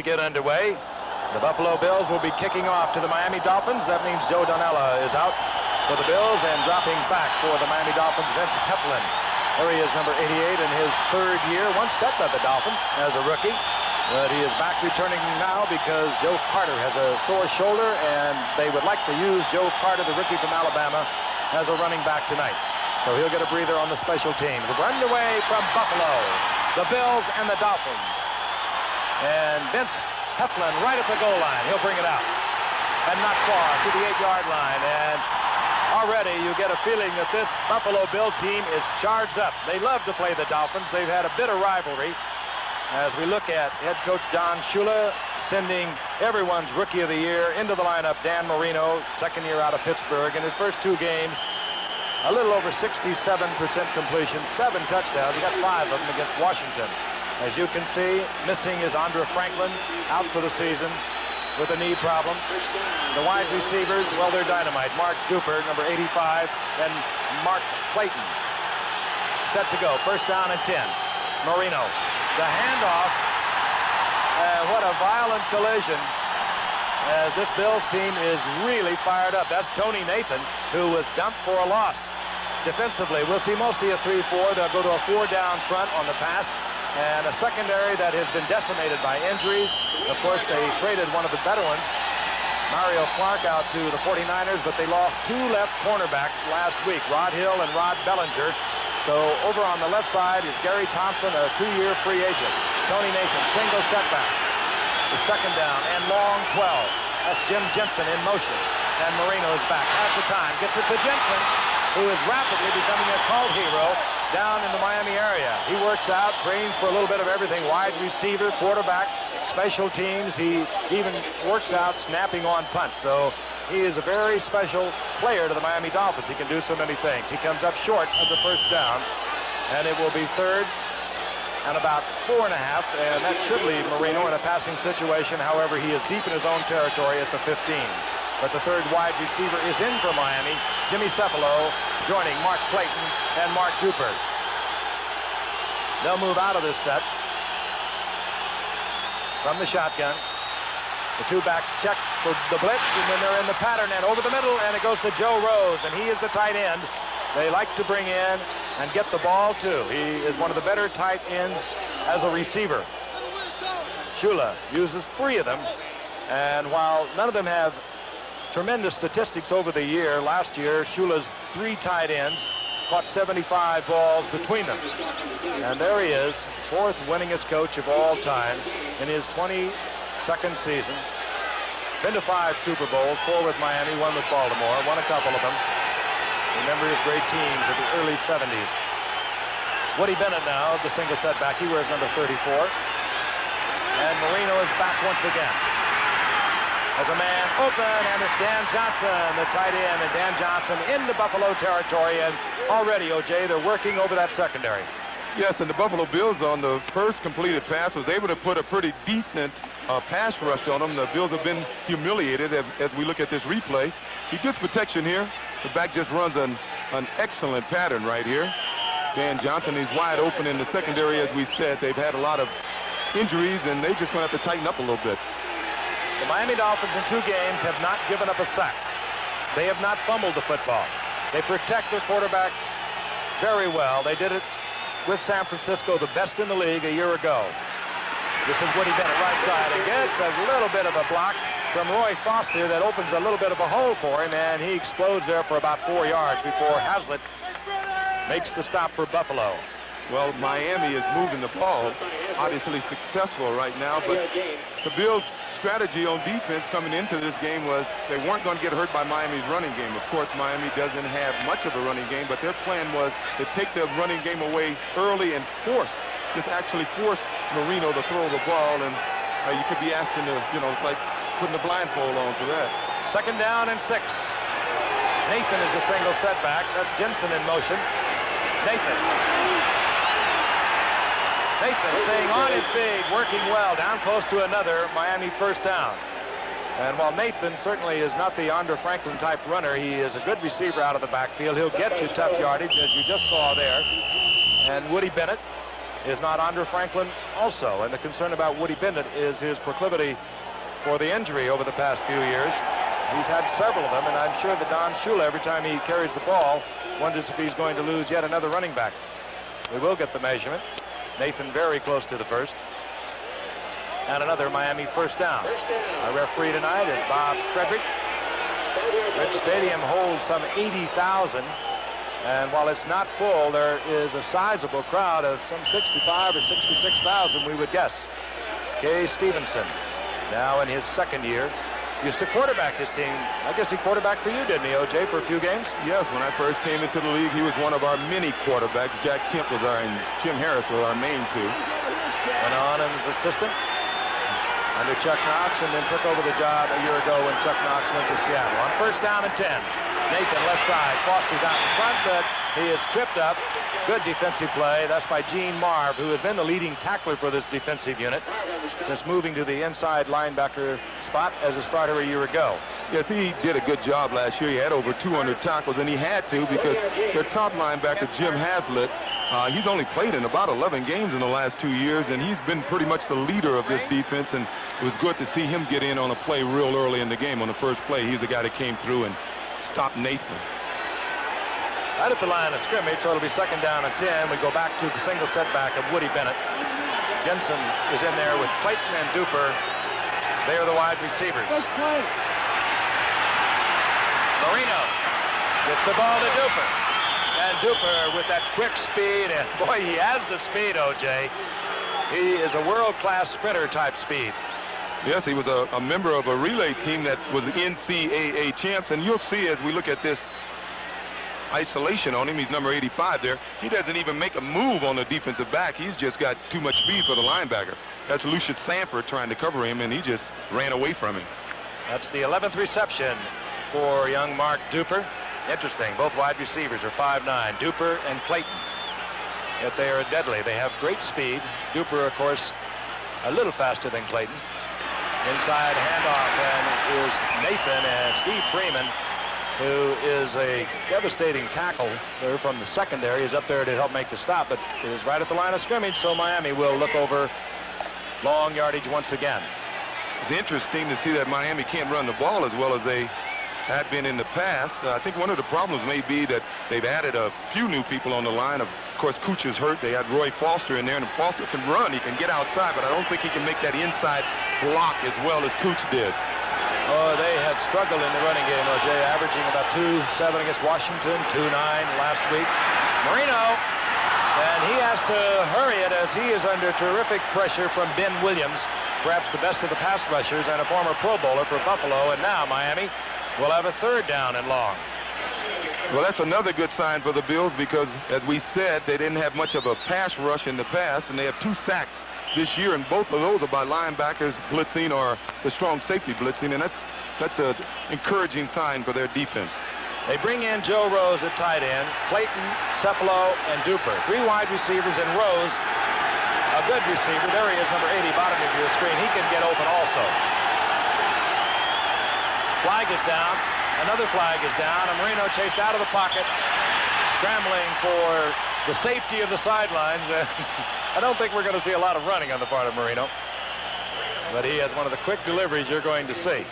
to get underway. The Buffalo Bills will be kicking off to the Miami Dolphins. That means Joe Donnella is out for the Bills, and dropping back for the Miami Dolphins, Vince Heflin. There he is, number 88 in his third year. Once cut by the Dolphins as a rookie, but he is back returning now because Joe Carter has a sore shoulder, and they would like to use Joe Carter, the rookie from Alabama, as a running back tonight. So he'll get a breather on the special teams. Run away from Buffalo, the Bills and the Dolphins. And Vince Heflin right at the goal line. He'll bring it out. And not far to the 8-yard line. And already you get a feeling that this Buffalo Bill team is charged up. They love to play the Dolphins. They've had a bit of rivalry. As we look at head coach Don Shula sending everyone's Rookie of the Year into the lineup, Dan Marino, second year out of Pittsburgh. In his first 2 games, a little over 67% completion, 7 touchdowns. He got 5 of them against Washington. As you can see, missing is Andre Franklin, out for the season with a knee problem. The wide receivers, well, they're dynamite. Mark Duper, number 85, and Mark Clayton. Set to go. First down and 10. Marino. The handoff. What a violent collision. As this Bills team is really fired up. That's Tony Nathan, who was dumped for a loss. Defensively, we'll see mostly a 3-4. They'll go to a 4-down front on the pass. And a secondary that has been decimated by injuries. Of course, they traded one of the better ones, Mario Clark, out to the 49ers, but they lost 2 left cornerbacks last week, Rod Hill and Rod Bellinger. So over on the left side is Gary Thompson, a 2-year free agent. Tony Nathan, single setback. The second down and long 12. That's Jim Jensen in motion. And Marino is back. At the time, gets it to Jensen, who is rapidly becoming a cult hero down in the Miami area. He works out, trains for a little bit of everything, wide receiver, quarterback, special teams. He even works out snapping on punts. So he is a very special player to the Miami Dolphins. He can do so many things. He comes up short of the first down, and it will be third and about 4.5, and that should leave Marino in a passing situation. However, he is deep in his own territory at the 15. But the third wide receiver is in for Miami, Jimmy Cephalo, joining Mark Clayton and Mark Duper. They'll move out of this set from the shotgun. The 2 backs check for the blitz, and then they're in the pattern, and over the middle, and it goes to Joe Rose, and he is the tight end. They like to bring in and get the ball, too. He is one of the better tight ends as a receiver. Shula uses 3 of them, and while none of them have tremendous statistics over the year, last year, Shula's 3 tight ends caught 75 balls between them. And there he is, 4th winningest coach of all time in his 22nd season. Been to 5 Super Bowls, 4 with Miami, 1 with Baltimore, won a couple of them. Remember his great teams of the early 70s. Woody Bennett now, the single setback, he wears number 34. And Marino is back once again. As a man open, and it's Dan Johnson, the tight end, and Dan Johnson into Buffalo territory, and already, O.J., they're working over that secondary. Yes, and the Buffalo Bills on the first completed pass was able to put a pretty decent pass rush on them. The Bills have been humiliated as we look at this replay. He gets protection here. The back just runs an excellent pattern right here. Dan Johnson is wide open in the secondary, as we said. They've had a lot of injuries, and they're just going to have to tighten up a little bit. The Miami Dolphins in 2 games have not given up a sack. They have not fumbled the football. They protect their quarterback very well. They did it with San Francisco, the best in the league, a year ago. This is Woody Bennett, right side, and gets a little bit of a block from Roy Foster that opens a little bit of a hole for him, and he explodes there for about 4 yards before Haslett makes the stop for Buffalo. Well, Miami is moving the ball, obviously successful right now, but the Bills' strategy on defense coming into this game was they weren't going to get hurt by Miami's running game. Of course, Miami doesn't have much of a running game, but their plan was to take the running game away early and just actually force Marino to throw the ball, and you could be asking to, it's like putting a blindfold on for that. Second down and 6. Nathan is a single setback. That's Jensen in motion. Nathan staying on his feet, working well, down close to another Miami first down. And while Nathan certainly is not the Andre Franklin type runner, he is a good receiver out of the backfield. He'll get you tough yardage, as you just saw there. And Woody Bennett is not Andre Franklin also? And the concern about Woody Bennett is his proclivity for the injury over the past few years. He's had several of them, and I'm sure that Don Shula, every time he carries the ball, wonders if he's going to lose yet another running back. We will get the measurement. Nathan very close to the first. And another Miami first down. Our referee tonight is Bob Frederick. Red Stadium holds some 80,000. And while it's not full, there is a sizable crowd of some 65 or 66,000, we would guess. Kay Stevenson, now in his second year, used to quarterback his team. I guess he quarterbacked for you, didn't he, O.J., for a few games? Yes, when I first came into the league, he was one of our many quarterbacks. Jack Kemp was and Jim Harris were our main two. Went on as assistant under Chuck Knox, and then took over the job a year ago when Chuck Knox went to Seattle. On first down and 10, Nathan left side. Foster down in front, but he is tripped up. Good defensive play. That's by Gene Marv, who has been the leading tackler for this defensive unit since moving to the inside linebacker spot as a starter a year ago. Yes, he did a good job last year. He had over 200 tackles, and he had to because their top linebacker, Jim Haslett, he's only played in about 11 games in the last 2 years, and he's been pretty much the leader of this defense, and it was good to see him get in on a play real early in the game. On the first play, he's the guy that came through and stopped Nathan. Right at the line of scrimmage, so it'll be second down and 10. We go back to the single setback of Woody Bennett. Jensen is in there with Clayton and Duper. They are the wide receivers. Marino gets the ball to Duper. And Duper with that quick speed, and boy, he has the speed, O.J. He is a world-class sprinter type speed. Yes, he was a member of a relay team that was NCAA champs, and you'll see as we look at this isolation on him, he's number 85 there. He doesn't even make a move on the defensive back. He's just got too much speed for the linebacker. That's Lucius Sanford trying to cover him, and he just ran away from him. That's the 11th reception for young Mark Duper. Interesting, both wide receivers are 5'9", Duper and Clayton. Yet they are deadly. They have great speed. Duper, of course, a little faster than Clayton. Inside handoff, and it is Nathan and Steve Freeman, who is a devastating tackle there from the secondary, is up there to help make the stop, but it is right at the line of scrimmage, so Miami will look over long yardage once again. It's interesting to see that Miami can't run the ball as well as they had been in the past. I think one of the problems may be that they've added a few new people on the line. Of course, Cooch is hurt. They had Roy Foster in there, and Foster can run. He can get outside, but I don't think he can make that inside block as well as Cooch did. Oh, they have struggled in the running game, O.J., averaging about 2.7 against Washington, 2.9 last week. Marino, and he has to hurry it as he is under terrific pressure from Ben Williams, perhaps the best of the pass rushers and a former Pro Bowler for Buffalo, and now Miami will have a third down and long. Well, that's another good sign for the Bills because, as we said, they didn't have much of a pass rush in the past, and they have 2 sacks this year, and both of those are by linebackers blitzing or the strong safety blitzing, and that's an encouraging sign for their defense. They bring in Joe Rose at tight end, Clayton, Cefalo, and Duper. 3 wide receivers, and Rose, a good receiver. There he is, number 80, bottom of your screen. He can get open also. Flag is down. Another flag is down, and Marino chased out of the pocket, scrambling for the safety of the sidelines. I don't think we're going to see a lot of running on the part of Marino, but he has one of the quick deliveries you're going to see.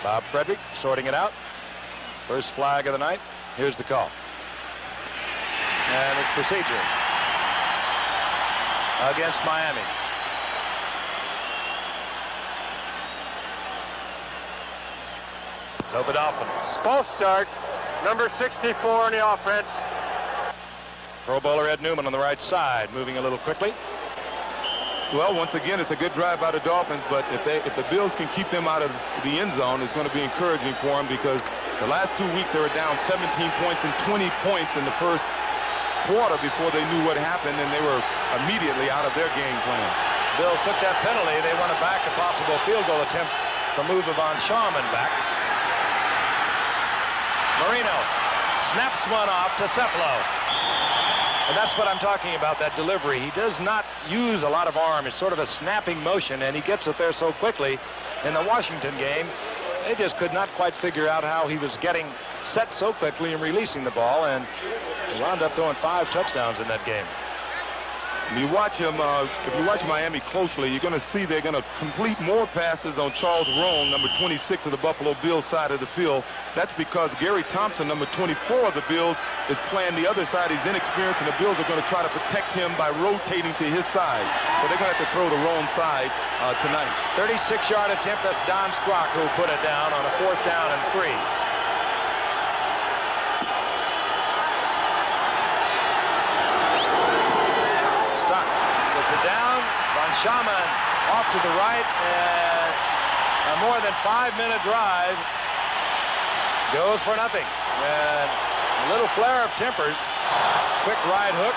Bob Frederick sorting it out. First flag of the night. Here's the call. And it's procedure against Miami. So the Dolphins. False start. Number 64 in the offense. Pro Bowler Ed Newman on the right side, moving a little quickly. Well, once again, it's a good drive by the Dolphins, but if the Bills can keep them out of the end zone, it's going to be encouraging for them because the last 2 weeks they were down 17 points and 20 points in the first quarter before they knew what happened, and they were immediately out of their game plan. Bills took that penalty. They wanted back a possible field goal attempt from Von Schauman back. Marino snaps one off to Cefalo. And that's what I'm talking about, that delivery. He does not use a lot of arm. It's sort of a snapping motion, and he gets it there so quickly. In the Washington game, they just could not quite figure out how he was getting set so quickly and releasing the ball, and he wound up throwing 5 touchdowns in that game. And you watch him, if you watch Miami closely, you're going to see they're going to complete more passes on Charles Roan, number 26 of the Buffalo Bills side of the field. That's because Gary Thompson, number 24 of the Bills, is playing the other side. He's inexperienced, and the Bills are going to try to protect him by rotating to his side. So they're going to have to throw the Roan side tonight. 36-yard attempt. That's Don Strock who put it down on a 4th down and 3. Down, Von Schaman off to the right, and a more than 5-minute drive goes for nothing. And a little flare of tempers, quick right hook,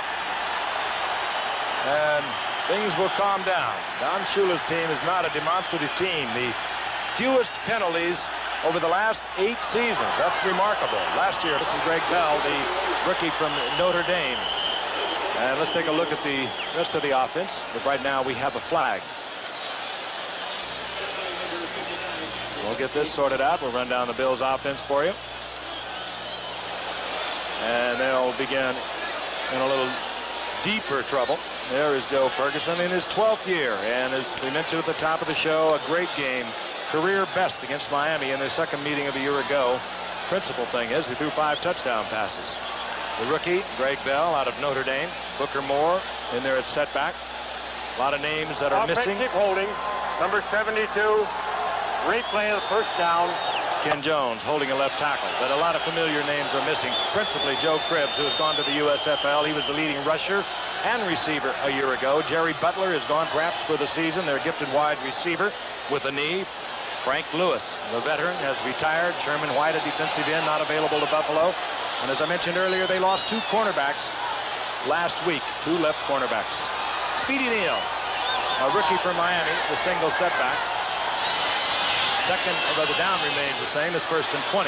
and things will calm down. Don Shula's team is not a demonstrative team. The fewest penalties over the last 8 seasons. That's remarkable. Last year, this is Greg Bell, the rookie from Notre Dame. And let's take a look at the rest of the offense. But right now we have a flag. We'll get this sorted out. We'll run down the Bills offense for you. And they'll begin in a little deeper trouble. There is Joe Ferguson in his 12th year. And as we mentioned at the top of the show, a great game. Career best against Miami in their second meeting of a year ago. Principal thing is he threw 5 touchdown passes. The rookie, Greg Bell, out of Notre Dame. Booker Moore in there at setback. A lot of names that are missing. Offensive holding, number 72. Great play of the first down. Ken Jones holding a left tackle. But a lot of familiar names are missing. Principally Joe Cribbs, who has gone to the USFL. He was the leading rusher and receiver a year ago. Jerry Butler is gone perhaps for the season. Their gifted wide receiver with a knee. Frank Lewis, the veteran, has retired. Sherman White, a defensive end, not available to Buffalo. And as I mentioned earlier, they lost 2 cornerbacks last week. 2 left cornerbacks. Speedy Neal, a rookie from Miami, the single setback. Second, although the down remains the same, is 1st and 20.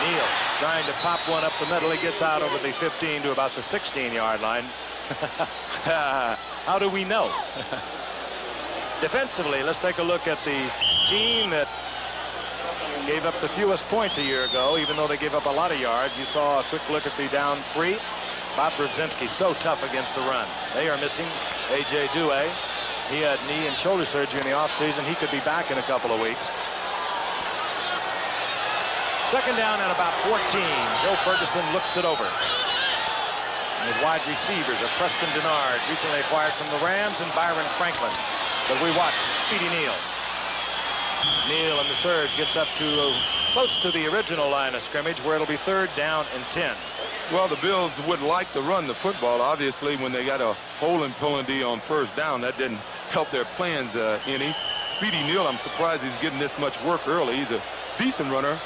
Neal trying to pop one up the middle. He gets out over the 15 to about the 16-yard line. How do we know? Defensively, let's take a look at the team that gave up the fewest points a year ago, even though they gave up a lot of yards. You saw a quick look at the down 3. Bob Brzezinski, so tough against the run. They are missing A.J. Due. He had knee and shoulder surgery in the offseason. He could be back in a couple of weeks. Second down and about 14. Joe Ferguson looks it over. And his wide receivers are Preston Denard, recently acquired from the Rams, and Byron Franklin. But we watch Speedy Neal. Neal in the surge gets up to close to the original line of scrimmage, where it'll be 3rd down and 10. Well, the Bills would like to run the football. Obviously, when they got a holding penalty on 1st down, that didn't help their plans any. Speedy Neal, I'm surprised he's getting this much work early. He's a decent runner.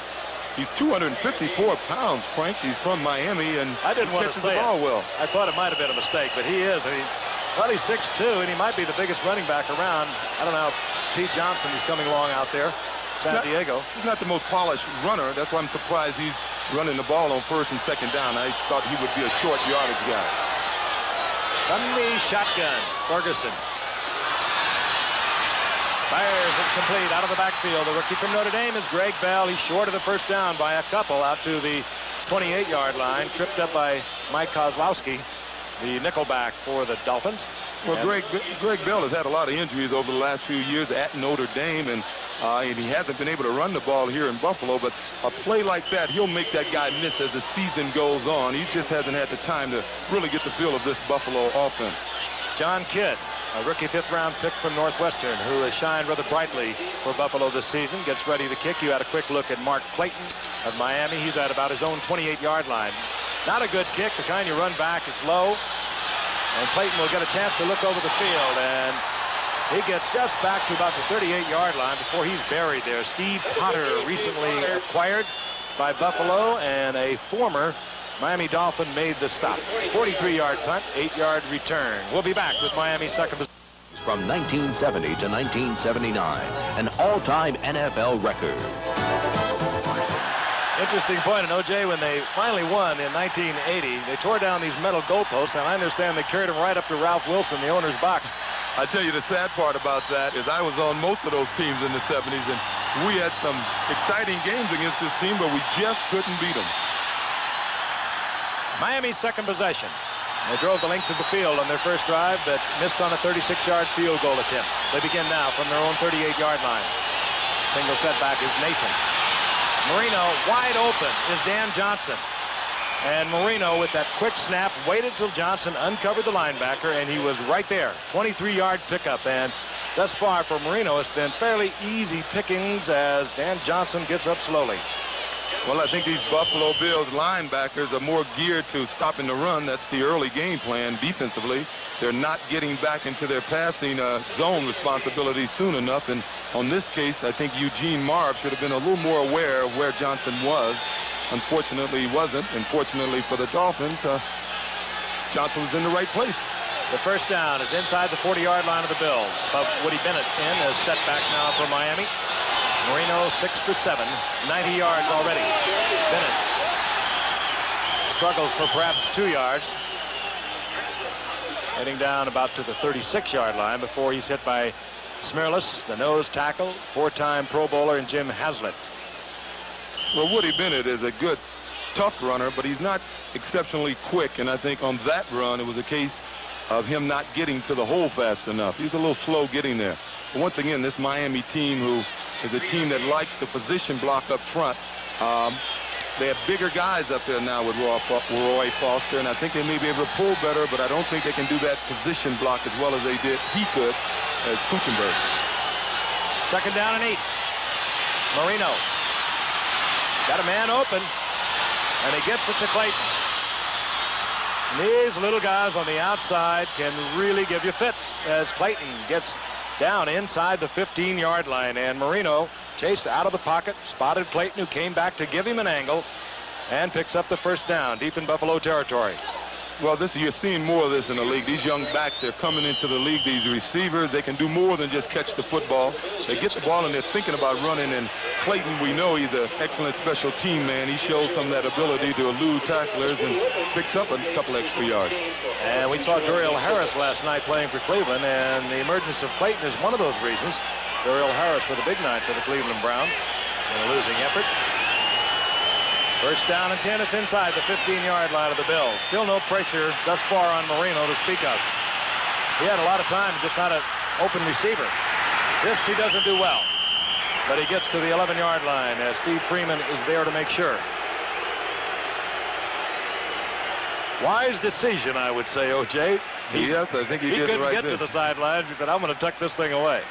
He's 254 pounds, Frank. He's from Miami, and I didn't want to catches say the ball it. well. I thought it might have been a mistake, but he is. Well, he's 6'2", and he might be the biggest running back around. I don't know how Pete Johnson is coming along out there, San Diego. He's not the most polished runner. That's why I'm surprised he's running the ball on 1st and 2nd down. I thought he would be a short yardage guy. From the shotgun, Ferguson fires it complete out of the backfield. The rookie from Notre Dame is Greg Bell. He's short of the 1st down by a couple out to the 28-yard line, tripped up by Mike Kozlowski, the nickelback for the Dolphins. Well, Greg Bell has had a lot of injuries over the last few years at Notre Dame, and he hasn't been able to run the ball here in Buffalo. But a play like that, he'll make that guy miss as the season goes on. He just hasn't had the time to really get the feel of this Buffalo offense. John Kidd, a rookie 5th-round pick from Northwestern, who has shined rather brightly for Buffalo this season, gets ready to kick. You had a quick look at Mark Clayton of Miami. He's at about his own 28-yard line. Not a good kick, the kind you run back. It's low. And Clayton will get a chance to look over the field, and he gets just back to about the 38-yard line before he's buried there. Steve Potter, recently acquired by Buffalo, and a former Miami Dolphin, made the stop. 43-yard punt, 8-yard return. We'll be back with Miami's second position. From 1970 to 1979, an all-time NFL record. Interesting point, and OJ, when they finally won in 1980, they tore down these metal goalposts, and I understand they carried them right up to Ralph Wilson, the owner's box. I tell you, the sad part about that is I was on most of those teams in the 70s, and we had some exciting games against this team, but we just couldn't beat them. Miami's second possession. They drove the length of the field on their first drive, but missed on a 36-yard field goal attempt. They begin now from their own 38-yard line. Single setback is Nathan. Marino wide open is Dan Johnson. And Marino, with that quick snap, waited till Johnson uncovered the linebacker, and he was right there. 23-yard pickup, and thus far for Marino, it's been fairly easy pickings as Dan Johnson gets up slowly. Well, I think these Buffalo Bills linebackers are more geared to stopping the run. That's the early game plan defensively. They're not getting back into their passing zone responsibility soon enough. And on this case, I think Eugene Marv should have been a little more aware of where Johnson was. Unfortunately, he wasn't. Unfortunately for the Dolphins, Johnson was in the right place. The first down is inside the 40-yard line of the Bills. But Woody Bennett in as setback now for Miami. Marino 6 for 7, 90 yards already. Bennett struggles for perhaps 2 yards. Heading down about to the 36-yard line before he's hit by Smirlis, the nose tackle, 4-time Pro Bowler, and Jim Haslett. Well, Woody Bennett is a good, tough runner, but he's not exceptionally quick. And I think on that run, it was a case of him not getting to the hole fast enough. He was a little slow getting there. But once again, this Miami team, who is a team that likes the position block up front, they have bigger guys up there now with Roy Foster, and I think they may be able to pull better, but I don't think they can do that position block as well as he could as Kuchenberg. Second down and 8. Marino got a man open, and he gets it to Clayton. And these little guys on the outside can really give you fits as Clayton gets down inside the 15-yard line, and Marino chased out of the pocket, spotted Clayton, who came back to give him an angle, and picks up the first down deep in Buffalo territory. Well, you're seeing more of this in the league. These young backs, they're coming into the league. These receivers, they can do more than just catch the football. They get the ball and they're thinking about running. And Clayton, we know he's an excellent special team man. He shows some of that ability to elude tacklers and picks up a couple extra yards. And we saw Duriel Harris last night playing for Cleveland, and the emergence of Clayton is one of those reasons. Duriel Harris with a big night for the Cleveland Browns in a losing effort. First down and 10 is inside the 15-yard line of the Bills. Still no pressure thus far on Marino to speak of. He had a lot of time, just not an open receiver. This he doesn't do well. But he gets to the 11-yard line as Steve Freeman is there to make sure. Wise decision, I would say, O.J. Yes, I think he did the right thing. He couldn't get to the sidelines. He said, I'm going to tuck this thing away.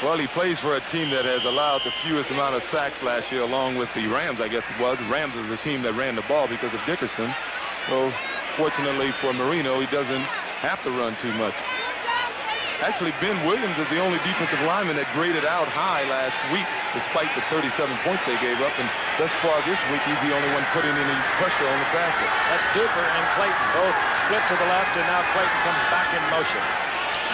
Well, he plays for a team that has allowed the fewest amount of sacks last year, along with the Rams, I guess it was. Rams is a team that ran the ball because of Dickerson. So, fortunately for Marino, he doesn't have to run too much. Actually, Ben Williams is the only defensive lineman that graded out high last week, despite the 37 points they gave up. And thus far this week, he's the only one putting any pressure on the passer. That's Duper and Clayton, both split to the left, and now Clayton comes back in motion.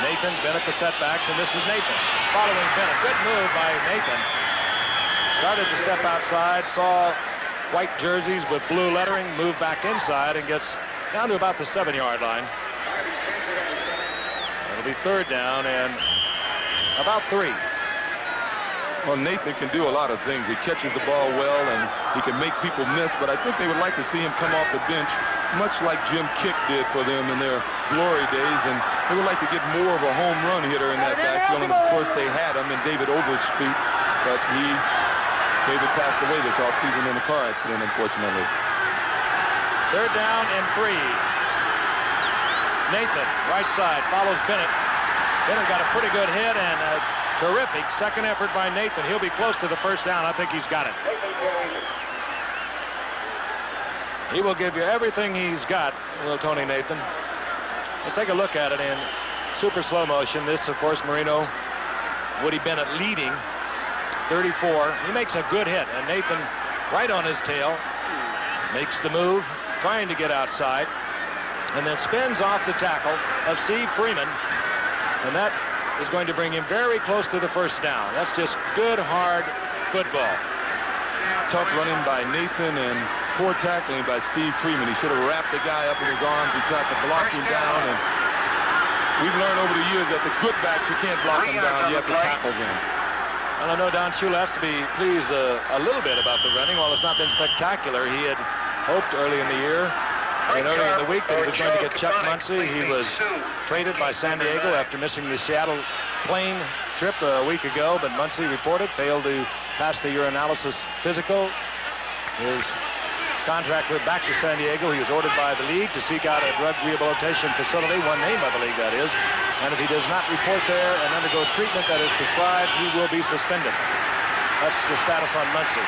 Nathan, Bennett the setbacks, and this is Nathan following Bennett. Good move by Nathan. Started to step outside, saw white jerseys with blue lettering, moved back inside, and gets down to about the 7-yard line. It'll be third down and about 3. Well, Nathan can do a lot of things. He catches the ball well, and he can make people miss, but I think they would like to see him come off the bench, much like Jim Kick did for them in their glory days, and they would like to get more of a home run hitter in that backfield. And of course they had him in David Overstreet, but David passed away this offseason in a car accident, unfortunately. Third down and 3. Nathan, right side, follows Bennett. Bennett got a pretty good hit and a terrific second effort by Nathan. He'll be close to the first down. I think he's got it. He will give you everything he's got, will Tony Nathan. Let's take a look at it in super slow motion. This, of course, Marino, Woody Bennett leading, 34. He makes a good hit, and Nathan right on his tail, makes the move, trying to get outside, and then spins off the tackle of Steve Freeman, and that is going to bring him very close to the first down. That's just good, hard football. Tough running by Nathan and poor tackling by Steve Freeman. He should have wrapped the guy up in his arms. He tried to block him down, and we've learned over the years that the good backs, you can't block them down. You have to tackle them. Well, I know Don Shula has to be pleased a little bit about the running. While it's not been spectacular, he had hoped early in the year And earlier in the week that he was going to get Chuck Muncie. He was traded by San Diego after missing the Seattle plane trip a week ago, but Muncie reported failed to pass the urinalysis physical. His contract went back to San Diego. He was ordered by the league to seek out a drug rehabilitation facility, one named by the league, that is. And if he does not report there and undergo treatment that is prescribed, he will be suspended. That's the status on Muncie.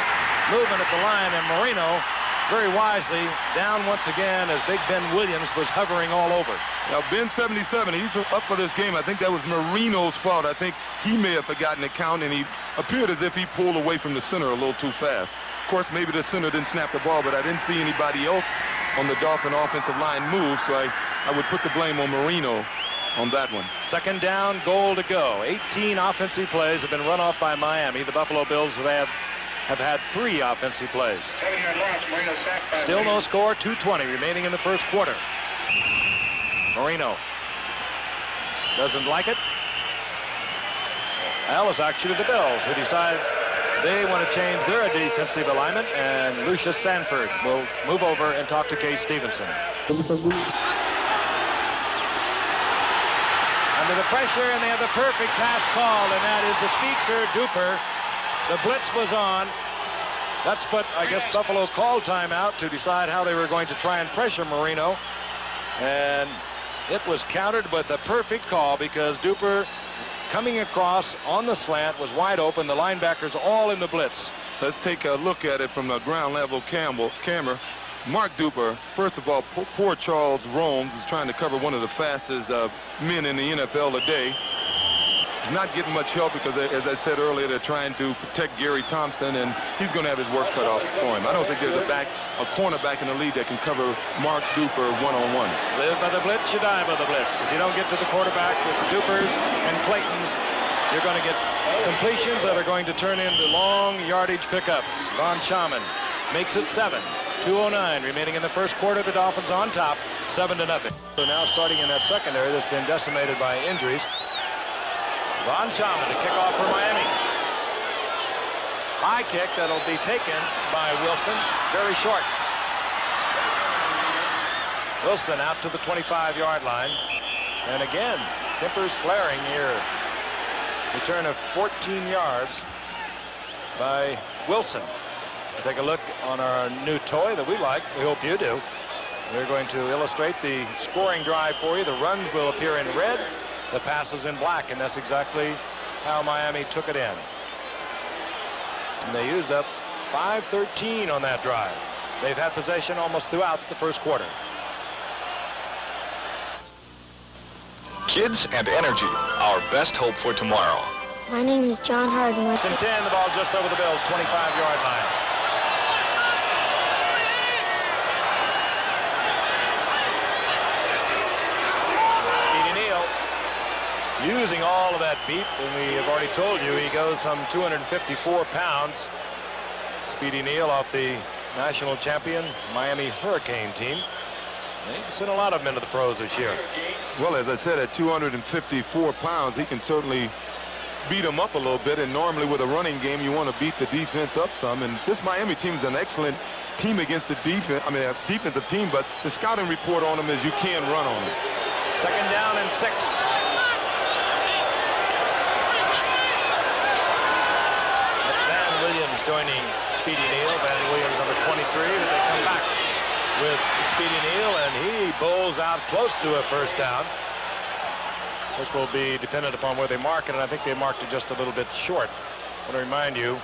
Movement at the line, and Marino, very wisely, down once again as Big Ben Williams was hovering all over. Now, Ben 77, he's up for this game. I think that was Marino's fault. I think he may have forgotten the count, and he appeared as if he pulled away from the center a little too fast. Of course, maybe the center didn't snap the ball, but I didn't see anybody else on the Dolphin offensive line move, so I would put the blame on Marino on that one. Second down, goal to go. 18 offensive plays have been run off by Miami. The Buffalo Bills have had 3 offensive plays. Still no score, 2:20 remaining in the first quarter. Marino doesn't like it. Well, it's actually the Bills who decide they want to change their defensive alignment, and Lucius Sanford will move over and talk to Kay Stevenson. Under the pressure, and they have the perfect pass called, and that is the speedster Duper. The blitz was on. That's what I guess Buffalo called timeout to decide how they were going to try and pressure Marino. And it was countered with a perfect call because Duper coming across on the slant was wide open. The linebackers all in the blitz. Let's take a look at it from the ground level camera. Mark Duper, first of all, poor Charles Romes is trying to cover one of the fastest men in the NFL today. He's not getting much help because, as I said earlier, they're trying to protect Gary Thompson, and he's going to have his work cut off for him. I don't think there's a cornerback in the league that can cover Mark Duper one-on-one. Live by the blitz, you die by the blitz. If you don't get to the quarterback with the Dupers and Claytons, you're going to get completions that are going to turn into long yardage pickups. Von Schaman makes it 7. 2:09 remaining in the first quarter. The Dolphins on top, 7-0. So now starting in that secondary that's been decimated by injuries. Von Schaman to kick off for Miami. High kick that'll be taken by Wilson. Very short. Wilson out to the 25-yard line. And again, tempers flaring here. Return of 14 yards by Wilson. Take a look on our new toy that we like. We hope you do. We're going to illustrate the scoring drive for you. The runs will appear in red, the passes in black, and that's exactly how Miami took it in. And they used up 5:13 on that drive. They've had possession almost throughout the first quarter. Kids and energy, our best hope for tomorrow. My name is John Harden. 10, the ball just over the Bills' 25-yard line. Using all of that beef, and we have already told you he goes some 254 pounds. Speedy Neal off the national champion Miami Hurricane team. He sent a lot of them into the pros this year. Well, as I said, at 254 pounds, he can certainly beat them up a little bit, and normally with a running game, you want to beat the defense up some, and this Miami team is an excellent team against the defense, a defensive team, but the scouting report on them is you can run on them. Second down and 6. Williams joining Speedy Neal. Van Williams number 23, but they come back with Speedy Neal, and he bowls out close to a first down. This will be dependent upon where they mark it, and I think they marked it just a little bit short. I want to remind you,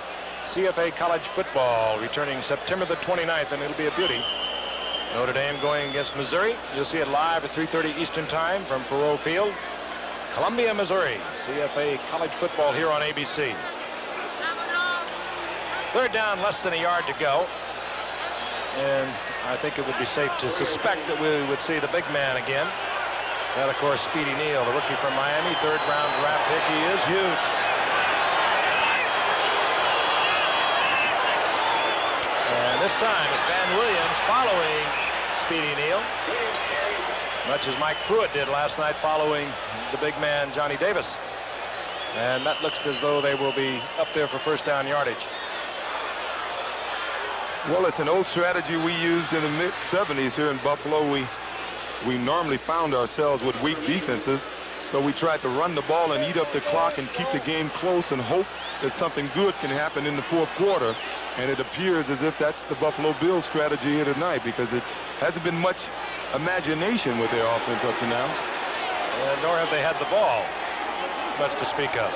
CFA college football returning September the 29th, and it'll be a beauty. Notre Dame going against Missouri. You'll see it live at 3:30 Eastern Time from Faurot Field. Columbia, Missouri. CFA college football here on ABC. Third down, less than a yard to go. And I think it would be safe to suspect that we would see the big man again. That, of course, Speedy Neal, the rookie from Miami, third-round draft pick. He is huge. And this time it's Van Williams following Speedy Neal, much as Mike Pruitt did last night following the big man, Johnny Davis. And that looks as though they will be up there for first down yardage. Well, it's an old strategy we used in the mid-'70s here in Buffalo. We normally found ourselves with weak defenses, so we tried to run the ball and eat up the clock and keep the game close and hope that something good can happen in the fourth quarter. And it appears as if that's the Buffalo Bills strategy here tonight, because it hasn't been much imagination with their offense up to now. Nor have they had the ball much to speak of.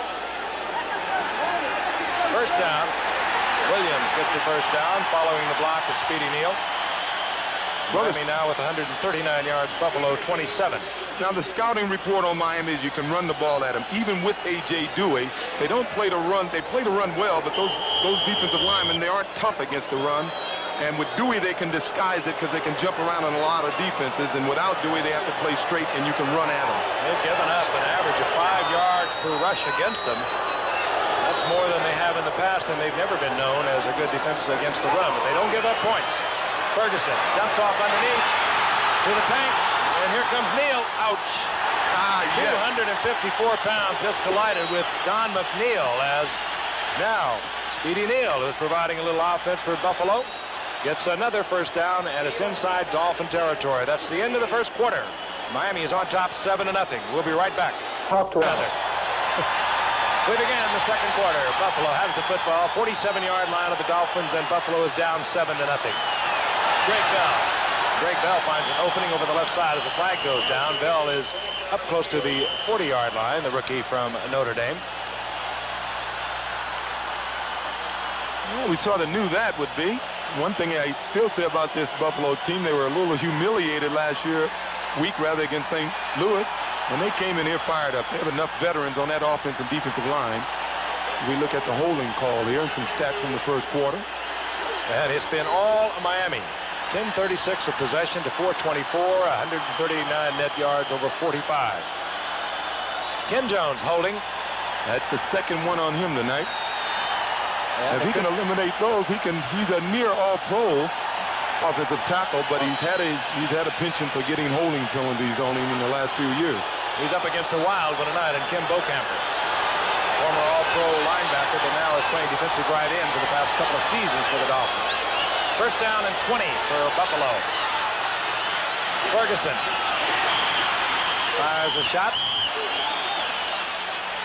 First down. Williams gets the first down following the block of Speedy Neal. Miami now with 139 yards, Buffalo 27. Now the scouting report on Miami is you can run the ball at them. Even with A.J. Dewey, they don't play to run. They play to run well, but those defensive linemen, they aren't tough against the run. And with Dewey, they can disguise it because they can jump around on a lot of defenses. And without Dewey, they have to play straight, and you can run at them. They've given up an average of 5 yards per rush against them. That's more than they have in the past, and they've never been known as a good defense against the run. But they don't give up points. Ferguson dumps off underneath to the tank, and here comes Neal. Ouch. 254 pounds just collided with Don McNeil, as now Speedy Neal, who's providing a little offense for Buffalo, gets another first down, and it's inside Dolphin territory. That's the end of the first quarter. Miami is on top 7-0. We'll be right back. Talk to him. We begin the second quarter. Buffalo has the football, 47-yard line of the Dolphins, and Buffalo is down 7-0. Greg Bell finds an opening over the left side as the flag goes down. Bell is up close to the 40-yard line, the rookie from Notre Dame. Well, we sort of knew that would be. One thing I still say about this Buffalo team, they were a little humiliated last week against St. Louis. And they came in here fired up. They have enough veterans on that offense and defensive line. So we look at the holding call here and some stats from the first quarter. And it's been all Miami. 10:36 of possession to 4:24, 139 net yards over 45. Ken Jones holding. That's the second one on him tonight. And if he can eliminate those, he's a near all-pro offensive tackle, but he's had a penchant for getting holding penalties on him in the last few years. He's up against a wild one tonight in Kim Bokamper, former all-pro linebacker that now is playing defensive right end for the past couple of seasons for the Dolphins. First down and 20 for Buffalo. Ferguson fires a shot,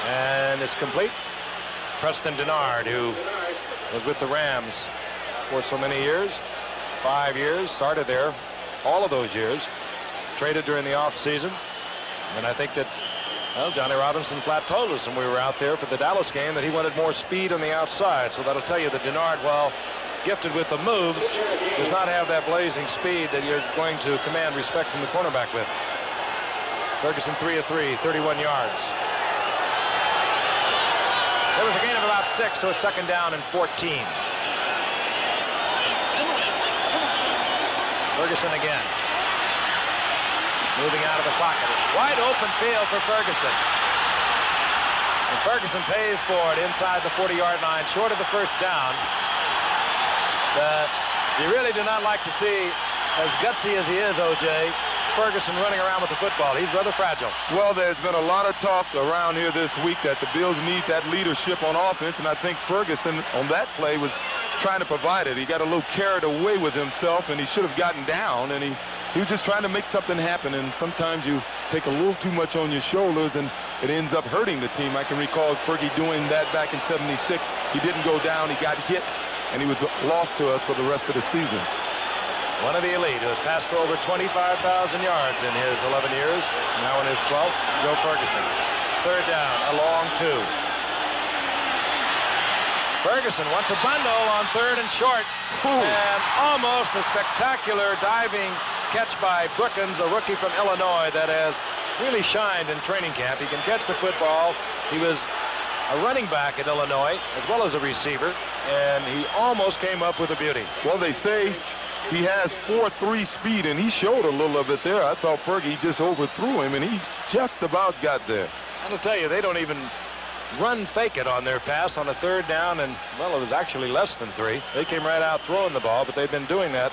and it's complete. Preston Denard, who was with the Rams for so many years, 5 years, started there all of those years, traded during the off-season. And I think that, well, Johnny Robinson flat told us when we were out there for the Dallas game that he wanted more speed on the outside. So that'll tell you that Denard, while gifted with the moves, does not have that blazing speed that you're going to command respect from the cornerback with. Ferguson 3 of 3, 31 yards. There was a gain of about 6, so it's second down and 14. Ferguson again. Moving out of the pocket. Wide open field for Ferguson. And Ferguson pays for it inside the 40-yard line, short of the first down. You really do not like to see, as gutsy as he is, O.J., Ferguson running around with the football. He's rather fragile. Well, there's been a lot of talk around here this week that the Bills need that leadership on offense, and I think Ferguson on that play was trying to provide it. He got a little carried away with himself, and he should have gotten down, and he was just trying to make something happen, and sometimes you take a little too much on your shoulders, and it ends up hurting the team. I can recall Fergie doing that back in '76. He didn't go down. He got hit, and he was lost to us for the rest of the season. One of the elite who has passed for over 25,000 yards in his 11 years, now in his 12th, Joe Ferguson. Third down, a long 2. Ferguson wants a bundle on third and short. And almost a spectacular diving catch by Brookins, a rookie from Illinois that has really shined in training camp. He can catch the football. He was a running back at Illinois as well as a receiver, and he almost came up with a beauty. Well, they say he has 4.3 speed, and he showed a little of it there. I thought Fergie just overthrew him, and he just about got there. I'll tell you, they don't even run fake it on their pass on a third down, and, well, it was actually less than 3. They came right out throwing the ball, but they've been doing that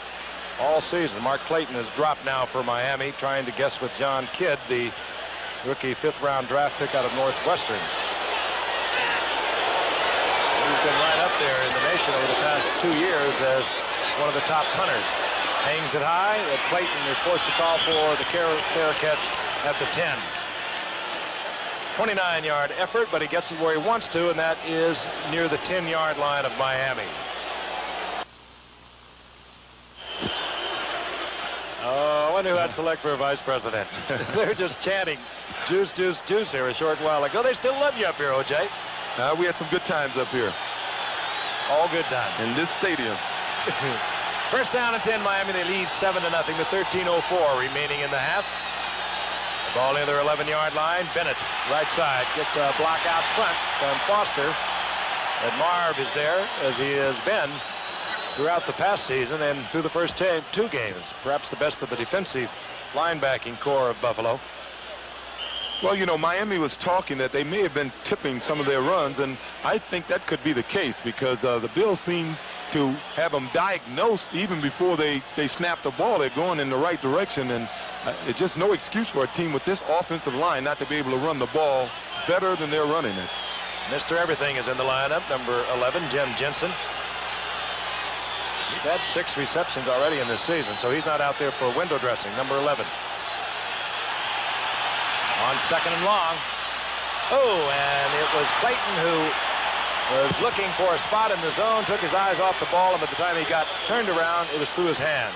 all season. Mark Clayton has dropped now for Miami, trying to guess with John Kidd, the rookie 5th-round draft pick out of Northwestern. He's been right up there in the nation over the past 2 years as one of the top punters. Hangs it high, and Clayton is forced to call for the fair catch at the 10. 29-yard effort, but he gets it where he wants to, and that is near the 10-yard line of Miami. Oh, I wonder who I'd select for a vice president. They're just chanting juice, juice, juice here a short while ago. They still love you up here, O.J. We had some good times up here. All good times. In this stadium. First down and 10, Miami. They lead 7-0 with 13:04 remaining in the half. The ball near their 11-yard line. Bennett, right side, gets a block out front from Foster. And Marv is there, as he has been throughout the past season and through the first two games. Perhaps the best of the defensive linebacking core of Buffalo. Well, you know, Miami was talking that they may have been tipping some of their runs, and I think that could be the case because the Bills seem to have them diagnosed even before they snap the ball. They're going in the right direction, and it's just no excuse for a team with this offensive line not to be able to run the ball better than they're running it. Mr. Everything is in the lineup, number 11, Jim Jensen. He's had 6 receptions already in this season, so he's not out there for window dressing. Number 11. On second and long. Oh, and it was Clayton who was looking for a spot in the zone, took his eyes off the ball, and by the time he got turned around, it was through his hands.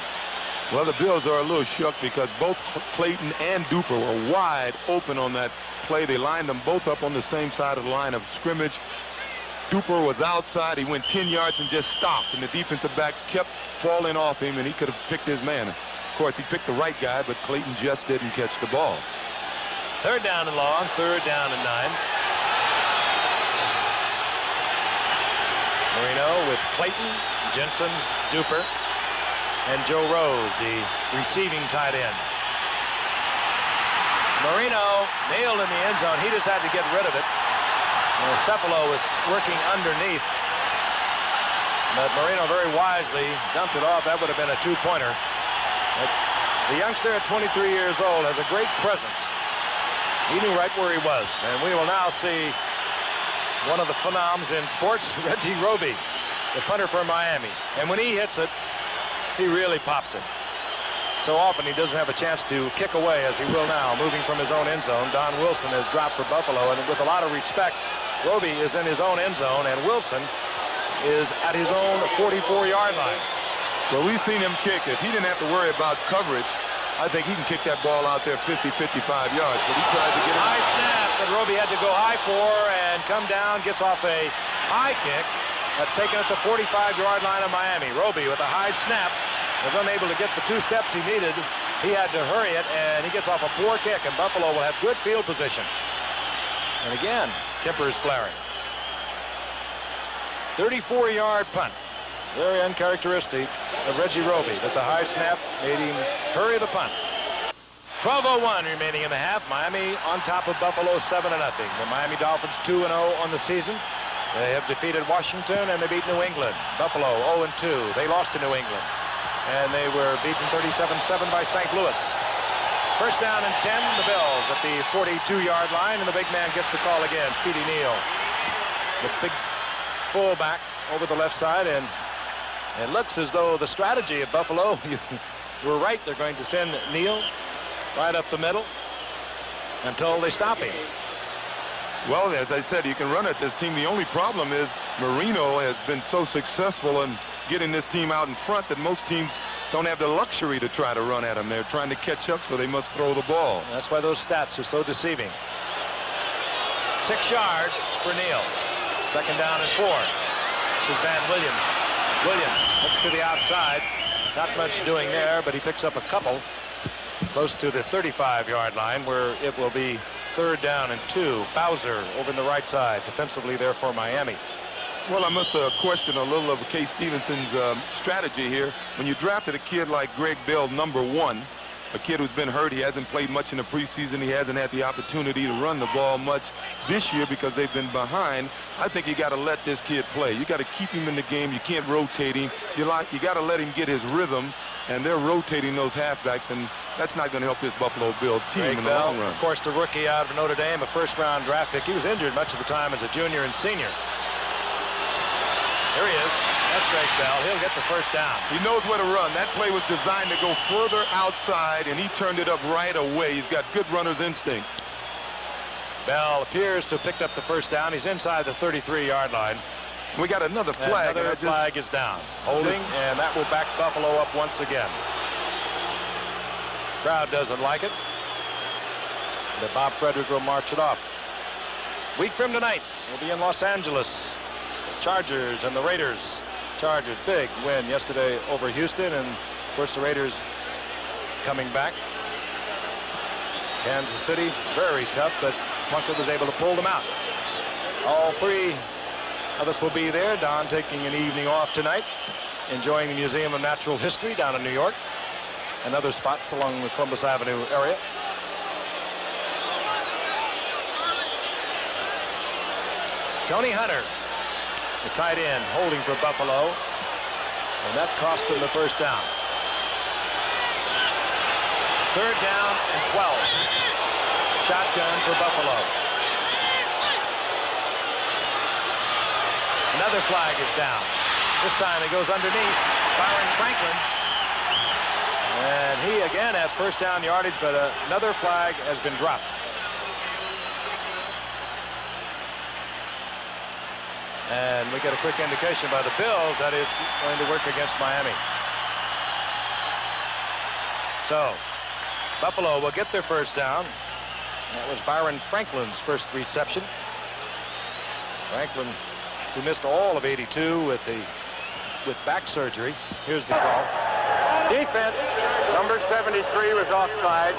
Well, the Bills are a little shook because both Clayton and Duper were wide open on that play. They lined them both up on the same side of the line of scrimmage. Duper was outside. He went 10 yards and just stopped, and the defensive backs kept falling off him, and he could have picked his man. Of course, he picked the right guy, but Clayton just didn't catch the ball. Third down and long, third down and 9. Marino with Clayton, Jensen, Duper, and Joe Rose, the receiving tight end. Marino nailed in the end zone. He just had to get rid of it. Cephalo was working underneath, but Marino very wisely dumped it off. That would have been a 2-pointer. The youngster at 23 years old has a great presence. He knew right where he was, and we will now see one of the phenoms in sports, Reggie Roby, the punter for Miami. And when he hits it, he really pops it. So often he doesn't have a chance to kick away as he will now, moving from his own end zone. Don Wilson has dropped for Buffalo, and with a lot of respect, Roby is in his own end zone, and Wilson is at his own 44-yard line. Well, we've seen him kick. If he didn't have to worry about coverage, I think he can kick that ball out there 50, 55 yards, but he tries to get it. High snap that Roby had to go high for and come down, gets off a high kick. That's taken at the 45-yard line of Miami. Roby with a high snap was unable to get the 2 steps he needed. He had to hurry it, and he gets off a poor kick, and Buffalo will have good field position. And again, tempers flaring. 34-yard punt. Very uncharacteristic of Reggie Roby, that the high snap made him hurry the punt. 12:01 remaining in the half. Miami on top of Buffalo 7-0. The Miami Dolphins 2-0 on the season. They have defeated Washington and they beat New England. Buffalo 0-2. They lost to New England. And they were beaten 37-7 by St. Louis. First down and 10, the Bills at the 42-yard line, and the big man gets the call again, Speedy Neal. The big fullback over the left side, and it looks as though the strategy of Buffalo, you were right, they're going to send Neal right up the middle until they stop him. Well, as I said, you can run at this team. The only problem is Marino has been so successful in getting this team out in front that most teams don't have the luxury to try to run at him. They're trying to catch up, so they must throw the ball. That's why those stats are so deceiving. 6 yards for Neal. Second down and 4. This is Van Williams. Williams looks to the outside. Not much doing there, but he picks up a couple close to the 35-yard line, where it will be third down and 2. Bowser over in the right side, defensively there for Miami. Well, I must question a little of K. Stevenson's strategy here. When you drafted a kid like Greg Bell, number 1, a kid who's been hurt, he hasn't played much in the preseason, he hasn't had the opportunity to run the ball much this year because they've been behind. I think you got to let this kid play. You got to keep him in the game. You can't rotate him. You got to let him get his rhythm, and they're rotating those halfbacks, and that's not going to help this Buffalo Bill team in the long run. Of course, the rookie out of Notre Dame, a first-round draft pick. He was injured much of the time as a junior and senior. Here he is. That's Greg Bell. He'll get the first down. He knows where to run. That play was designed to go further outside, and he turned it up right away. He's got good runner's instinct. Bell appears to have picked up the first down. He's inside the 33-yard line. We got another flag. Another flag is down. Holding, and that will back Buffalo up once again. Crowd doesn't like it. But Bob Frederick will march it off. Week from tonight, we'll be in Los Angeles. The Chargers and the Raiders. Chargers, big win yesterday over Houston, and of course the Raiders coming back. Kansas City, very tough, but Plunkett was able to pull them out. All three of us will be there. Don taking an evening off tonight, enjoying the Museum of Natural History down in New York and other spots along the Columbus Avenue area. Tony Hunter, the tight end, holding for Buffalo, and that cost them the first down. Third down and 12. Shotgun for Buffalo. Another flag is down. This time it goes underneath Byron Franklin. And he again has first down yardage, but another flag has been dropped. And we get a quick indication by the Bills that is going to work against Miami. So Buffalo will get their first down. That was Byron Franklin's first reception. Franklin, who missed all of 82 with back surgery. Here's the call. Defense, number 73 was offside,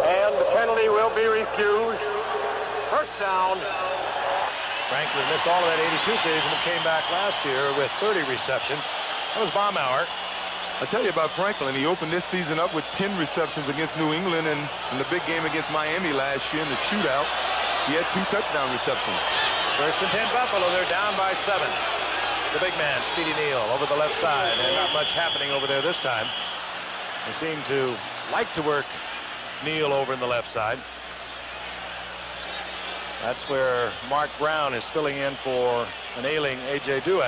and the penalty will be refused. First down. Franklin missed all of that 82 season and came back last year with 30 receptions. That was Baumauer. I tell you about Franklin. He opened this season up with 10 receptions against New England, and in the big game against Miami last year in the shootout, he had 2 touchdown receptions. First and 10 Buffalo. They're down by 7. The big man, Speedy Neal, over the left side, and not much happening over there this time. They seem to like to work Neal over in the left side. That's where Mark Brown is filling in for an ailing A.J. Due.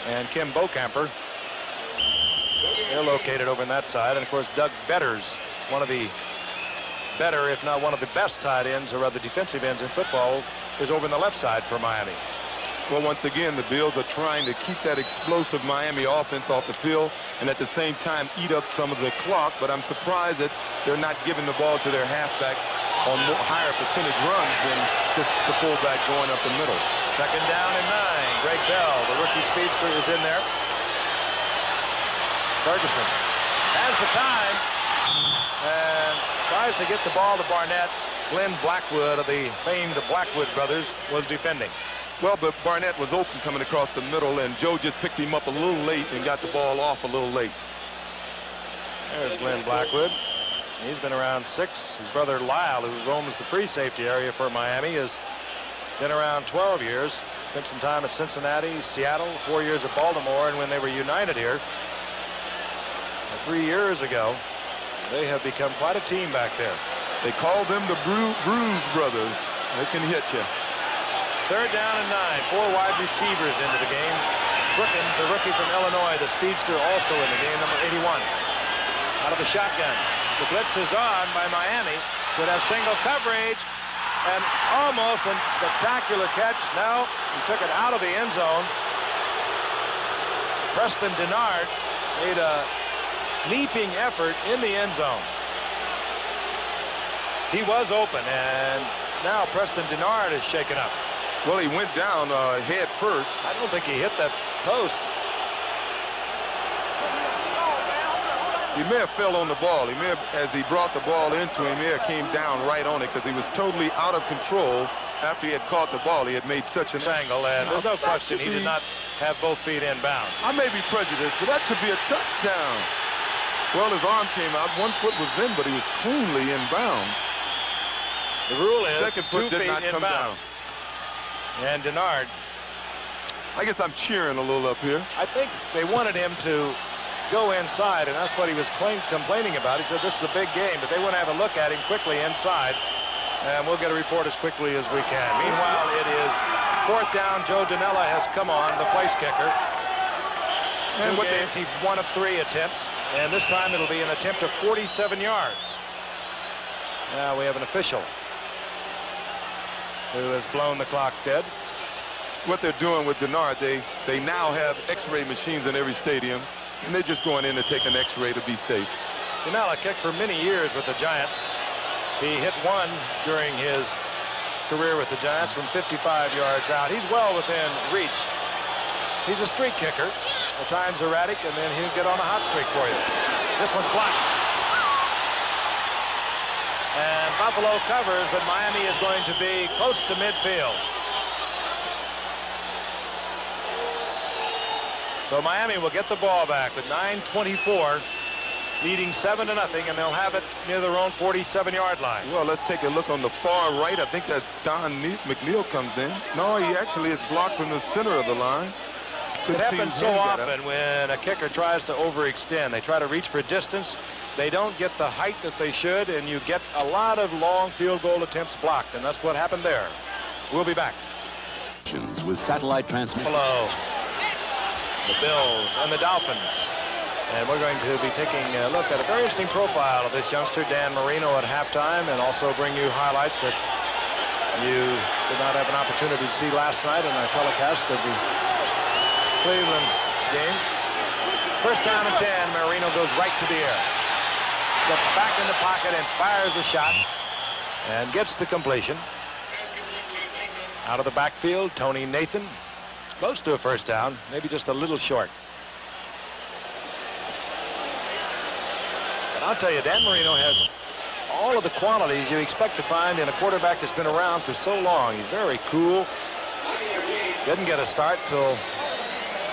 And Kim Bokamper. They're located over on that side. And, of course, Doug Betters, one of the better, if not one of the best tight ends or other defensive ends in football, is over on the left side for Miami. Well, once again, the Bills are trying to keep that explosive Miami offense off the field and at the same time eat up some of the clock, but I'm surprised that they're not giving the ball to their halfbacks on higher percentage runs than just the fullback going up the middle. Second down and 9. Greg Bell, the rookie speedster, is in there. Ferguson has the time and tries to get the ball to Barnett. Glenn Blackwood of the famed Blackwood brothers was defending. Well, but Barnett was open coming across the middle, and Joe just picked him up a little late and got the ball off a little late. There's Glenn Blackwood. He's been around 6. His brother Lyle, who roams the free safety area for Miami, has been around 12 years. Spent some time at Cincinnati, Seattle, 4 years at Baltimore, and when they were united here 3 years ago, they have become quite a team back there. They call them the Bruise Brothers. They can hit you. Third down and 9. 4 wide receivers into the game. Brookins, the rookie from Illinois, the speedster, also in the game, number 81. Out of the shotgun. The blitz is on by Miami. Could have single coverage. And almost a spectacular catch. Now he took it out of the end zone. Preston Denard made a leaping effort in the end zone. He was open, and now Preston Denard is shaken up. Well, he went down head first. I don't think he hit that post. He may have fell on the ball. He may have, as he brought the ball into him, he may have came down right on it because he was totally out of control after he had caught the ball. He had made such an angle, and there's no question he did not have both feet in bounds. I may be prejudiced, but that should be a touchdown. Well, his arm came out. 1 foot was in, but he was cleanly in bounds. The rule is Second 2 foot did feet not in come bounds. And Denard, I guess I'm cheering a little up here. I think they wanted him to go inside, and that's what he was complaining about. He said this is a big game, but they want to have a look at him quickly inside, and we'll get a report as quickly as we can. Meanwhile, it is 4th down, Joe Donella has come on, the place kicker. And what games, he 1 of 3 attempts, and this time it'll be an attempt of 47 yards. Now we have an official who has blown the clock dead. What they're doing with Denard, they now have X-ray machines in every stadium, and they're just going in to take an X-ray to be safe. Donella kicked for many years with the Giants. He hit one during his career with the Giants from 55 yards out. He's well within reach. He's a streak kicker. At times erratic, and then he'll get on a hot streak for you. This one's blocked. And Buffalo covers, but Miami is going to be close to midfield. So Miami will get the ball back with 9:24, leading 7-0, and they'll have it near their own 47-yard line. Well, let's take a look on the far right. I think that's Don McNeil comes in. No, he actually is blocked from the center of the line. It happens so often when a kicker tries to overextend. They try to reach for distance. They don't get the height that they should, and you get a lot of long field goal attempts blocked, and that's what happened there. We'll be back. With satellite transmission. Below the Bills and the Dolphins. And we're going to be taking a look at a very interesting profile of this youngster, Dan Marino, at halftime, and also bring you highlights that you did not have an opportunity to see last night in our telecast of the Cleveland game. 1st down and 10. Marino goes right to the air. Gets back in the pocket and fires a shot and gets the completion. Out of the backfield, Tony Nathan. Close to a 1st down, maybe just a little short. And I'll tell you, Dan Marino has all of the qualities you expect to find in a quarterback that's been around for so long. He's very cool. Didn't get a start till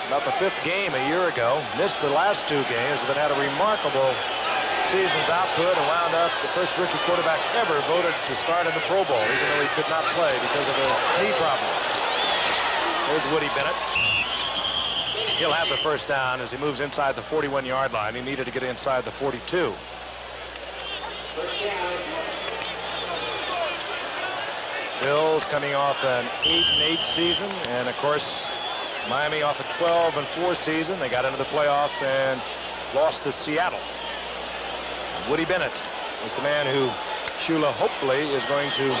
about the 5th game a year ago. Missed the last 2 games, but had a remarkable season's output and wound up the first rookie quarterback ever voted to start in the Pro Bowl, even though he could not play because of a knee problem. There's Woody Bennett. He'll have the 1st down as he moves inside the 41-yard line. He needed to get inside the 42. Bills coming off an 8-8 season, and of course Miami off a 12-4 season. They got into the playoffs and lost to Seattle. Woody Bennett is the man who Shula hopefully is going to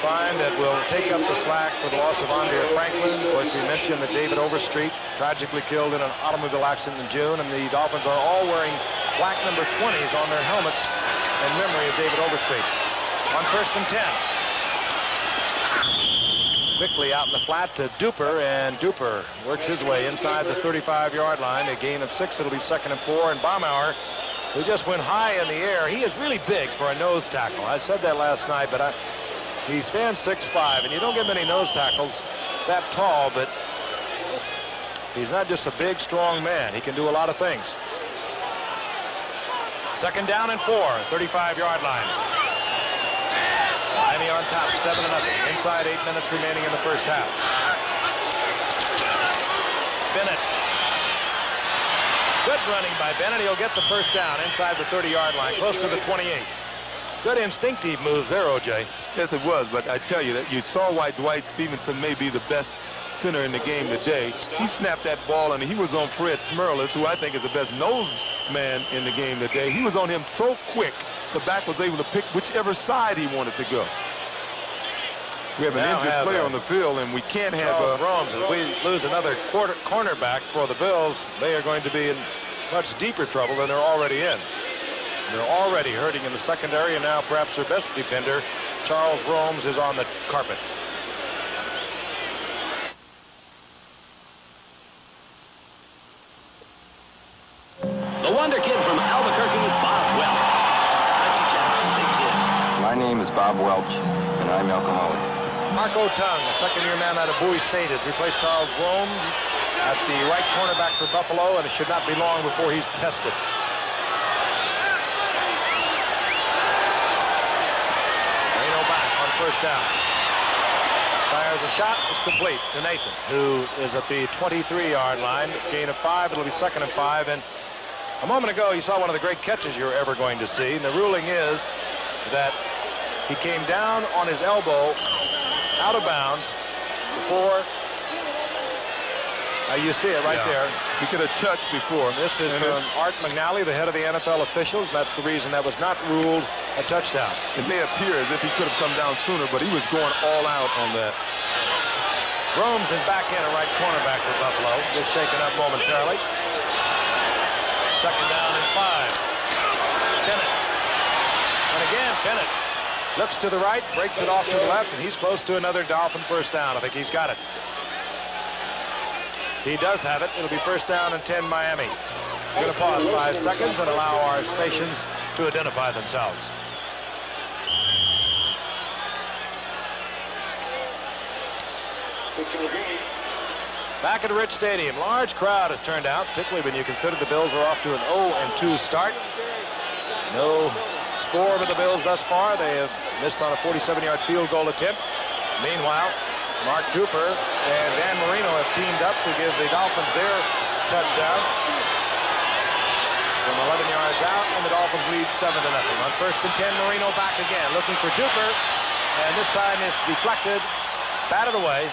find that will take up the slack for the loss of Andre Franklin. Of course, we mentioned that David Overstreet tragically killed in an automobile accident in June, and the Dolphins are all wearing black number 20s on their helmets in memory of David Overstreet. On 1st and 10. Quickly out in the flat to Duper, and Duper works his way inside the 35-yard line. A gain of 6. It'll be 2nd and 4. And Baumauer, who just went high in the air, he is really big for a nose tackle. I said that last night, but he stands 6'5", and you don't get many nose tackles that tall, but he's not just a big, strong man. He can do a lot of things. 2nd down and 4, 35-yard line. Miami on top, 7-0. Inside 8 minutes remaining in the 1st half. Bennett. Good running by Bennett. He'll get the 1st down inside the 30-yard line, close to the 28. Good instinctive moves there, O.J. Yes, it was, but I tell you that you saw why Dwight Stevenson may be the best center in the game today. He snapped that ball, and he was on Fred Smerlis, who I think is the best nose man in the game today. He was on him so quick, the back was able to pick whichever side he wanted to go. We have an injured player on the field, and we can't have Charles Romes. If we lose another cornerback for the Bills, they are going to be in much deeper trouble than they're already in. They're already hurting in the secondary, and now perhaps their best defender, Charles Romes, is on the carpet. The wonder kid from Albuquerque, Bob Welch. My name is Bob Welch, and I'm Alcoholic. Marco Tung, a second-year man out of Bowie State, has replaced Charles Romes at the right cornerback for Buffalo, and it should not be long before he's tested. Marino back on 1st down. Fires a shot. It's complete to Nathan, who is at the 23-yard line. Gain of 5. It'll be 2nd and 5. And a moment ago, you saw one of the great catches you're ever going to see. And the ruling is that he came down on his elbow, out of bounds, before. You see it right there. He could have touched before. This is from Art McNally, the head of the NFL officials. That's the reason that was not ruled a touchdown. It may appear as if he could have come down sooner, but he was going all out on that. Romes is back in a right cornerback for Buffalo. Just shaken up momentarily. Second down and 5. Bennett. And again, Bennett looks to the right, breaks it off to the left, and he's close to another Dolphin first down. I think he's got it. He does have it. It'll be first down and 10 Miami. We're going to pause 5 seconds and allow our stations to identify themselves. Back at Rich Stadium, large crowd has turned out, particularly when you consider the Bills are off to an 0-2 start. No score with the Bills thus far. They have missed on a 47-yard field goal attempt. Meanwhile, Mark Duper and Dan Marino have teamed up to give the Dolphins their touchdown from 11 yards out, and the Dolphins lead 7-0. On first and 10, Marino back again, looking for Duper, and this time it's deflected, batted away.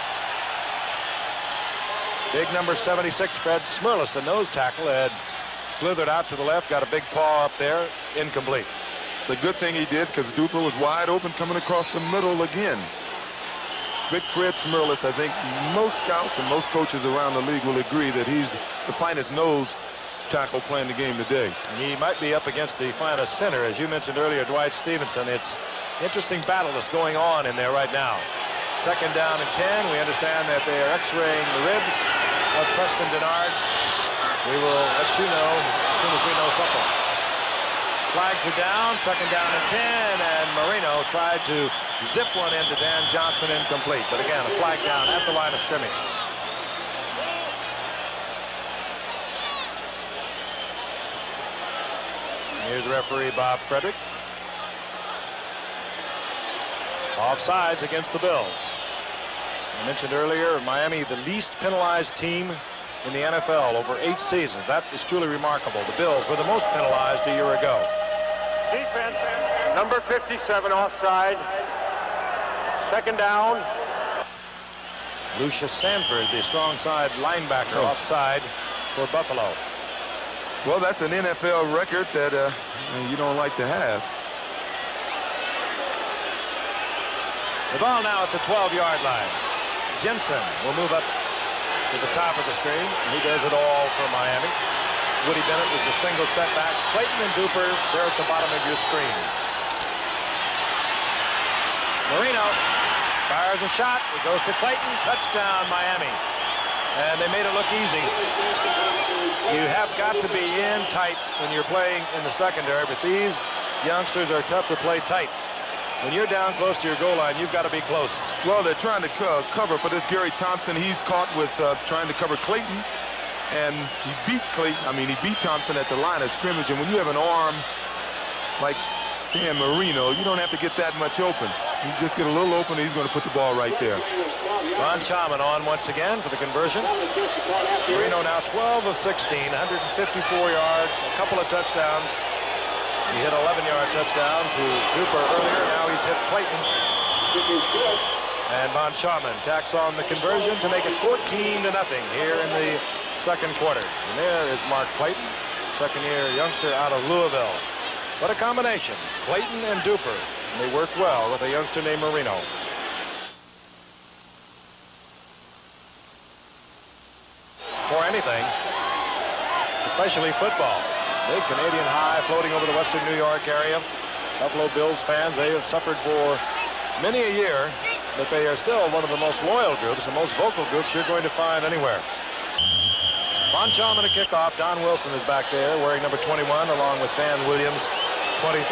Big number 76, Fred Smirlis, a nose tackle, had slithered out to the left, got a big paw up there, incomplete. It's a good thing he did because Duper was wide open coming across the middle again. Big Fred Smirlis, I think most scouts and most coaches around the league will agree that he's the finest nose tackle playing the game today. And he might be up against the finest center, as you mentioned earlier, Dwight Stevenson. It's an interesting battle that's going on in there right now. Second down and 10. We understand that they are x-raying the ribs of Preston Denard. We will let you know as soon as we know something. Flags are down, second down and 10, and Marino tried to zip one into Dan Johnson, incomplete. But again, a flag down at the line of scrimmage. Here's referee Bob Frederick. Offsides against the Bills. I mentioned earlier, Miami, the least penalized team in the NFL over 8 seasons. That is truly remarkable. The Bills were the most penalized a year ago. Defense, number 57 offside. Second down. Lucius Sanford, the strong side linebacker, offside for Buffalo. Well, that's an NFL record that you don't like to have. The ball now at the 12-yard line. Jensen will move up to the top of the screen. He does it all for Miami. Woody Bennett was the single setback. Clayton and Duper, they're at the bottom of your screen. Marino fires a shot. It goes to Clayton. Touchdown, Miami. And they made it look easy. You have got to be in tight when you're playing in the secondary, but these youngsters are tough to play tight. When you're down close to your goal line, you've got to be close. Well, they're trying to cover for this Gary Thompson. He's caught with trying to cover Clayton, and he beat Clayton. I mean, he beat Thompson at the line of scrimmage, and when you have an arm like Dan Marino, you don't have to get that much open. You just get a little open, and he's going to put the ball right there. Ron Chaman on once again for the conversion. Marino now 12 of 16, 154 yards, a couple of touchdowns. He hit an 11-yard touchdown to Duper earlier. Now he's hit Clayton. And Von Sharman tacks on the conversion to make it 14-0 here in the second quarter. And there is Mark Clayton, second-year youngster out of Louisville. What a combination, Clayton and Duper. And they worked well with a youngster named Marino. For anything, especially football. Big Canadian high floating over the western New York area. Buffalo Bills fans, they have suffered for many a year, but they are still one of the most loyal groups, the most vocal groups you're going to find anywhere. Von Schaum on a kickoff. Don Wilson is back there wearing number 21 along with Van Williams, 23.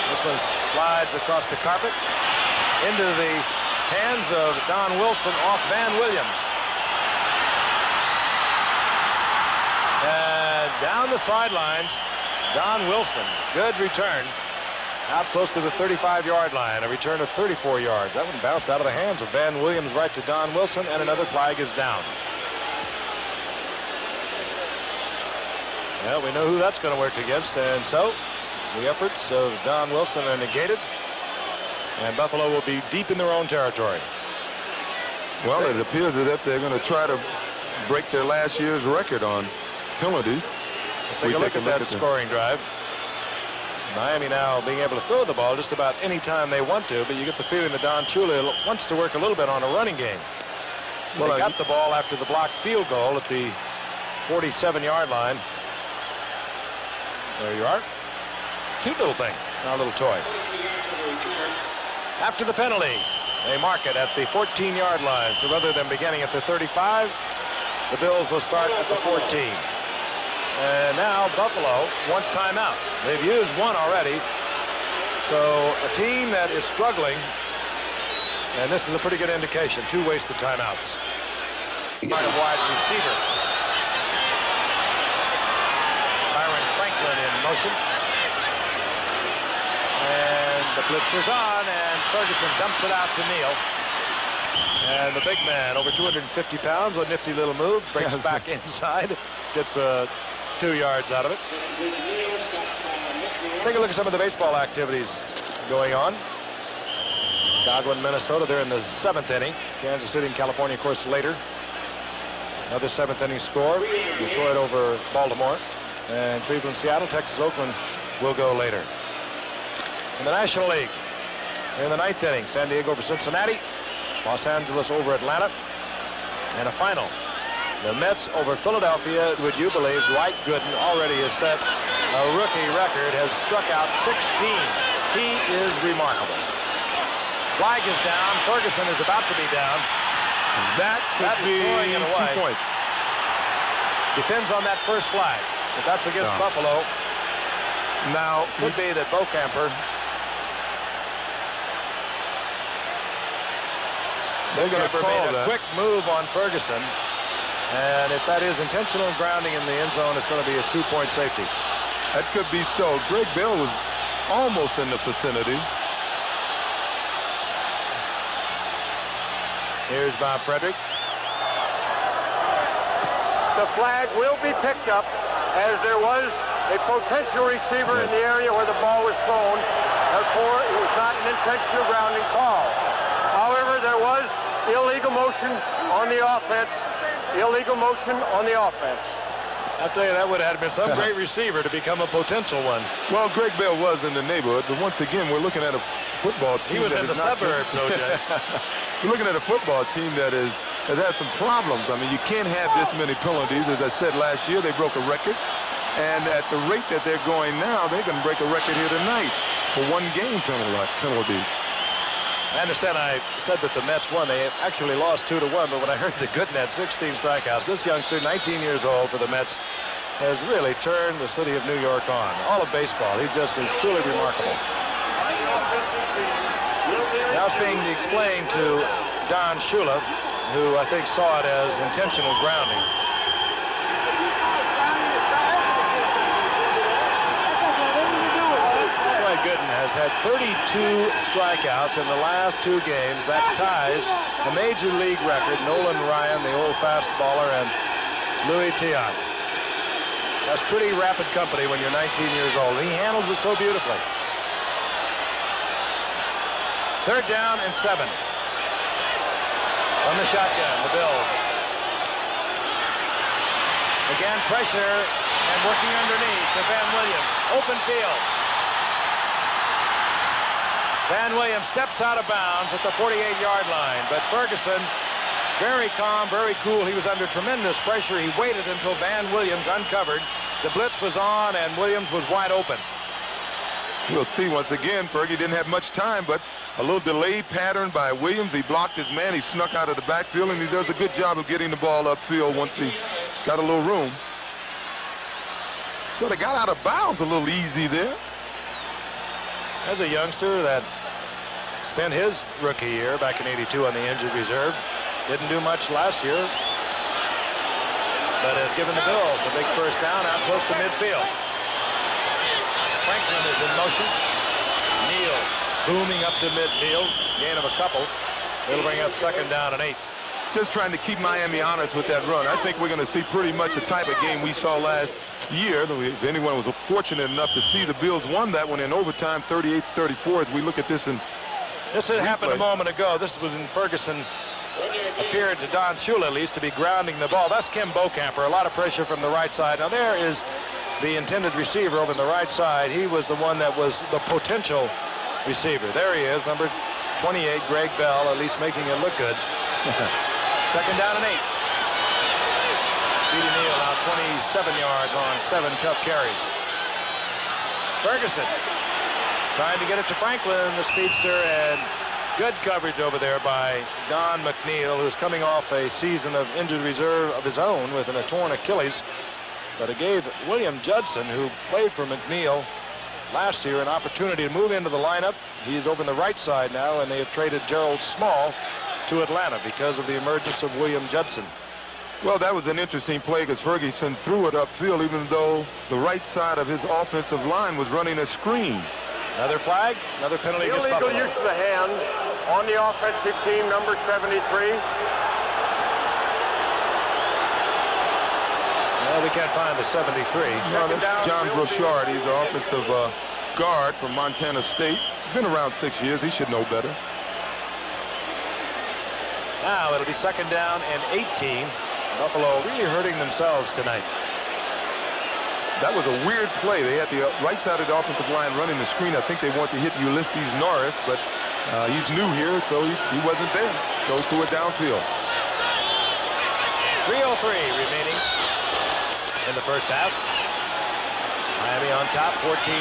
This one slides across the carpet into the hands of Don Wilson off Van Williams. And down the sidelines, Don Wilson, good return, out close to the 35-yard line, a return of 34 yards. That one bounced out of the hands of Van Williams right to Don Wilson, and another flag is down. Well, we know who that's going to work against, and so the efforts of Don Wilson are negated. And Buffalo will be deep in their own territory. Well, it appears as if they're going to try to break their last year's record on penalties. Let's take a look at that scoring drive. Miami now being able to throw the ball just about any time they want to, but you get the feeling that Don Shula wants to work a little bit on a running game. Well, they got the ball after the blocked field goal at the 47-yard line. There you are. Cute little thing, our little toy. After the penalty, they mark it at the 14-yard line. So rather than beginning at the 35, the Bills will start at the 14. And now Buffalo wants timeout. They've used one already. So a team that is struggling, and this is a pretty good indication, 2 wasted timeouts. Kind of wide receiver. Byron Franklin in motion. And the blitz is on, and Ferguson dumps it out to Neal. And the big man, over 250 pounds, a nifty little move, breaks back inside, gets 2 yards out of it. Take a look at some of the baseball activities going on. Godwin, Minnesota, they're in the 7th inning. Kansas City and California, of course, later. Another 7th inning score. Detroit over Baltimore. And Cleveland, Seattle, Texas, Oakland will go later. In the National League, in the 9th inning, San Diego over Cincinnati. Los Angeles over Atlanta. And a final. The Mets over Philadelphia. Would you believe Dwight Gooden already has set a rookie record, has struck out 16. He is remarkable. Flag is down. Ferguson is about to be down. That could be 2 points. Depends on that first flag. If that's against Buffalo, now could be that Bocamper. They're going to call made a quick move on Ferguson. And if that is intentional grounding in the end zone, it's going to be a 2-point safety. That could be so. Greg Bell was almost in the vicinity. Here's Bob Frederick. The flag will be picked up as there was a potential receiver in the area where the ball was thrown. Therefore, it was not an intentional grounding call. However, there was illegal motion on the offense. Illegal motion on the offense. I'll tell you, that would have been some great receiver to become a potential one. Well, Greg Bell was in the neighborhood, but once again, we're looking at a football team. He was in the suburbs, OJ. We're looking at a football team that has had some problems. I mean, you can't have this many penalties. As I said last year, they broke a record. And at the rate that they're going now, they're going to break a record here tonight for 1 game penalties. I understand I said that the Mets won. They actually lost 2-1, but when I heard that Gooden had 16 strikeouts, this youngster, 19 years old for the Mets, has really turned the city of New York on. All of baseball. He just is truly remarkable. Now it's being explained to Don Shula, who I think saw it as intentional grounding. Gooden has had 32 strikeouts in the last 2 games. That ties the Major League record. Nolan Ryan, the old fastballer, and Louis Tiant. That's pretty rapid company when you're 19 years old. He handles it so beautifully. 3rd down and 7. From the shotgun, the Bills. Again, pressure and working underneath to Van Williams. Open field. Van Williams steps out of bounds at the 48-yard line, but Ferguson, very calm, very cool. He was under tremendous pressure. He waited until Van Williams uncovered. The blitz was on, and Williams was wide open. We'll see once again. Fergie didn't have much time, but a little delayed pattern by Williams. He blocked his man. He snuck out of the backfield, and he does a good job of getting the ball upfield once he got a little room. So they got out of bounds a little easy there. As a youngster that spent his rookie year back in '82 on the injured reserve, didn't do much last year, but has given the Bills a big first down out close to midfield. Franklin is in motion. Neal booming up to midfield, gain of a couple. It'll bring up 2nd down and 8. Just trying to keep Miami honest with that run. I think we're going to see pretty much the type of game we saw last year. If anyone was fortunate enough to see, the Bills won that one in overtime, 38-34, as we look at this in This had happened a moment ago. This was when Ferguson appeared to Don Shula, at least, to be grounding the ball. That's Kim Bokamper. A lot of pressure from the right side. Now, there is the intended receiver over on the right side. He was the one that was the potential receiver. There he is, number 28, Greg Bell, at least making it look good. Second down and 8. Speedy Neal now 27 yards on 7 tough carries. Ferguson trying to get it to Franklin, the speedster, and good coverage over there by Don McNeil, who's coming off a season of injured reserve of his own with a torn Achilles. But it gave William Judson, who played for McNeil last year, an opportunity to move into the lineup. He's over on the right side now, and they have traded Gerald Small to Atlanta because of the emergence of William Judson. Well, that was an interesting play because Ferguson threw it upfield, even though the right side of his offensive line was running a screen. Another flag, another penalty against Illegal Buffalo. use of the hand on the offensive team, number 73. Well, we can't find the 73. No, that's John Brochard. He's an offensive guard from Montana State. Been around 6 years. He should know better. Now it'll be second down and 18. Buffalo really hurting themselves tonight. That was a weird play. They had the right side of the offensive line running the screen. I think they want to hit Ulysses Norris, but he's new here, so he wasn't there. So threw it downfield. 3:03 remaining in the first half. Miami on top, 14-0.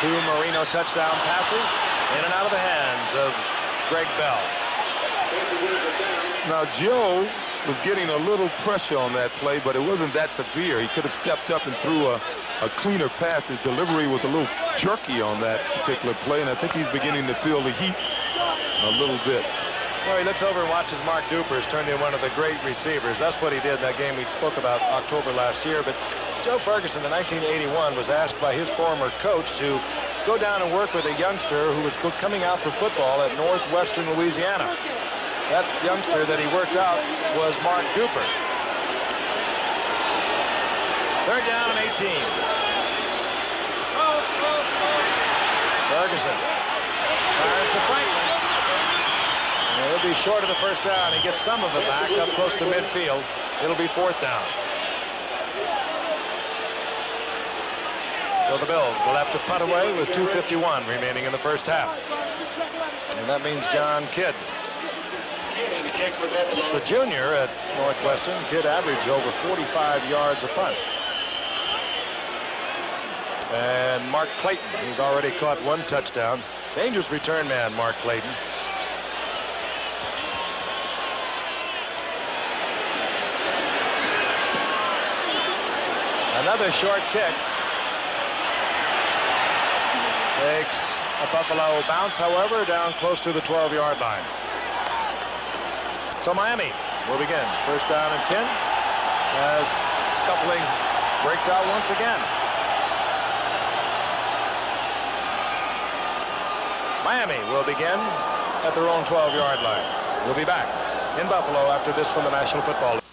2 Marino touchdown passes in and out of the hands of Greg Bell. Now, Joe was getting a little pressure on that play, but it wasn't that severe. He could have stepped up and threw a cleaner pass. His delivery was a little jerky on that particular play, and I think he's beginning to feel the heat a little bit. Well, he looks over and watches Mark Dupers turn into one of the great receivers. That's what he did in that game we spoke about October last year. But Joe Ferguson in 1981 was asked by his former coach to go down and work with a youngster who was coming out for football at Northwestern Louisiana. That youngster that he worked out was Mark Duper. Third down and 18. Ferguson fires to Franklin. And it'll be short of the first down. He gets some of it back up close to midfield. It'll be fourth down. So the Bills will have to punt away with 2:51 remaining in the first half. And that means John Kidd. It's a junior at Northwestern. Kidd averaged over 45 yards a punt. And Mark Clayton, who's already caught 1 touchdown. Dangerous return man, Mark Clayton. Another short kick. Takes a Buffalo bounce, however, down close to the 12-yard line. So Miami will begin. First down and 10 as scuffling breaks out once again. Miami will begin at their own 12-yard line. We'll be back in Buffalo after this from the National Football League.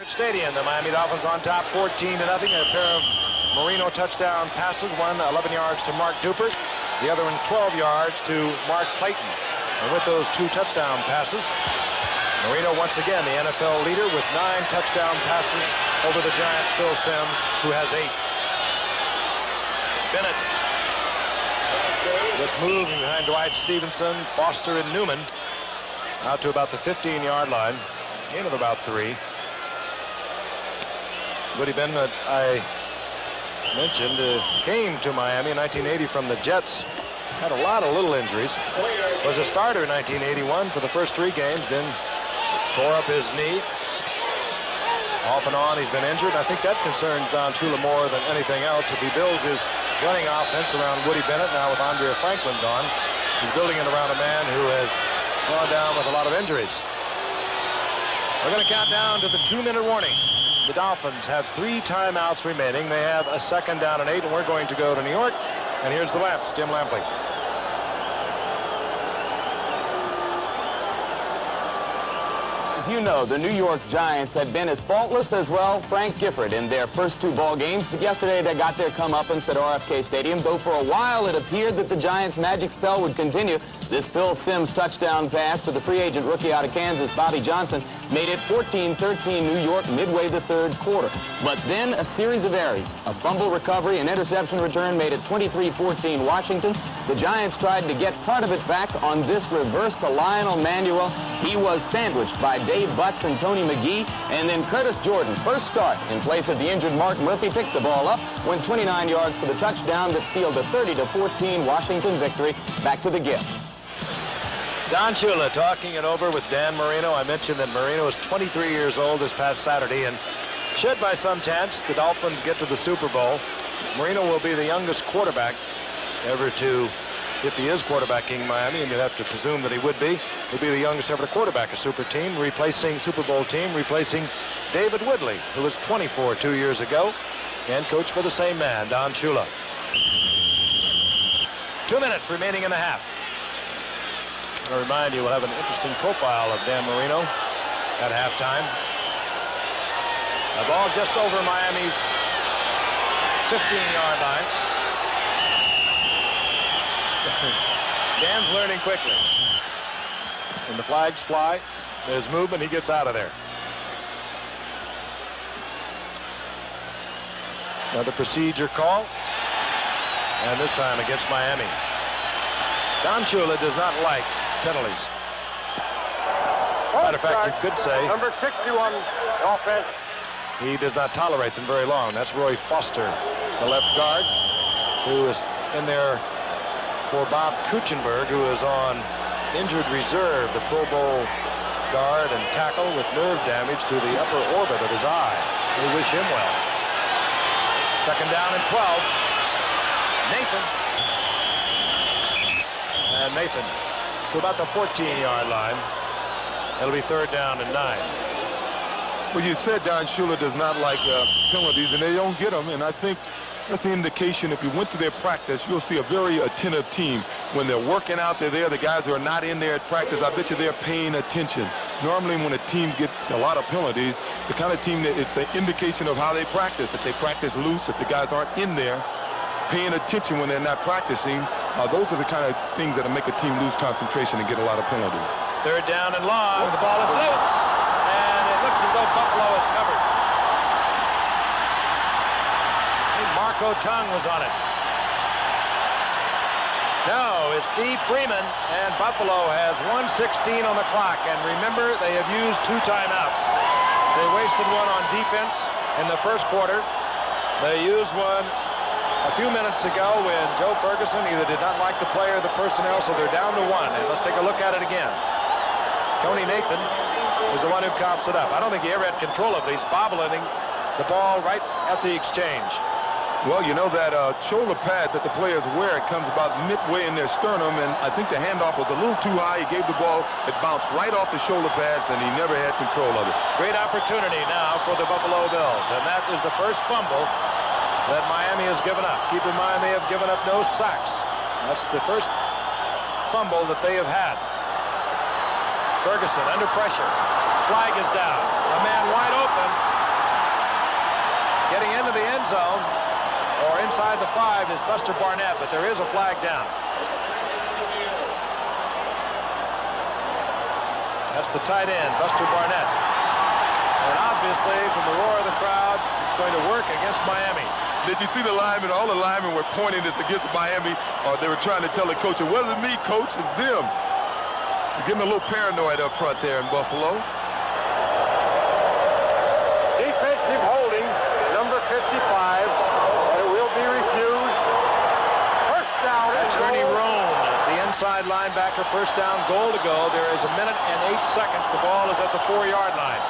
Stadium, the Miami Dolphins on top 14-0. A pair of Marino touchdown passes, one 11 yards to Mark Duper, the other one 12 yards to Mark Clayton. And with those 2 touchdown passes, Marino once again the NFL leader with 9 touchdown passes over the Giants' Phil Simms, who has 8. Bennett just moving behind Dwight Stevenson, Foster, and Newman out to about the 15-yard line, gain of about 3. Woody Bennett, I mentioned, came to Miami in 1980 from the Jets. Had a lot of little injuries. Was a starter in 1981 for the first 3 games, then tore up his knee. Off and on, he's been injured. I think that concerns Don Shula more than anything else. If he builds his running offense around Woody Bennett, now with Andrea Franklin gone, he's building it around a man who has gone down with a lot of injuries. We're going to count down to the 2-minute warning. The Dolphins have 3 timeouts remaining. They have a second down and 8, and we're going to go to New York. And here's the Lamps, Jim Lampley. As you know, the New York Giants had been as faultless as, well, Frank Gifford in their first 2 ball games. But yesterday they got their comeuppance at RFK Stadium, though for a while it appeared that the Giants' magic spell would continue. This Phil Simms touchdown pass to the free agent rookie out of Kansas, Bobby Johnson, made it 14-13 New York midway the third quarter. But then a series of errors, a fumble recovery, an interception return made it 23-14 Washington. The Giants tried to get part of it back on this reverse to Lionel Manuel. He was sandwiched by Dave Butts and Tony McGee, and then Curtis Jordan, first start in place of the injured Mark Murphy, picked the ball up, went 29 yards for the touchdown that sealed a 30-14 Washington victory. Back to the gift. Don Shula talking it over with Dan Marino. I mentioned that Marino is 23 years old this past Saturday, and should by some chance the Dolphins get to the Super Bowl, Marino will be the youngest quarterback ever to, if he is quarterbacking Miami, and you'd have to presume that he would be, he'll be the youngest ever to quarterback a Super Bowl team, replacing David Woodley, who was 24 2 years ago, and coached by the same man, Don Shula. 2 minutes remaining in the half. I remind you, we'll have an interesting profile of Dan Marino at halftime. The ball just over Miami's 15-yard line. Dan's learning quickly. When the flags fly, there's movement, he gets out of there. Another procedure call, and this time against Miami. Don Shula does not like penalties. Matter of fact, you could say number 61 offense. He does not tolerate them very long. That's Roy Foster, the left guard, who is in there for Bob Kuchenberg, who is on injured reserve, the Pro Bowl guard and tackle with nerve damage to the upper orbit of his eye. We wish him well. Second down and 12. Nathan. And Nathan to about the 14-yard line. It'll be third down and 9. Well, you said Don Shula does not like penalties, and they don't get them, and I think that's an indication. If you went to their practice, you'll see a very attentive team. When they're working out, they're there. The guys who are not in there at practice, I bet you they're paying attention. Normally, when a team gets a lot of penalties, it's the kind of team that it's an indication of how they practice. If they practice loose, if the guys aren't in there paying attention when they're not practicing, those are the kind of things that make a team lose concentration and get a lot of penalties. Third down and long. The ball is loose, and it looks as though Buffalo is covered. I think Marco Tung was on it. No, it's Steve Freeman, and Buffalo has 1:16 on the clock. And remember, they have used 2 timeouts. They wasted one on defense in the first quarter. They used one a few minutes ago when Joe Ferguson either did not like the player or the personnel, so they're down to 1. And let's take a look at it again. Tony Nathan is the one who coughs it up. I don't think he ever had control of it. He's bobbling the ball right at the exchange. Well, you know that shoulder pads that the players wear, it comes about midway in their sternum, and I think the handoff was a little too high. He gave the ball, it bounced right off the shoulder pads, and he never had control of it. Great opportunity now for the Buffalo Bills, and that is the first fumble that Miami has given up. Keep in mind, they have given up no sacks. That's the first fumble that they have had. Ferguson under pressure. Flag is down. A man wide open. Getting into the end zone or inside the 5 is Buster Barnett, but there is a flag down. That's the tight end, Buster Barnett. And obviously, from the roar of the crowd, it's going to work against Miami. Did you see the linemen? All the linemen were pointing this against Miami, or they were trying to tell the coach, it wasn't me, coach, it's them. You're getting a little paranoid up front there in Buffalo. Defensive holding, number 55, and it will be refused. First down. That's Ernie Roan, the inside linebacker, first down, goal to go. There is 1 minute and 8 seconds. The ball is at the 4-yard line.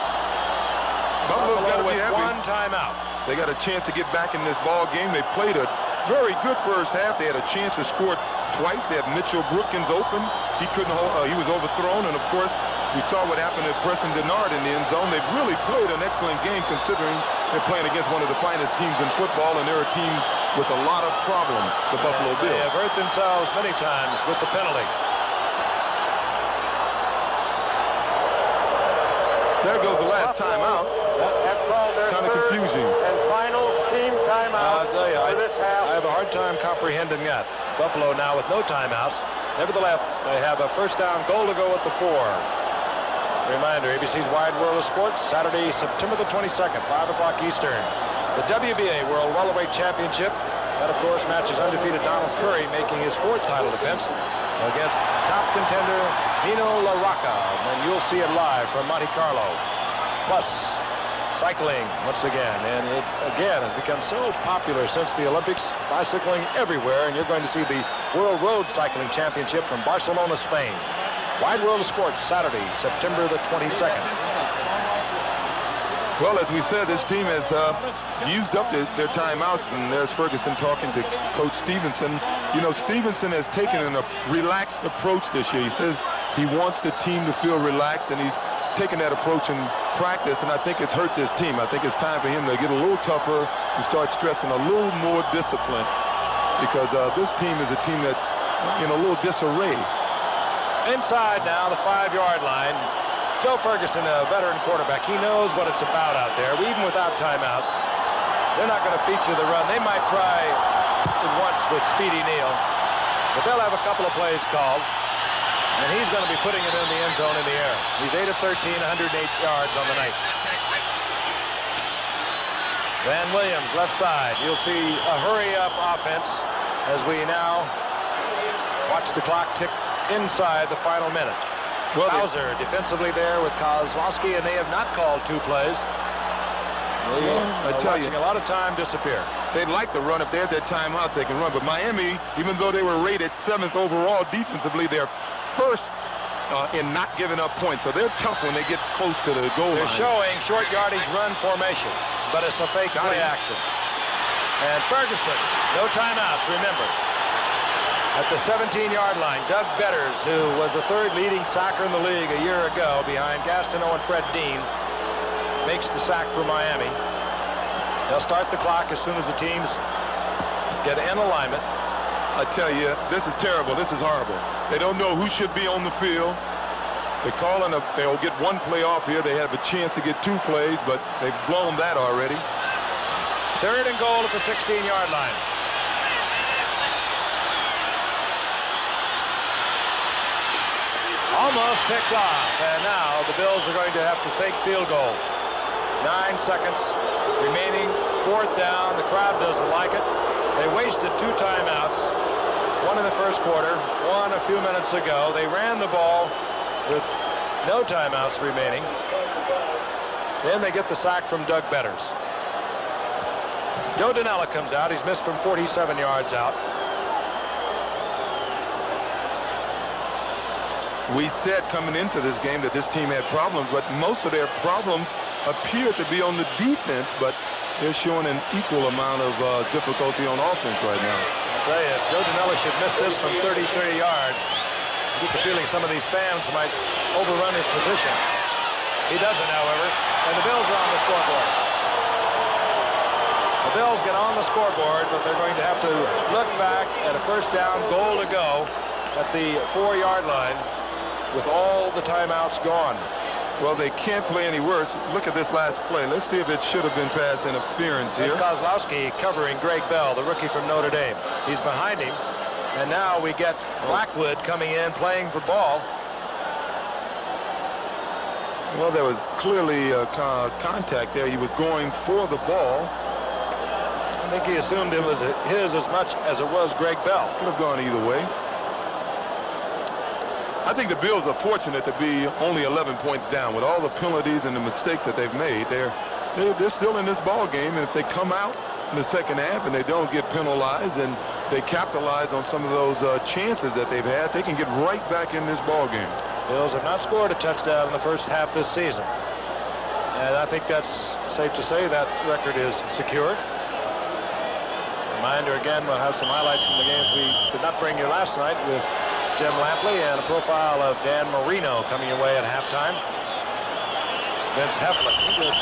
Buffalo's got to be with happy. 1 timeout. They got a chance to get back in this ball game. They played a very good first half. They had a chance to score twice. They had Mitchell Brookins open. He couldn't hold, he was overthrown. And of course, we saw what happened to Preston Denard in the end zone. They've really played an excellent game considering they're playing against one of the finest teams in football, and they're a team with a lot of problems, the Buffalo Bills. They have hurt themselves many times with the penalty. There goes the last timeout. That's called their Kind of third confusing. and final team timeout I'll tell you, for this half. I have a hard time comprehending that. Buffalo now with no timeouts Nevertheless, they have a first down goal to go at the 4. Reminder, ABC's Wide World of Sports, Saturday, September the 22nd, 5 o'clock Eastern. The WBA World Welterweight Championship. That, of course, matches undefeated Donald Curry making his 4th title defense against top contender Nino LaRocca. And you'll see it live from Monte Carlo. Plus, cycling once again. And it, again, has become so popular since the Olympics. Bicycling everywhere. And you're going to see the World Road Cycling Championship from Barcelona, Spain. Wide World of Sports, Saturday, September the 22nd. Well, as we said, this team has used up their timeouts, and there's Ferguson talking to Coach Stevenson. You know, Stevenson has taken a relaxed approach this year. He says he wants the team to feel relaxed, and he's taken that approach in practice, and I think it's hurt this team. I think it's time for him to get a little tougher and start stressing a little more discipline, because this team is a team that's in a little disarray. Inside now, the 5-yard line. Joe Ferguson, a veteran quarterback, he knows what it's about out there. Even without timeouts, they're not going to feature the run. They might try it once with Speedy Neal, but they'll have a couple of plays called, and he's going to be putting it in the end zone in the air. He's 8 of 13, 108 yards on the night. Van Williams, left side. You'll see a hurry-up offense as we now watch the clock tick inside the final minute. Well, Bowser defensively there with Kozlowski, and they have not called 2 plays. I tell you, a lot of time disappear. They'd like to run. If they have their timeouts, they can run. But Miami, even though they were rated 7th overall defensively, they're first in not giving up points. So they're tough when they get close to the goal line. They're showing short yardage run formation, but it's a fake play action. And Ferguson, no timeouts, remember. At the 17-yard line, Doug Betters, who was the 3rd leading sacker in the league a year ago behind Gastineau and Fred Dean, makes the sack for Miami. They'll start the clock as soon as the teams get in alignment. I tell you, this is terrible. This is horrible. They don't know who should be on the field. They'll get 1 play off here. They have a chance to get 2 plays, but they've blown that already. 3rd and goal at the 16-yard line. Almost picked off, and now the Bills are going to have to fake field goal. 9 seconds remaining, 4th down. The crowd doesn't like it. They wasted 2 timeouts, 1 in the first quarter, 1 a few minutes ago. They ran the ball with no timeouts remaining. Then they get the sack from Doug Betters. Joe Danella comes out. He's missed from 47 yards out. We said coming into this game that this team had problems, but most of their problems appear to be on the defense, but they're showing an equal amount of difficulty on offense right now. I'll tell you, Joe Danella should miss this from 33 yards. I get the feeling some of these fans might overrun his position. He doesn't, however, and the Bills are on the scoreboard. The Bills get on the scoreboard, but they're going to have to look back at a first down, goal to go at the 4-yard line, with all the timeouts gone. Well, they can't play any worse. Look at this last play. Let's see if it should have been pass interference here. That's Kozlowski covering Greg Bell, the rookie from Notre Dame. He's behind him, and now we get Blackwood coming in, playing for ball. Well, there was clearly contact there. He was going for the ball. I think he assumed it was his as much as it was Greg Bell. Could have gone either way. I think the Bills are fortunate to be only 11 points down. With all the penalties and the mistakes that they've made, they're still in this ball game, and if they come out in the second half and they don't get penalized and they capitalize on some of those chances that they've had, they can get right back in this ball game. Bills have not scored a touchdown in the first half this season, and I think that's safe to say that record is secured. Reminder again, we'll have some highlights from the games we did not bring you last night with Jim Lampley, and a profile of Dan Marino coming away at halftime. Vince Heflin, he was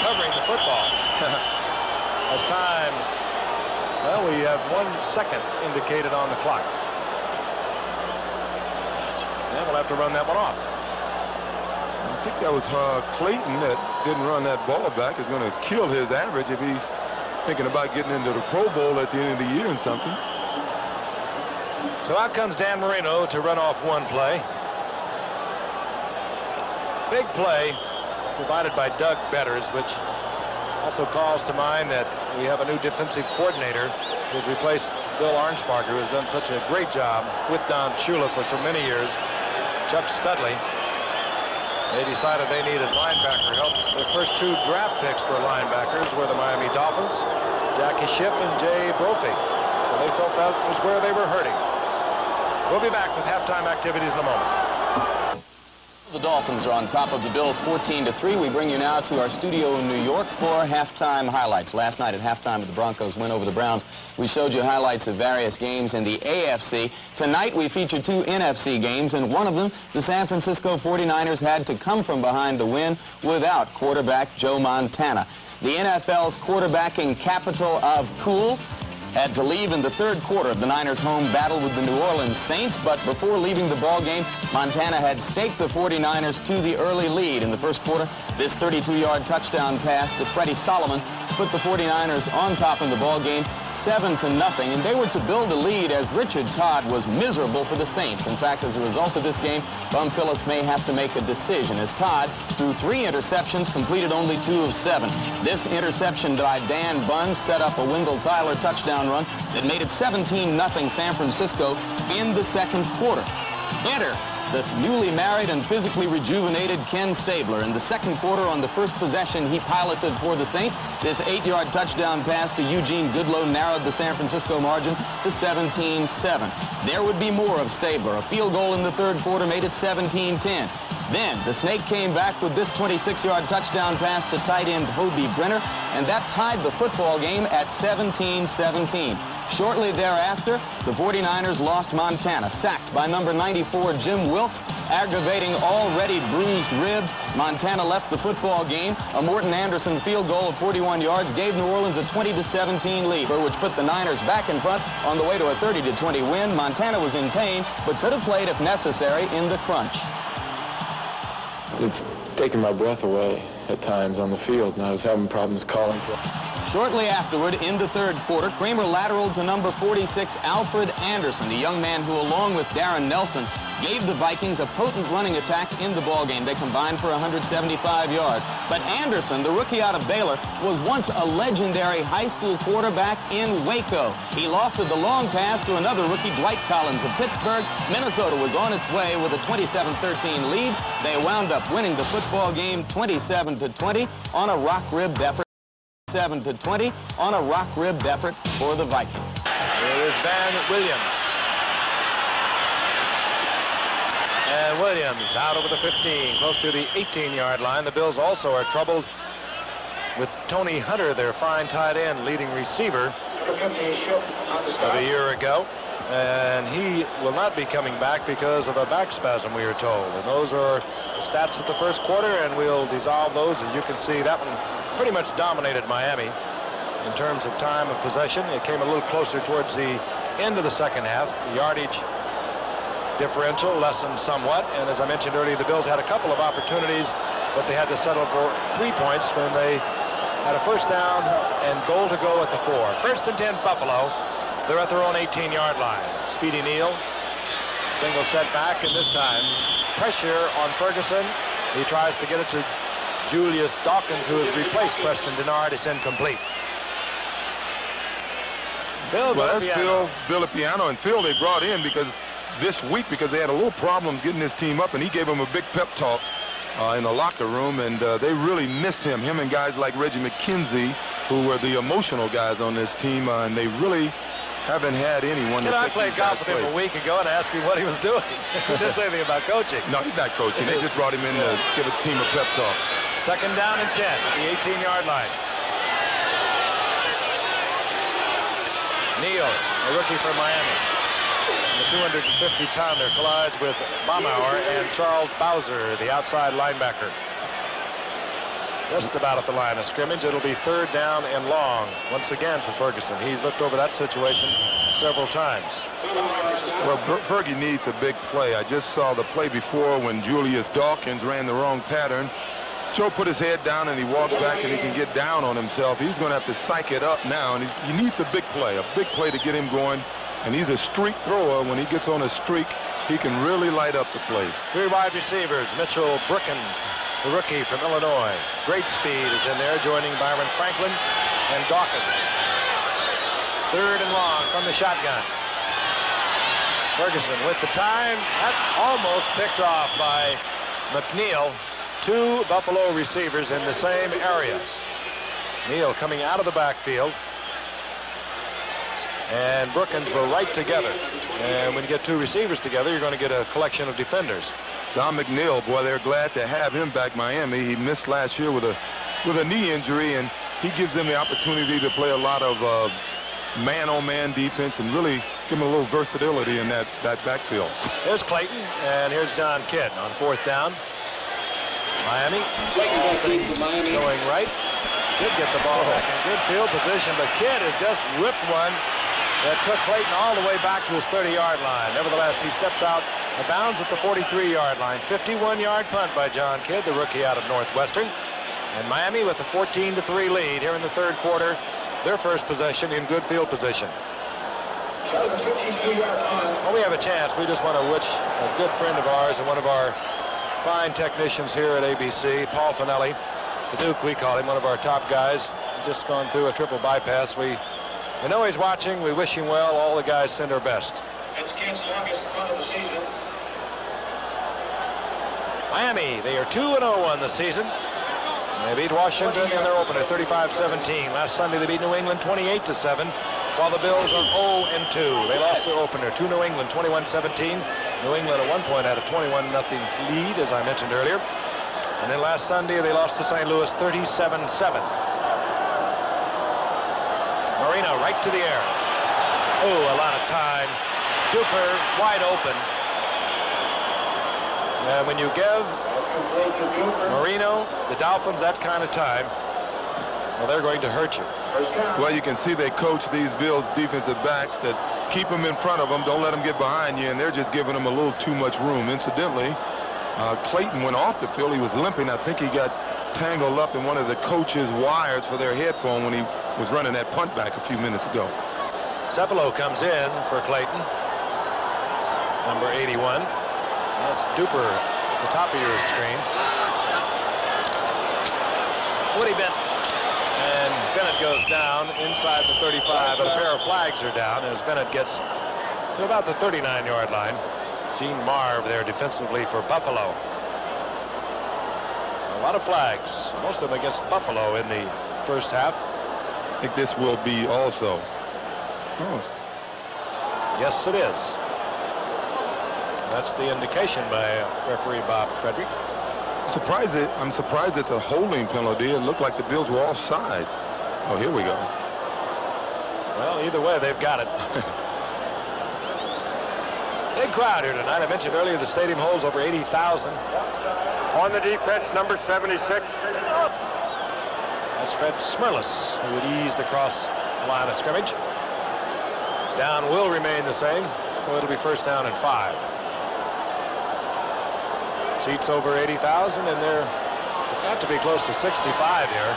covering the football. As time, well, we have 1 second indicated on the clock. And we'll have to run that one off. I think that was Clayton that didn't run that ball back. Is going to kill his average if he's thinking about getting into the Pro Bowl at the end of the year and something. So out comes Dan Marino to run off one play. Big play provided by Doug Betters, which also calls to mind that we have a new defensive coordinator who's replaced Bill Arnsparger, who has done such a great job with Don Shula for so many years. Chuck Studley. They decided they needed linebacker help. Their first 2 draft picks for linebackers were the Miami Dolphins, Jackie Shipp and Jay Brophy. So they felt that was where they were hurting. We'll be back with halftime activities in a moment. The Dolphins are on top of the Bills 14-3. We bring you now to our studio in New York for halftime highlights. Last night at halftime, the Broncos win over the Browns. We showed you highlights of various games in the AFC. Tonight, we feature 2 NFC games, and one of them, the San Francisco 49ers had to come from behind to win without quarterback Joe Montana. The NFL's quarterbacking capital of cool had to leave in the 3rd quarter of the Niners' home battle with the New Orleans Saints, but before leaving the ball game, Montana had staked the 49ers to the early lead. In the 1st quarter, this 32-yard touchdown pass to Freddie Solomon put the 49ers on top in the ball game 7-0, and they were to build a lead as Richard Todd was miserable for the Saints. In fact, as a result of this game, Bum Phillips may have to make a decision, as Todd threw 3 interceptions, completed only 2 of 7. This interception by Dan Bunz set up a Wendell Tyler touchdown run that made it 17-0 San Francisco in the 2nd quarter. Enter the newly married and physically rejuvenated Ken Stabler. In the 2nd quarter, on the first possession he piloted for the Saints, this 8-yard touchdown pass to Eugene Goodlow narrowed the San Francisco margin to 17-7. There would be more of Stabler. A field goal in the 3rd quarter made it 17-10. Then the Snake came back with this 26-yard touchdown pass to tight end Hobie Brenner, and that tied the football game at 17-17. Shortly thereafter, the 49ers lost Montana, sacked by number 94 Jim Wilkes, aggravating already bruised ribs. Montana left the football game. A Morton Anderson field goal of 41 yards gave New Orleans a 20-17 lead, which put the Niners back in front on the way to a 30-20 win. Montana was in pain, but could have played if necessary in the crunch. It's taking my breath away at times on the field, and I was having problems calling for it. Shortly afterward, in the 3rd quarter, Kramer lateraled to number 46, Alfred Anderson, the young man who, along with Darren Nelson, gave the Vikings a potent running attack in the ballgame. They combined for 175 yards. But Anderson, the rookie out of Baylor, was once a legendary high school quarterback in Waco. He lofted the long pass to another rookie, Dwight Collins of Pittsburgh. Minnesota was on its way with a 27-13 lead. They wound up winning the football game 27-20 on a rock-ribbed effort. 7-20 on a rock-ribbed effort for the Vikings. Here is Van Williams. And Williams out over the 15, close to the 18-yard line. The Bills also are troubled with Tony Hunter, their fine tight end, leading receiver of a year ago. And he will not be coming back because of a back spasm, we are told. And those are the stats of the 1st quarter, and we'll dissolve those. As you can see, that one pretty much dominated Miami in terms of time of possession. It came a little closer towards the end of the 2nd half. The yardage differential lessened somewhat, and as I mentioned earlier, the Bills had a couple of opportunities, but they had to settle for 3 points when they had a 1st down and goal to go at the 4. 1st and 10 Buffalo. They're at their own 18-yard line. Speedy Neal, single setback, and this time pressure on Ferguson. He tries to get it to Julius Dawkins, who has replaced Preston Denard. It's incomplete. Well, that's Phil Villapiano, and Phil they brought in because this week because they had a little problem getting this team up, and he gave them a big pep talk in the locker room, and they really miss him and guys like Reggie McKenzie, who were the emotional guys on this team, and they really haven't had anyone. I played golf with him a week ago and asked him what he was doing. He didn't say anything about coaching. No, he's not coaching. They just brought him in to give a team a pep talk. 2nd down and 10 at the 18-yard line. Neal, a rookie from Miami. And the 250-pounder collides with Baumauer and Charles Bowser, the outside linebacker. Just about at the line of scrimmage. It'll be 3rd down and long once again for Ferguson. He's looked over that situation several times. Well, Fergie needs a big play. I just saw the play before when Julius Dawkins ran the wrong pattern. Joe put his head down and he walked back and he can get down on himself. He's going to have to psych it up now, and he needs a big play to get him going And he's a streak thrower. When he gets on a streak, he can really light up the place. 3 wide receivers. Mitchell Brookins, the rookie from Illinois. Great speed is in there, joining Byron Franklin and Dawkins. 3rd and long from the shotgun. Ferguson with the time. That almost picked off by McNeil. 2 Buffalo receivers in the same area. Neal coming out of the backfield. And Brookins were right together. And when you get 2 receivers together, you're going to get a collection of defenders. Don McNeil, boy, they're glad to have him back Miami. He missed last year with a knee injury, and he gives them the opportunity to play a lot of man-on-man defense and really give them a little versatility in that backfield. Here's Clayton, and here's John Kidd on 4th down. Miami, all things going right. Kidd get the ball back in good field position, but Kidd has just whipped one that took Clayton all the way back to his 30-yard line. Nevertheless, he steps out of bounds at the 43-yard line. 51-yard punt by John Kidd, the rookie out of Northwestern. And Miami with a 14-3 lead here in the 3rd quarter. Their first possession in good field position. Well, we have a chance. We just want to wish a good friend of ours and one of our fine technicians here at ABC, Paul Finelli, the Duke, we call him, one of our top guys. He's just gone through a triple bypass. We know he's watching. We wish him well. All the guys send our best. It's Kidd's longest punt of the season. Miami, they are 2-0 on the season. They beat Washington in their opener 35-17. Last Sunday they beat New England 28-7, while the Bills are 0-2. They lost their opener to New England 21-17. New England at one point had a 21-0 lead, as I mentioned earlier. And then last Sunday they lost to St. Louis 37-7. Marino right to the air. Oh, a lot of time. Duper wide open. And when you give Marino, the Dolphins, that kind of time, well, they're going to hurt you. Well, you can see they coach these Bills defensive backs that keep them in front of them, don't let them get behind you, and they're just giving them a little too much room. Incidentally, Clayton went off the field. He was limping. I think he got tangled up in one of the coach's wires for their headphone when he was running that punt back a few minutes ago. Cephalo comes in for Clayton, number 81. That's Duper, the top of your screen. Woody Bennett. And Bennett goes down inside the 35, but a pair of flags are down as Bennett gets to about the 39-yard line. Gene Marv there defensively for Buffalo. A lot of flags, most of them against Buffalo in the first half. I think this will be also. Oh. Yes, it is. That's the indication by referee Bob Frederick. I'm surprised it's a holding penalty. It looked like the Bills were offsides. Oh, here we go. Well, either way, they've got it. Big crowd here tonight. I mentioned earlier the stadium holds over 80,000. On the defense, number 76. That's Fred Smirlis, who had eased across the line of scrimmage. Down will remain the same, so it'll be 1st down and 5. Seats over 80,000, and it's got to be close to 65 here.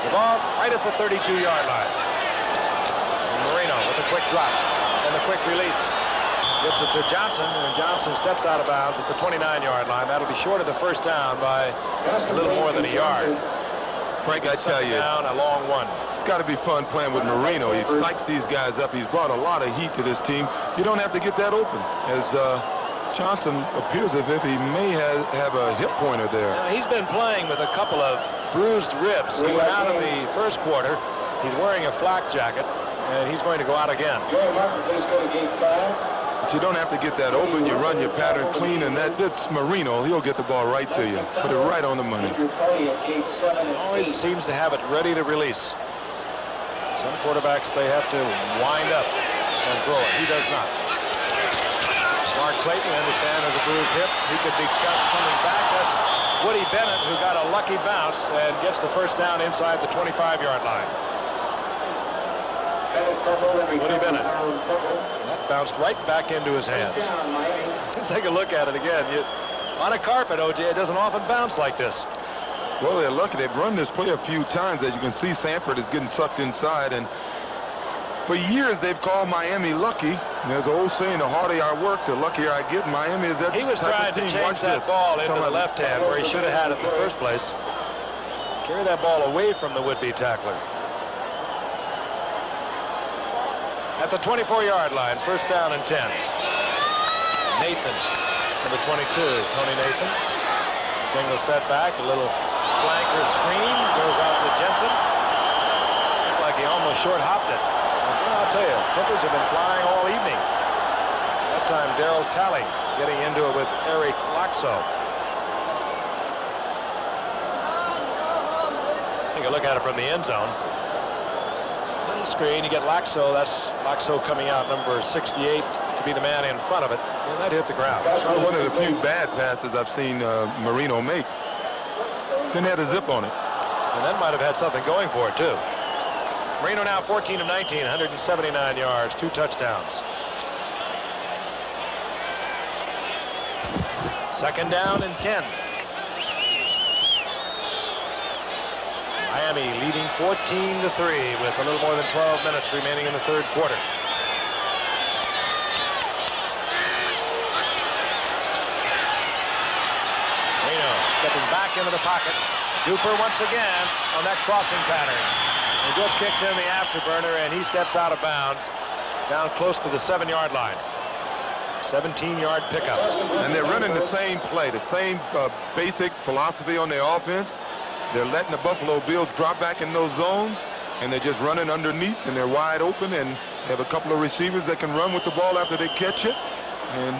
The ball right at the 32-yard line. And Marino with a quick drop and a quick release. Gives it to Johnson, and Johnson steps out of bounds at the 29-yard line. That'll be short of the 1st down by a little more than a yard. Frank, I tell you, down a long one. It's got to be fun playing with Marino. He psychs these guys up. He's brought a lot of heat to this team. You don't have to get that open, as Johnson appears as if he may have a hip pointer there. He's been playing with a couple of bruised ribs. He went out in the first quarter. He's wearing a flak jacket, and he's going to go out again. But you don't have to get that open. You run your pattern clean, and that's Marino. He'll get the ball right to you. Put it right on the money. Always seems to have it ready to release. Some quarterbacks, they have to wind up and throw it. He does not. Mark Clayton, I understand, has a bruised hip. He could be coming back. That's Woody Bennett, who got a lucky bounce and gets the 1st down inside the 25-yard line. Woody Bennett. That bounced right back into his hands. Let's take a look at it again. On a carpet, OJ, it doesn't often bounce like this. Well, they're lucky. They've run this play a few times. As you can see, Sanford is getting sucked inside, and For years, they've called Miami lucky. And there's an old saying, the harder I work, the luckier I get. Miami is that He was type trying of to team. change Watch that this. ball into the left hand where he should have had it in the first place. Carry that ball away from the would-be tackler. At the 24-yard line, first down and 10. Nathan, number 22, Tony Nathan. Single setback, a little flanker screen, goes out to Jensen. Looked like he almost short-hopped it. Well, I'll tell you, tempers have been flying all evening. That time, Darryl Talley getting into it with Eric Laxo. Take a look at it from the end zone. Little screen, you get Laxo. That's Laxo coming out, number 68, to be the man in front of it. And that hit the ground. One of the few bad passes I've seen Marino make. Didn't have a zip on it. And that might have had something going for it, too. Marino now 14 of 19, 179 yards, 2 touchdowns. Second down and 10. Miami leading 14-3 with a little more than 12 minutes remaining in the third quarter. Marino stepping back into the pocket. Duper once again on that crossing pattern. He just kicks in the afterburner and he steps out of bounds down close to the 7-yard line. 17-yard pickup. And they're running the same play, the same basic philosophy on their offense. They're letting the Buffalo Bills drop back in those zones, and they're just running underneath, and they're wide open, and they have a couple of receivers that can run with the ball after they catch it. And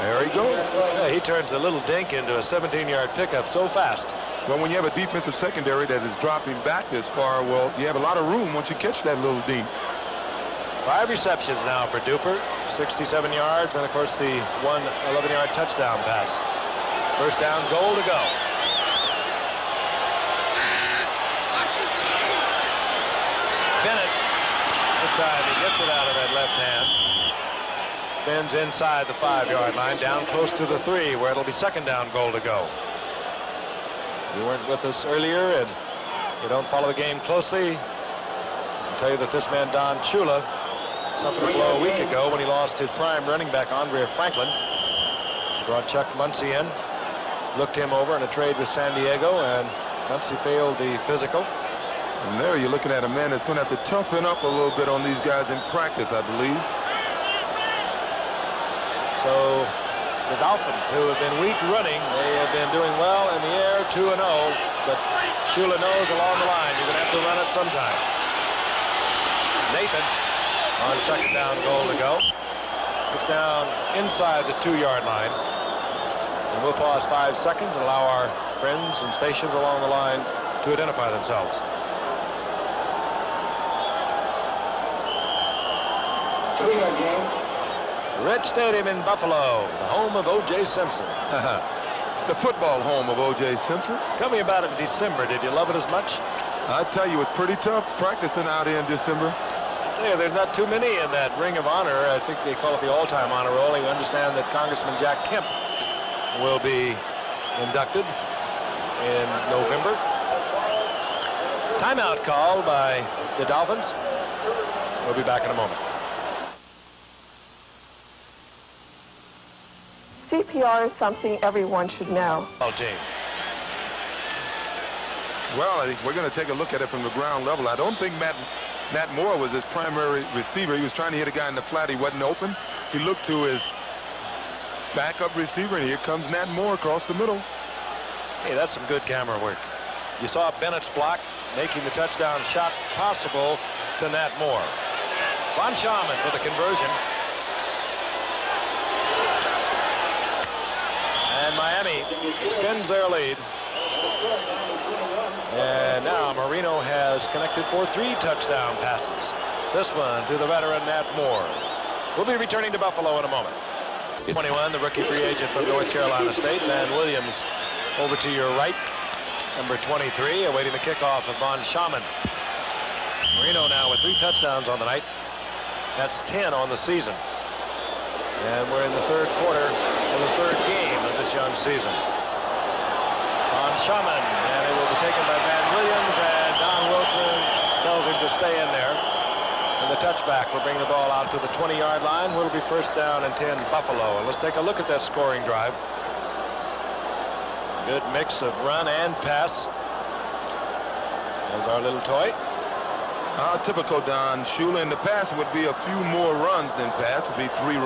there he goes. Yeah, he turns a little dink into a 17-yard pickup so fast. Well, when you have a defensive secondary that is dropping back this far, well, you have a lot of room once you catch that little dink. 5 receptions now for Duper, 67 yards, and of course the 11-yard touchdown pass. First down, goal to go. Bennett, this time he gets it out of that left hand. Spins inside the 5-yard line, down close to the 3, where it'll be second down, goal to go. You weren't with us earlier, and you don't follow the game closely. I'll tell you that this man, Don Shula, suffered a blow a week ago when he lost his prime running back, Andre Franklin. Brought Chuck Muncie in, looked him over in a trade with San Diego, and Muncie failed the physical. And there you're looking at a man that's going to have to toughen up a little bit on these guys in practice, I believe. So the Dolphins, who have been weak running, they have been doing well in the air, 2-0, but Shula knows along the line you're going to have to run it sometimes. Nathan on second down, goal to go. It's down inside the 2-yard line. And we'll pause 5 seconds and allow our friends and stations along the line to identify themselves. Red Stadium in Buffalo, the home of O.J. Simpson. The football home of O.J. Simpson. Tell me about it in December. Did you love it as much? I tell you, it's pretty tough practicing out here in December. Yeah, there's not too many in that Ring of Honor. I think they call it the all-time honor roll. You understand that Congressman Jack Kemp will be inducted in November. Timeout call by the Dolphins. We'll be back in a moment. CPR is something everyone should know. Team. Well, I think we're going to take a look at it from the ground level. I don't think Matt Moore was his primary receiver. He was trying to hit a guy in the flat. He wasn't open. He looked to his backup receiver, and here comes Nat Moore across the middle. Hey, that's some good camera work. You saw Bennett's block, making the touchdown shot possible to Nat Moore. Von Schaman for the conversion. And Miami extends their lead. And now Marino has connected for 3 touchdown passes. This one to the veteran Nat Moore. We'll be returning to Buffalo in a moment. 21, the rookie free agent from North Carolina State, Van Williams over to your right. Number 23, awaiting the kickoff of Von Schaman. Marino now with 3 touchdowns on the night. That's 10 on the season. And we're in the third quarter of the third game of this young season. Von Schaman, and it will be taken by Van Williams, and Don Wilson tells him to stay in there. And And the touchback will bring the ball out to the 20-yard line. Will be first down and 10 Buffalo. And let's take a look at that scoring drive. Good mix of run and pass. There's our little toy. Typical Don Shula. In the past would be a few more runs than pass. Would be 3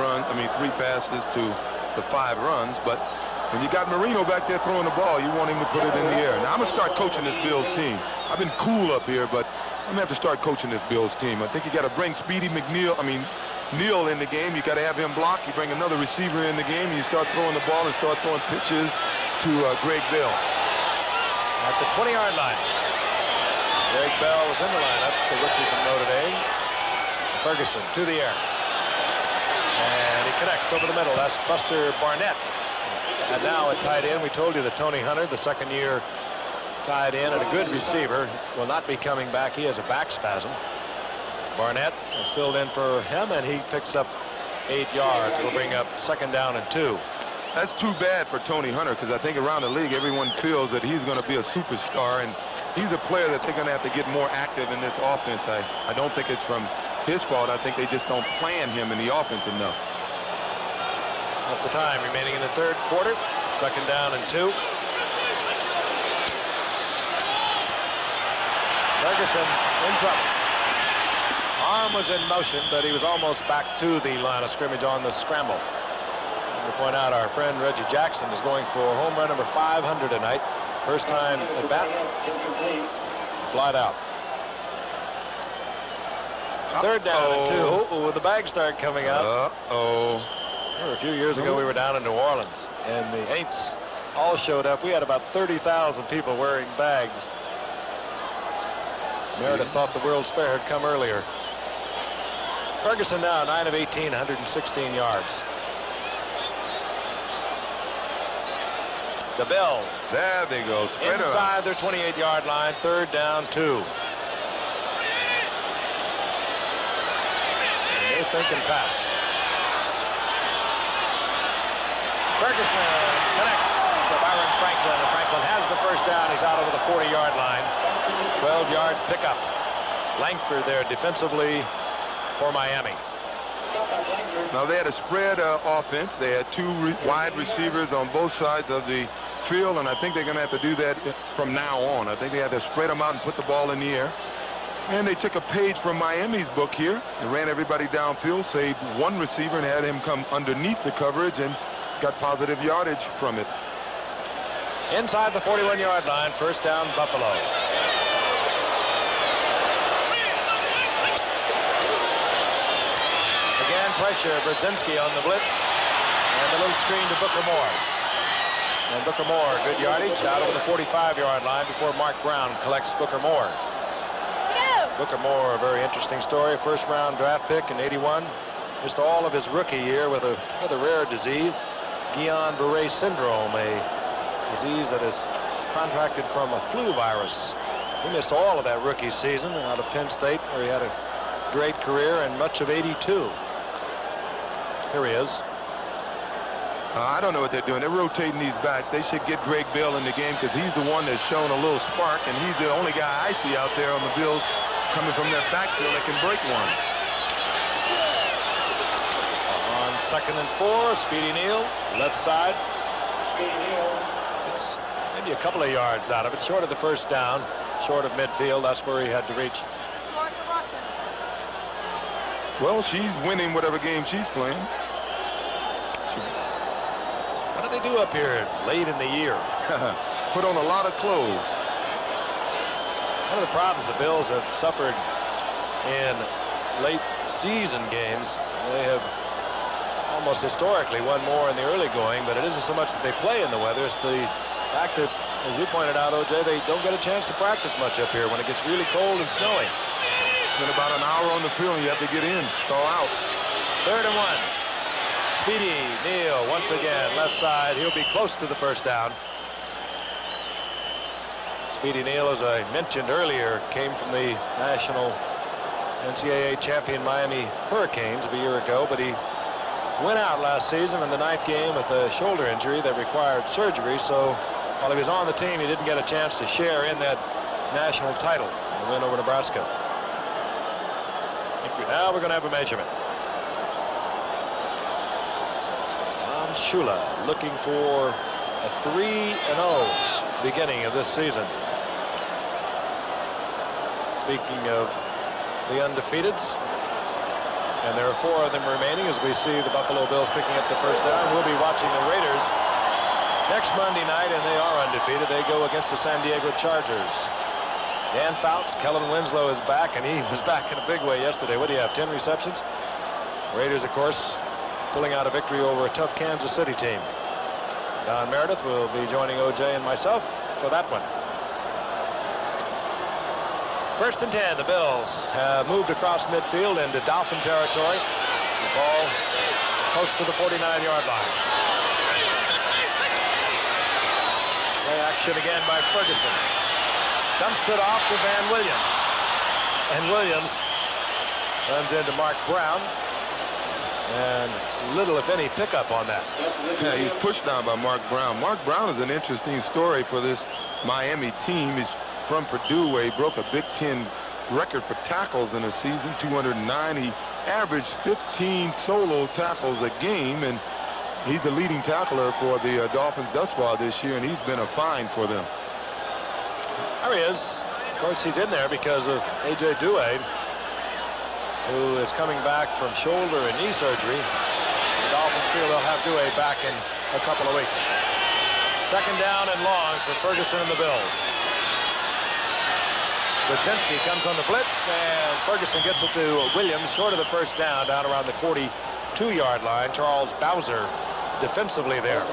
passes to the 5 runs. But when you got Marino back there throwing the ball, you want him to put it in the air. Now I'm gonna start coaching this Bills team. I've been cool up here, but I'm gonna have to start coaching this Bills team. I think you got to bring Neal in the game. You got to have him block. You bring another receiver in the game, and you start throwing the ball and start throwing pitches to Greg Bell. At the 20-yard line. Greg Bell was in the lineup, the rookie from Notre Dame. Ferguson to the air. And he connects over the middle. That's Buster Barnett. And now a tight end. We told you that Tony Hunter, the second-year tight end and a good receiver, will not be coming back. He has a back spasm. Barnett is filled in for him, and he picks up 8 yards. It'll bring up second down and 2. That's too bad for Tony Hunter, because I think around the league everyone feels that he's going to be a superstar, and he's a player that they're going to have to get more active in this offense. I don't think it's from his fault. I think they just don't plan him in the offense enough. That's the time remaining in the third quarter. Second down and 2. Ferguson in trouble. Arm was in motion, but he was almost back to the line of scrimmage on the scramble. To point out, our friend Reggie Jackson is going for home run number 500 tonight. First time at bat. Flied out. Third down and 2. Oh, the bags start coming out. A few years ago, we were down in New Orleans, and the Aints all showed up. We had about 30,000 people wearing bags. Meredith thought the World's Fair had come earlier. Ferguson now 9 of 18, 116 yards. The Bills. There they go. Inside their 28-yard line, third down 2. And they're thinking pass. Ferguson connects to Byron Franklin, and Franklin has the first down. He's out over the 40-yard line. 12-yard pickup. Langford there defensively for Miami. Now they had a spread offense. They had 2 wide receivers on both sides of the field, and I think they're going to have to do that from now on. I think they had to spread them out and put the ball in the air. And they took a page from Miami's book here and ran everybody downfield, saved 1 receiver and had him come underneath the coverage and got positive yardage from it. Inside the 41-yard line, first down Buffalo. Again, pressure, Brzezinski on the blitz, and the little screen to Booker Moore. And Booker Moore, good yardage, out over the 45-yard line before Mark Brown collects Booker Moore. Booker Moore, a very interesting story, first-round draft pick in '81. Missed all of his rookie year with a rather rare disease, Guillain-Barré syndrome, a disease that is contracted from a flu virus. He missed all of that rookie season out of Penn State, where he had a great career, and much of '82. Here he is. I don't know what they're doing. They're rotating these backs. They should get Greg Bell in the game because he's the one that's shown a little spark, and he's the only guy I see out there on the Bills coming from that backfield that can break one. On second and 4, Speedy Neal, left side. It's maybe a couple of yards out of it, short of the first down, short of midfield. That's where he had to reach. Well, she's winning whatever game she's playing. What do they do up here late in the year? Put on a lot of clothes. One of the problems the Bills have suffered in late season games, they have almost historically won more in the early going, but it isn't so much that they play in the weather. It's the fact that, as you pointed out, O.J., they don't get a chance to practice much up here when it gets really cold and snowy. In about an hour on the field, you have to get in, thaw out. Third and 1. Speedy Neal once again, left side. He'll be close to the first down. Speedy Neal, as I mentioned earlier, came from the national NCAA champion Miami Hurricanes a year ago, but he went out last season in the 9th game with a shoulder injury that required surgery, so while he was on the team, he didn't get a chance to share in that national title, the win over Nebraska. I think Now we're going to have a measurement. Don Shula looking for a 3-0 beginning of this season. Speaking of the undefeateds, and there are 4 of them remaining as we see the Buffalo Bills picking up the first down. We'll be watching the Raiders next Monday night, and they are undefeated. They go against the San Diego Chargers. Dan Fouts, Kellen Winslow is back, and he was back in a big way yesterday. What do you have, 10 receptions? Raiders, of course, pulling out a victory over a tough Kansas City team. Don Meredith will be joining O.J. and myself for that one. 1st and 10, the Bills have moved across midfield into Dolphin territory. The ball close to the 49-yard line. Play action again by Ferguson. Dumps it off to Van Williams. And Williams runs into Mark Brown. And little, if any, pickup on that. Yeah, he's pushed down by Mark Brown. Mark Brown is an interesting story for this Miami team. He's from Purdue, where he broke a Big Ten record for tackles in a season, 209. He averaged 15 solo tackles a game, and he's a leading tackler for the Dolphins thus far this year, and he's been a find for them. There he is. Of course, he's in there because of A.J. Duade, who is coming back from shoulder and knee surgery. The Dolphins feel they'll have Duade back in a couple of weeks. 2nd down and long for Ferguson and the Bills. Brzezinski comes on the blitz, and Ferguson gets it to Williams, short of the first down, down around the 42-yard line. Charles Bowser defensively there.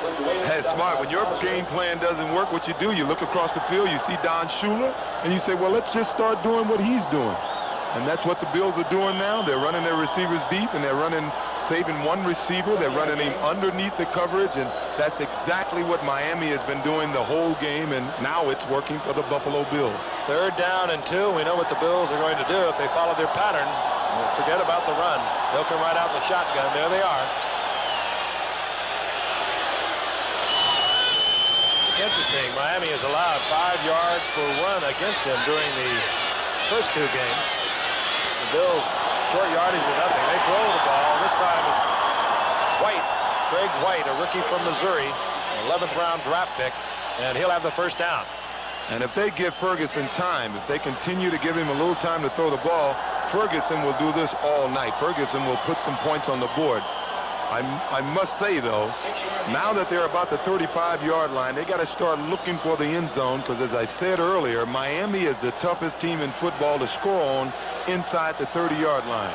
Hey, smart. When your game plan doesn't work, what you do, you look across the field, you see Don Shula, and you say, well, let's just start doing what he's doing. And that's what the Bills are doing now. They're running their receivers deep, and they're saving one receiver. They're running him underneath the coverage, and that's exactly what Miami has been doing the whole game, and now it's working for the Buffalo Bills. 3rd down and 2. We know what the Bills are going to do if they follow their pattern. Forget about the run. They'll come right out in the shotgun. There they are. Interesting. Miami has allowed 5 yards per run against them during the first 2 games. The Bills, short yardage or nothing. They throw the ball. This time it's White, Craig White, a rookie from Missouri, 11th round draft pick, and he'll have the first down. And if they give Ferguson time, if they continue to give him a little time to throw the ball, Ferguson will do this all night. Ferguson will put some points on the board. I must say, though, now that they're about the 35-yard line, they got to start looking for the end zone because, as I said earlier, Miami is the toughest team in football to score on inside the 30-yard line.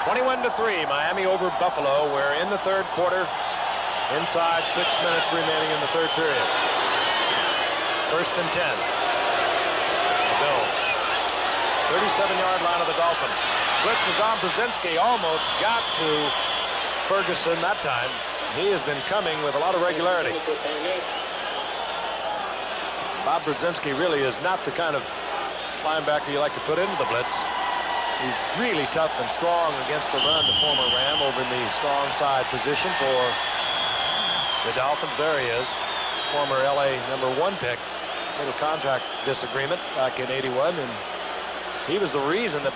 21-3, Miami over Buffalo. We're in the 3rd quarter, inside 6 minutes remaining in the 3rd period. 1st and 10. The Bills. 37-yard line of the Dolphins. Blitz is on Brzezinski. Almost got to Ferguson that time. He has been coming with a lot of regularity. Bob Brzezinski really is not the kind of linebacker you like to put into the blitz. He's really tough and strong against the run, the former Ram, over in the strong side position for the Dolphins. There he is, former LA #1 pick. Little contract disagreement back in '81, and he was the reason that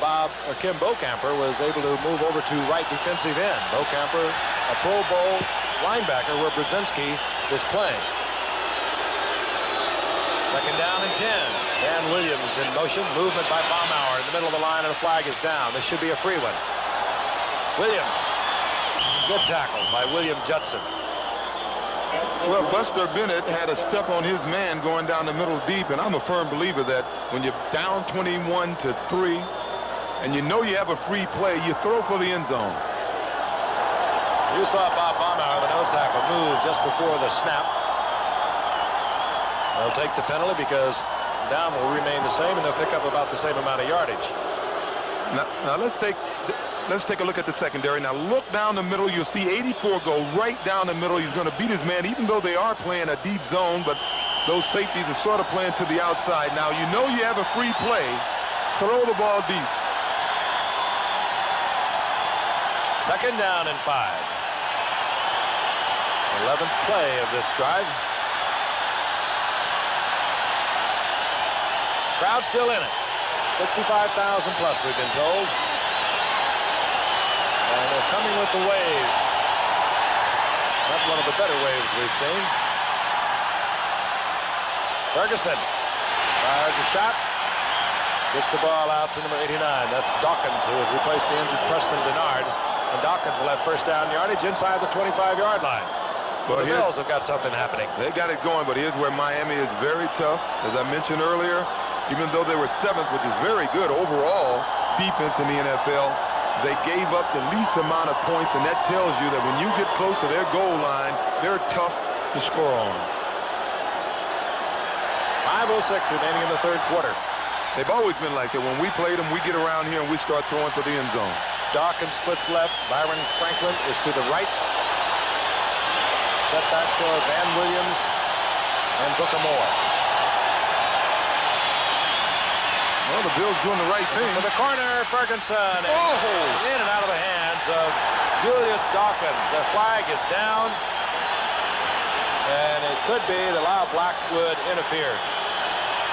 Kim Bokamper was able to move over to right defensive end. Bokamper, a Pro Bowl linebacker where Brzezinski is playing. 2nd down and 10. Van Williams in motion. Movement by Baumauer in the middle of the line, and a flag is down. This should be a free one. Williams. Good tackle by William Judson. Well, Buster Bennett had a step on his man going down the middle deep, and I'm a firm believer that when you're down 21-3 and you know you have a free play, you throw for the end zone. You saw Bob Baumauer, the nose tackle, move just before the snap. They'll take the penalty because down will remain the same, and they'll pick up about the same amount of yardage. Now let's take a look at the secondary. Now look down the middle. You'll see 84 go right down the middle. He's going to beat his man, even though they are playing a deep zone, but those safeties are sort of playing to the outside. Now you know you have a free play. Throw the ball deep. 2nd down and 5. 11th play of this drive. Crowd still in it. 65,000 plus, we've been told. And they're coming with the wave. Not one of the better waves we've seen. Ferguson fires a shot. Gets the ball out to number 89. That's Dawkins, who has replaced the injured Preston Denard. And Dawkins will have first down yardage inside the 25-yard line. But the Bills have got something happening. They got it going, but here's where Miami is very tough. As I mentioned earlier, even though they were 7th, which is very good overall defense in the NFL, they gave up the least amount of points, and that tells you that when you get close to their goal line, they're tough to score on. 5:06 remaining in the third quarter. They've always been like that. When we play them, we get around here and we start throwing for the end zone. Dawkins splits left. Byron Franklin is to the right. Setbacks are Van Williams and Booker Moore. Well, the Bills doing the right thing. For the corner, Ferguson. In and out of the hands of Julius Dawkins. The flag is down. And it could be that Lyle Blackwood interfered.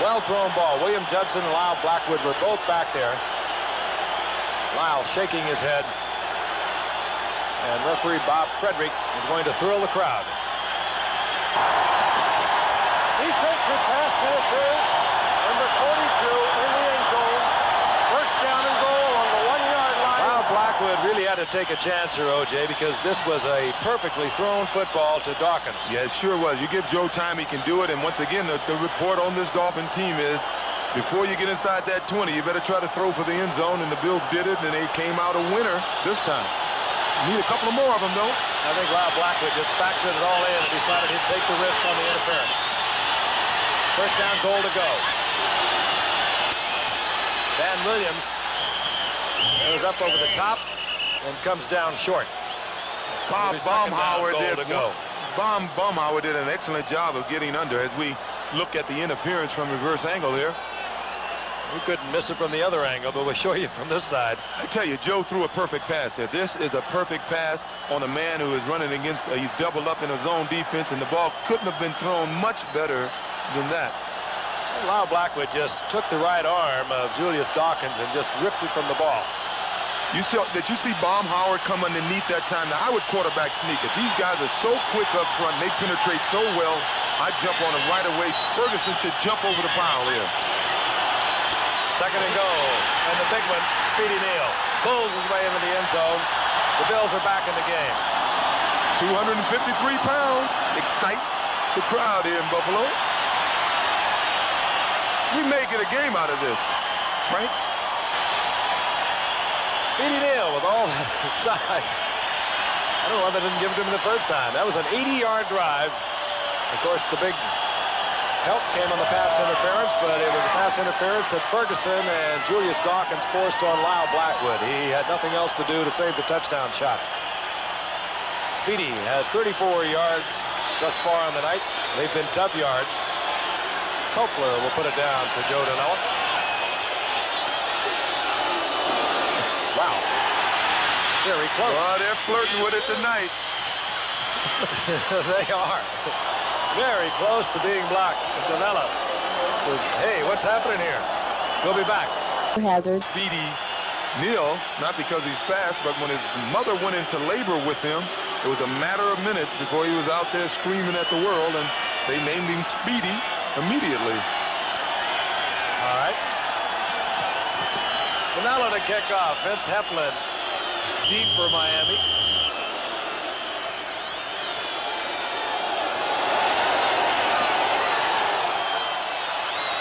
Well thrown ball. William Judson and Lyle Blackwood were both back there. Lyle shaking his head. And referee Bob Frederick is going to thrill the crowd. Defensive pass interference. Number 42 in the end zone. First down and goal on the 1-yard line. Lyle Blackwood really had to take a chance here, O.J., because this was a perfectly thrown football to Dawkins. Yeah, it sure was. You give Joe time, he can do it. And once again, the report on this Dolphin team is before you get inside that 20, you better try to throw for the end zone. And the Bills did it, and they came out a winner this time. Need a couple of more of them, though. I think Lyle Blackwood just factored it all in and decided he'd take the risk on the interference. First down, goal to go. Van Williams goes up over the top and comes down short. Bob Baumhauer did an excellent job of getting under as we look at the interference from reverse angle here. We couldn't miss it from the other angle, but we'll show you from this side. I tell you, Joe threw a perfect pass here. This is a perfect pass on a man who is running against, he's doubled up in a zone defense, and the ball couldn't have been thrown much better than that. And Lyle Blackwood just took the right arm of Julius Dawkins and just ripped it from the ball. Did you see Baumhauer come underneath that time? Now, I would quarterback sneak it. These guys are so quick up front. They penetrate so well. I jump on them right away. Ferguson should jump over the pile here. Second and goal. And the big one, Speedy Neal, pulls his way into the end zone. The Bills are back in the game. 253 pounds. Excites the crowd here in Buffalo. We may get a game out of this, Frank. Speedy Neal with all that size. I don't know why they didn't give it to him the first time. That was an 80-yard drive. Of course, the big help came on the pass interference, but it was a pass interference that Ferguson and Julius Dawkins forced on Lyle Blackwood. He had nothing else to do to save the touchdown shot. Speedy has 34 yards thus far on the night. They've been tough yards. Kopler will put it down for Joe Danella. Wow. Very close. Well, they're flirting with it tonight. They are. Very close to being blocked. Danella says, hey, what's happening here? We'll be back. Hazard. Speedy Neal, not because he's fast, but when his mother went into labor with him, it was a matter of minutes before he was out there screaming at the world, and they named him Speedy immediately. All right. Danella to kick off. Vince Heflin deep for Miami.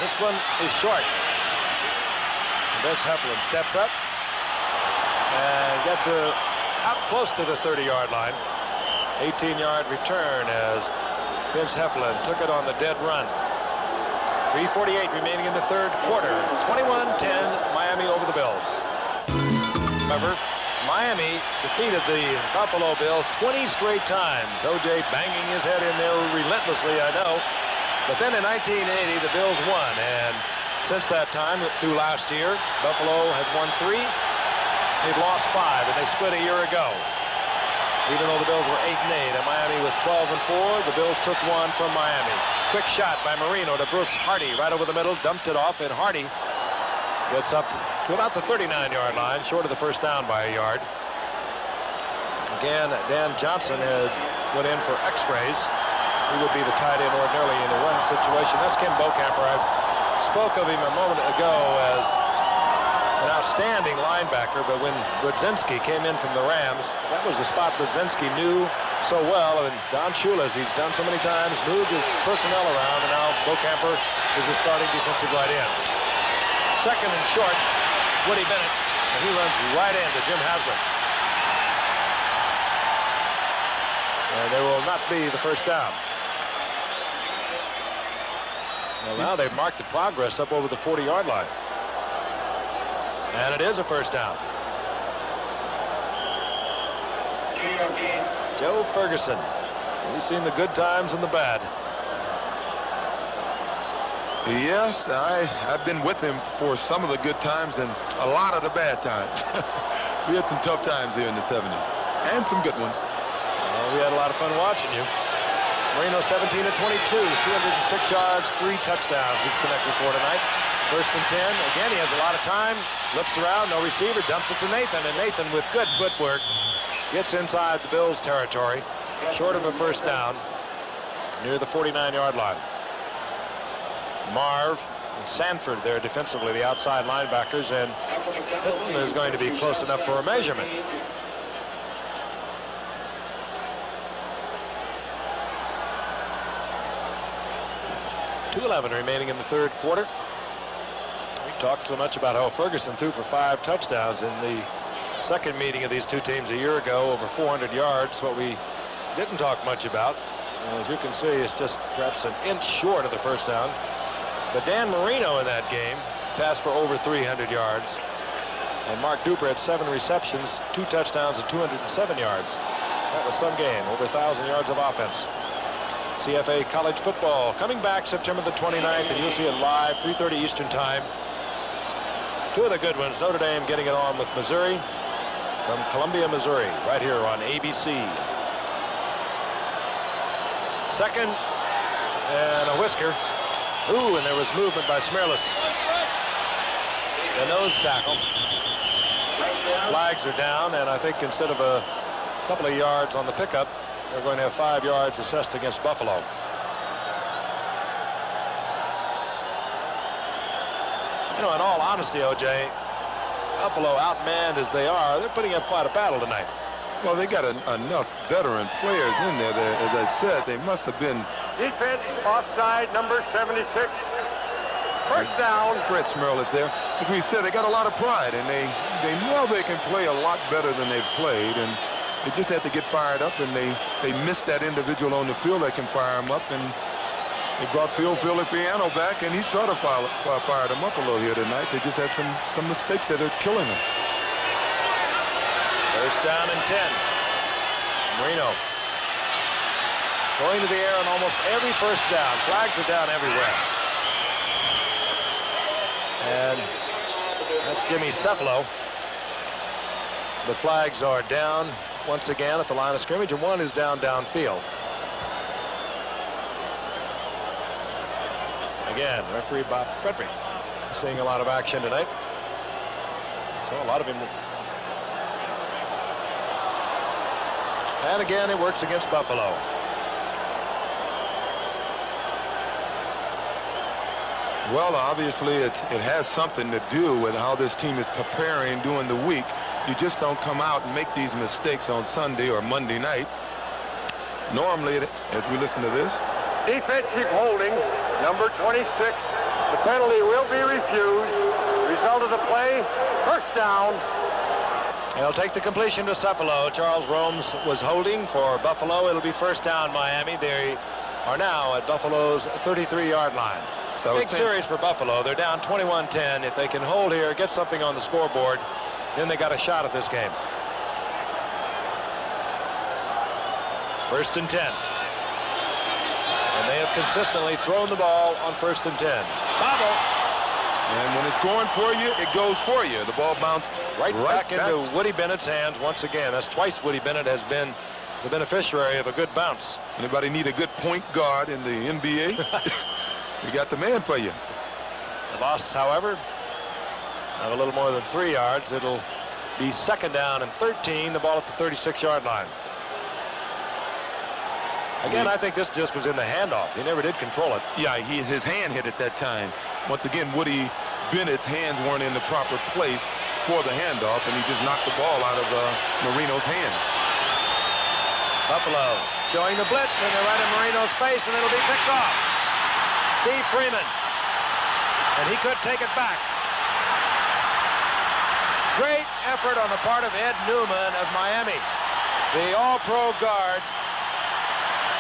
This one is short. Vince Heflin steps up and gets out close to the 30-yard line. 18-yard return as Vince Heflin took it on the dead run. 3:48 remaining in the third quarter. 21-10, Miami over the Bills. However, Miami defeated the Buffalo Bills 20 straight times. O.J. banging his head in there relentlessly, I know. But then in 1980, the Bills won. And since that time, through last year, Buffalo has won 3. They've lost 5, and they split a year ago. Even though the Bills were 8-8 and Miami was 12-4, the Bills took one from Miami. Quick shot by Marino to Bruce Hardy right over the middle, dumped it off, and Hardy gets up to about the 39-yard line, short of the first down by a yard. Again, Dan Johnson went in for x-rays. He would be the tight end ordinarily in a run situation. That's Ken Bocamper. I spoke of him a moment ago as an outstanding linebacker, but when Brzezinski came in from the Rams, that was the spot Brzezinski knew so well. And Don Shula, as he's done so many times, moved his personnel around, and now Bocamper is the starting defensive right end. Second and short, Woody Bennett, and he runs right into Jim Haslam. And there will not be the first down. Well, now they've marked the progress up over the 40-yard line. And it is a first down. Joe Ferguson. He's seen the good times and the bad. Yes, I've been with him for some of the good times and a lot of the bad times. We had some tough times here in the 70s and some good ones. Well, we had a lot of fun watching you. Marino 17 of 22, 206 yards, 3 touchdowns. His connector for tonight. First and 10. Again, he has a lot of time. Looks around, no receiver, dumps it to Nathan. And Nathan, with good footwork, gets inside the Bills' territory. Short of a first down, near the 49-yard line. Marv and Sanford there defensively, the outside linebackers. And this one is going to be close enough for a measurement. 2:11 remaining in the third quarter. We talked so much about how Ferguson threw for 5 touchdowns in the second meeting of these two teams a year ago, over 400 yards. What we didn't talk much about, as you can see, is just perhaps an inch short of the first down. But Dan Marino in that game passed for over 300 yards. And Mark Duper had 7 receptions, 2 touchdowns, and 207 yards. That was some game, over 1,000 yards of offense. CFA college football coming back September the 29th, and you'll see it live, 3:30 Eastern time. 2 of the good ones, Notre Dame getting it on with Missouri from Columbia, Missouri, right here on ABC. Second and a whisker. Ooh, and there was movement by Smirlis. The nose tackle. Flags are down, and I think instead of a couple of yards on the pickup, they're going to have 5 yards assessed against Buffalo. You know, in all honesty, O.J., Buffalo, outmanned as they are, they're putting up quite a battle tonight. Well, they got enough veteran players in there that, as I said, they must have been... Defense, offside, number 76. First down. Fred Smirlis there. As we said, they got a lot of pride, and they know they can play a lot better than they've played, and they just had to get fired up, and they missed that individual on the field that can fire them up, and they brought Phil Filippiano back, and he sort of fired them up a little here tonight. They just had some mistakes that are killing them. First down and 10. Marino going to the air on almost every first down. Flags are down everywhere. And that's Jimmy Cefalo. The flags are down once again at the line of scrimmage, and one is downfield. Again, referee Bob Frederick seeing a lot of action tonight. So a lot of him. And again, it works against Buffalo. Well, obviously, it has something to do with how this team is preparing during the week. You just don't come out and make these mistakes on Sunday or Monday night. Normally, as we listen to this. Defensive holding, number 26. The penalty will be refused. Result of the play, first down. He'll take the completion to Cefalo. Charles Romes was holding for Buffalo. It'll be first down, Miami. They are now at Buffalo's 33-yard line. So big series for Buffalo. They're down 21-10. If they can hold here, get something on the scoreboard, then they got a shot at this game. First and 10. And they have consistently thrown the ball on first and 10. Bobble. And when it's going for you, it goes for you. The ball bounced right back into Woody Bennett's hands once again. That's twice Woody Bennett has been the beneficiary of a good bounce. Anybody need a good point guard in the NBA? We got the man for you. The loss, however, of a little more than 3 yards. It'll be second down and 13. The ball at the 36-yard line. Again, I think this just was in the handoff. He never did control it. Yeah, his hand hit it that time. Once again, Woody Bennett's hands weren't in the proper place for the handoff, and he just knocked the ball out of Marino's hands. Buffalo showing the blitz, and they're right in Marino's face, and it'll be picked off. Steve Freeman, and he could take it back. Great effort on the part of Ed Newman of Miami, the all-pro guard.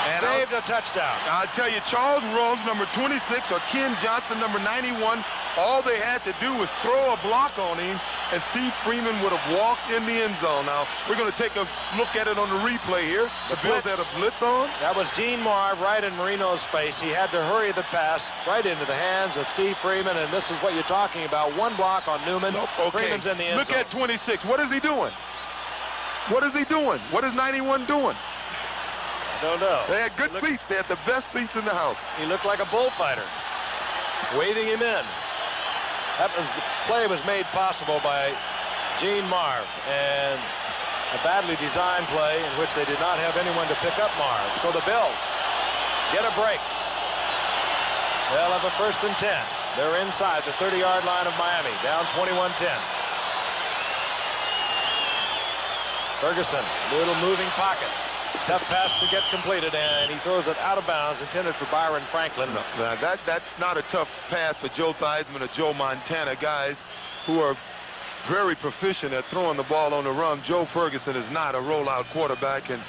And saved a touchdown. I'll tell you, Charles Rose, number 26, or Ken Johnson, number 91, all they had to do was throw a block on him, and Steve Freeman would have walked in the end zone. Now, we're going to take a look at it on the replay here. The Bills had a blitz on. That was Gene Marv right in Marino's face. He had to hurry the pass right into the hands of Steve Freeman, and this is what you're talking about. One block on Newman. Nope, okay. Freeman's in the end zone. Look at 26. What is he doing? What is he doing? What is 91 doing? Don't know. They had good seats. They had the best seats in the house. He looked like a bullfighter, waving him in. The play was made possible by Gene Marv, and a badly designed play in which they did not have anyone to pick up Marv. So the Bills get a break. They'll have a 1st and 10. They're inside the 30-yard line of Miami, down 21-10. Ferguson, little moving pocket. Tough pass to get completed, and he throws it out of bounds, intended for Byron Franklin. Now that's not a tough pass for Joe Theismann or Joe Montana, guys who are very proficient at throwing the ball on the run. Joe Ferguson is not a rollout quarterback, and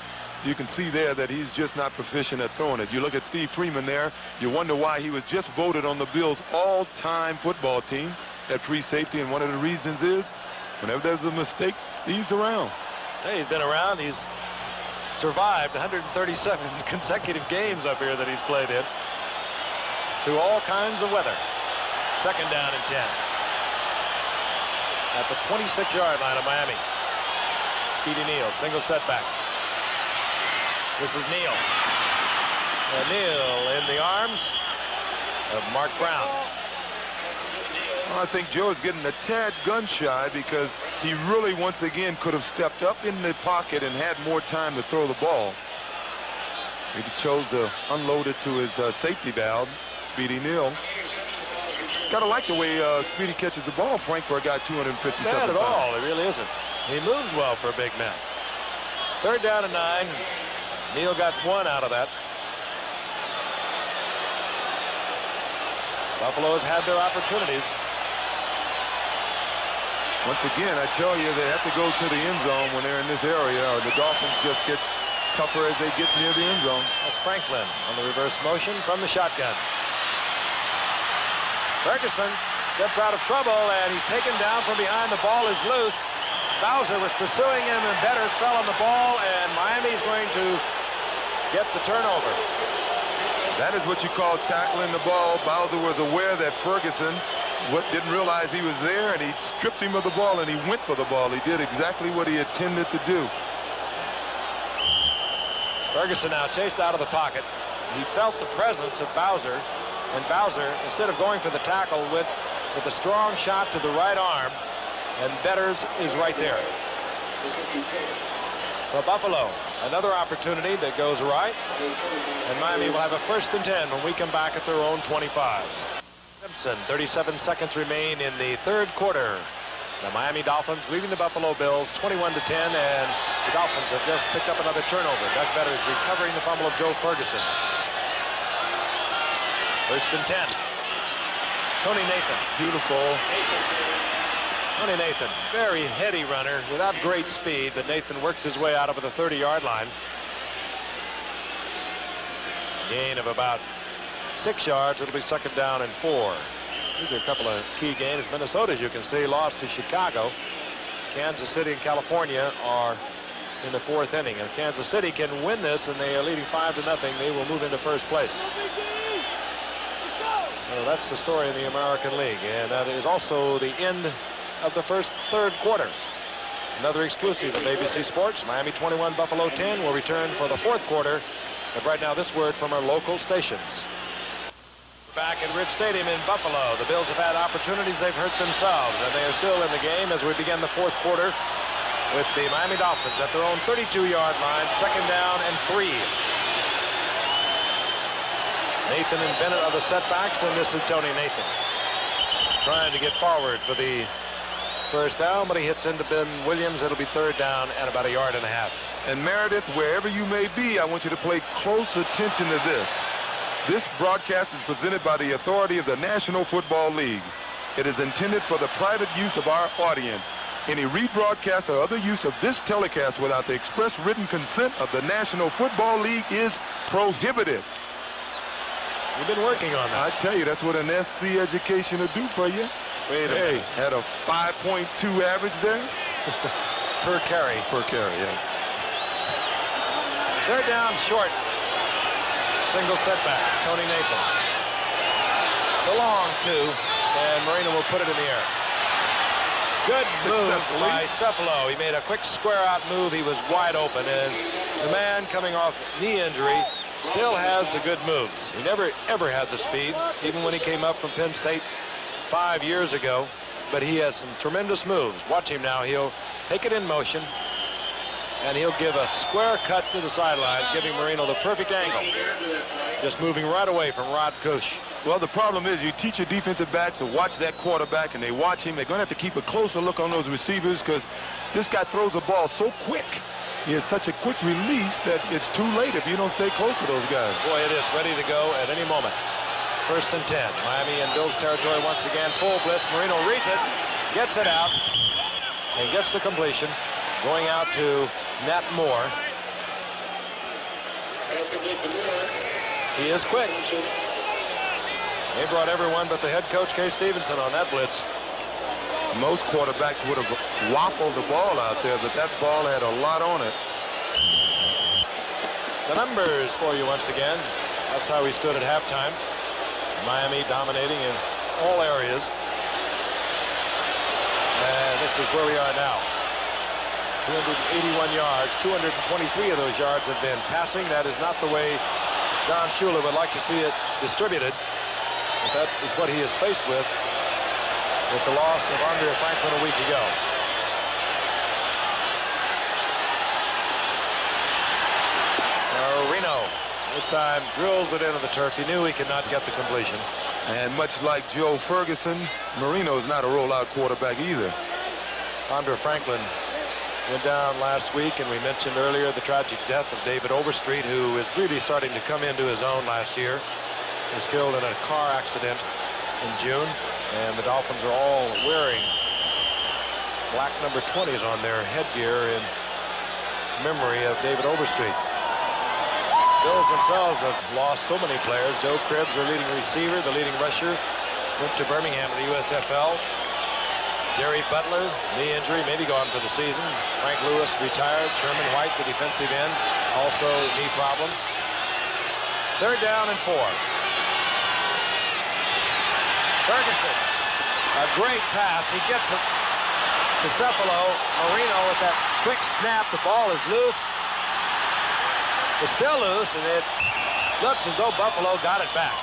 you can see there that he's just not proficient at throwing it. You look at Steve Freeman there, you wonder why he was just voted on the Bills' all-time football team at free safety, and one of the reasons is whenever there's a mistake, Steve's around. Hey, he's been around. He's survived 137 consecutive games up here that he's played in through all kinds of weather. 2nd down and 10 at the 26-yard line of Miami. Speedy Neal, single setback. This is Neal. Neal in the arms of Mark Brown. I think Joe is getting a tad gun shy because he really once again could have stepped up in the pocket and had more time to throw the ball. He chose to unload it to his safety valve, Speedy Neal. Gotta like the way Speedy catches the ball, Frank, for a guy 257 Bad at pounds. all, it really isn't. He moves well for a big man. 3rd down and 9. Neal got 1 out of that. Buffalo has had their opportunities. Once again, I tell you, they have to go to the end zone when they're in this area, or the Dolphins just get tougher as they get near the end zone. That's Franklin on the reverse motion from the shotgun. Ferguson steps out of trouble, and he's taken down from behind. The ball is loose. Bowser was pursuing him, and Betters fell on the ball, and Miami's going to get the turnover. That is what you call tackling the ball. Bowser was aware that Ferguson didn't realize he was there, and he stripped him of the ball, and he went for the ball. He did exactly what he intended to do. Ferguson now chased out of the pocket. He felt the presence of Bowser, and Bowser, instead of going for the tackle, went with a strong shot to the right arm, and Betters is right there. So Buffalo, another opportunity that goes right, and Miami will have a 1st and 10 when we come back at their own 25. Simpson, 37 seconds remain in the 3rd quarter. The Miami Dolphins leading the Buffalo Bills 21-10, and the Dolphins have just picked up another turnover. Doug Betters recovering the fumble of Joe Ferguson. 1st and 10. Tony Nathan. Beautiful. Tony Nathan, very heady runner without great speed, but Nathan works his way out over the 30-yard line. Gain of about 6 yards. It'll be 2nd down and 4. These are a couple of key gains. Minnesota, as you can see, lost to Chicago. Kansas City and California are in the 4th inning. If Kansas City can win this and they are leading 5-0, they will move into 1st place. So that's the story in the American League, and that is also the end of the 3rd quarter. Another exclusive of ABC Sports. Miami 21, Buffalo 10. Will return for the 4th quarter. But right now, this word from our local stations. Back at Rich Stadium in Buffalo, the Bills have had opportunities. They've hurt themselves, and they are still in the game as we begin the 4th quarter. with the Miami Dolphins at their own 32-yard line, 2nd down and 3. Nathan and Bennett are the setbacks, and this is Tony Nathan trying to get forward for the first down, but he hits into Ben Williams. It'll be 3rd down and about 1.5 yards. And Meredith, wherever you may be, I want you to pay close attention to this. This broadcast is presented by the authority of the National Football League. It is intended for the private use of our audience. Any rebroadcast or other use of this telecast without the express written consent of the National Football League is prohibited. You've been working on that. I tell you, that's what an SC education will do for you. Wait a minute. Had a 5.2 average there. Per carry. Per carry, yes. 3rd down, short. Single setback. Tony Nathan. The long 2, and Marino will put it in the air. Good move by Cephalo. He made a quick square-out move. He was wide open, and the man coming off knee injury still has the good moves. He never, ever had the speed, even when he came up from Penn State 5 years ago, but he has some tremendous moves. Watch him now. He'll take it in motion, and he'll give a square cut to the sideline, giving Marino the perfect angle. Just moving right away from Rod Kush. Well, the problem is you teach your defensive backs to watch that quarterback, and they watch him. They're going to have to keep a closer look on those receivers because this guy throws the ball so quick. He has such a quick release that it's too late if you don't stay close to those guys. Boy, it is ready to go at any moment. 1st and 10. Miami in Bills territory once again. Full blitz. Marino reads it, gets it out, and gets the completion. Going out to Nat Moore. He is quick. They brought everyone but the head coach, Kay Stevenson, on that blitz. Most quarterbacks would have waffled the ball out there, but that ball had a lot on it. The numbers for you once again. That's how we stood at halftime. Miami dominating in all areas. And this is where we are now. 281 yards. 223 of those yards have been passing. That is not the way Don Shula would like to see it distributed. But that is what he is faced with the loss of Andre Franklin a week ago. Reno this time drills it into the turf. He knew he could not get the completion. And much like Joe Ferguson, Marino is not a rollout quarterback either. Andre Franklin went down last week, and we mentioned earlier the tragic death of David Overstreet, who is really starting to come into his own last year. He was killed in a car accident in June, and the Dolphins are all wearing black number 20s on their headgear in memory of David Overstreet. Bills themselves have lost so many players. Joe Cribbs, their leading receiver, the leading rusher, went to Birmingham in the USFL. Jerry Butler, knee injury, maybe gone for the season. Frank Lewis retired. Sherman White, the defensive end, also knee problems. 3rd down and 4. Ferguson, a great pass. He gets it to Cephalo. Marino with that quick snap. The ball is loose. It's still loose, and it looks as though Buffalo got it back.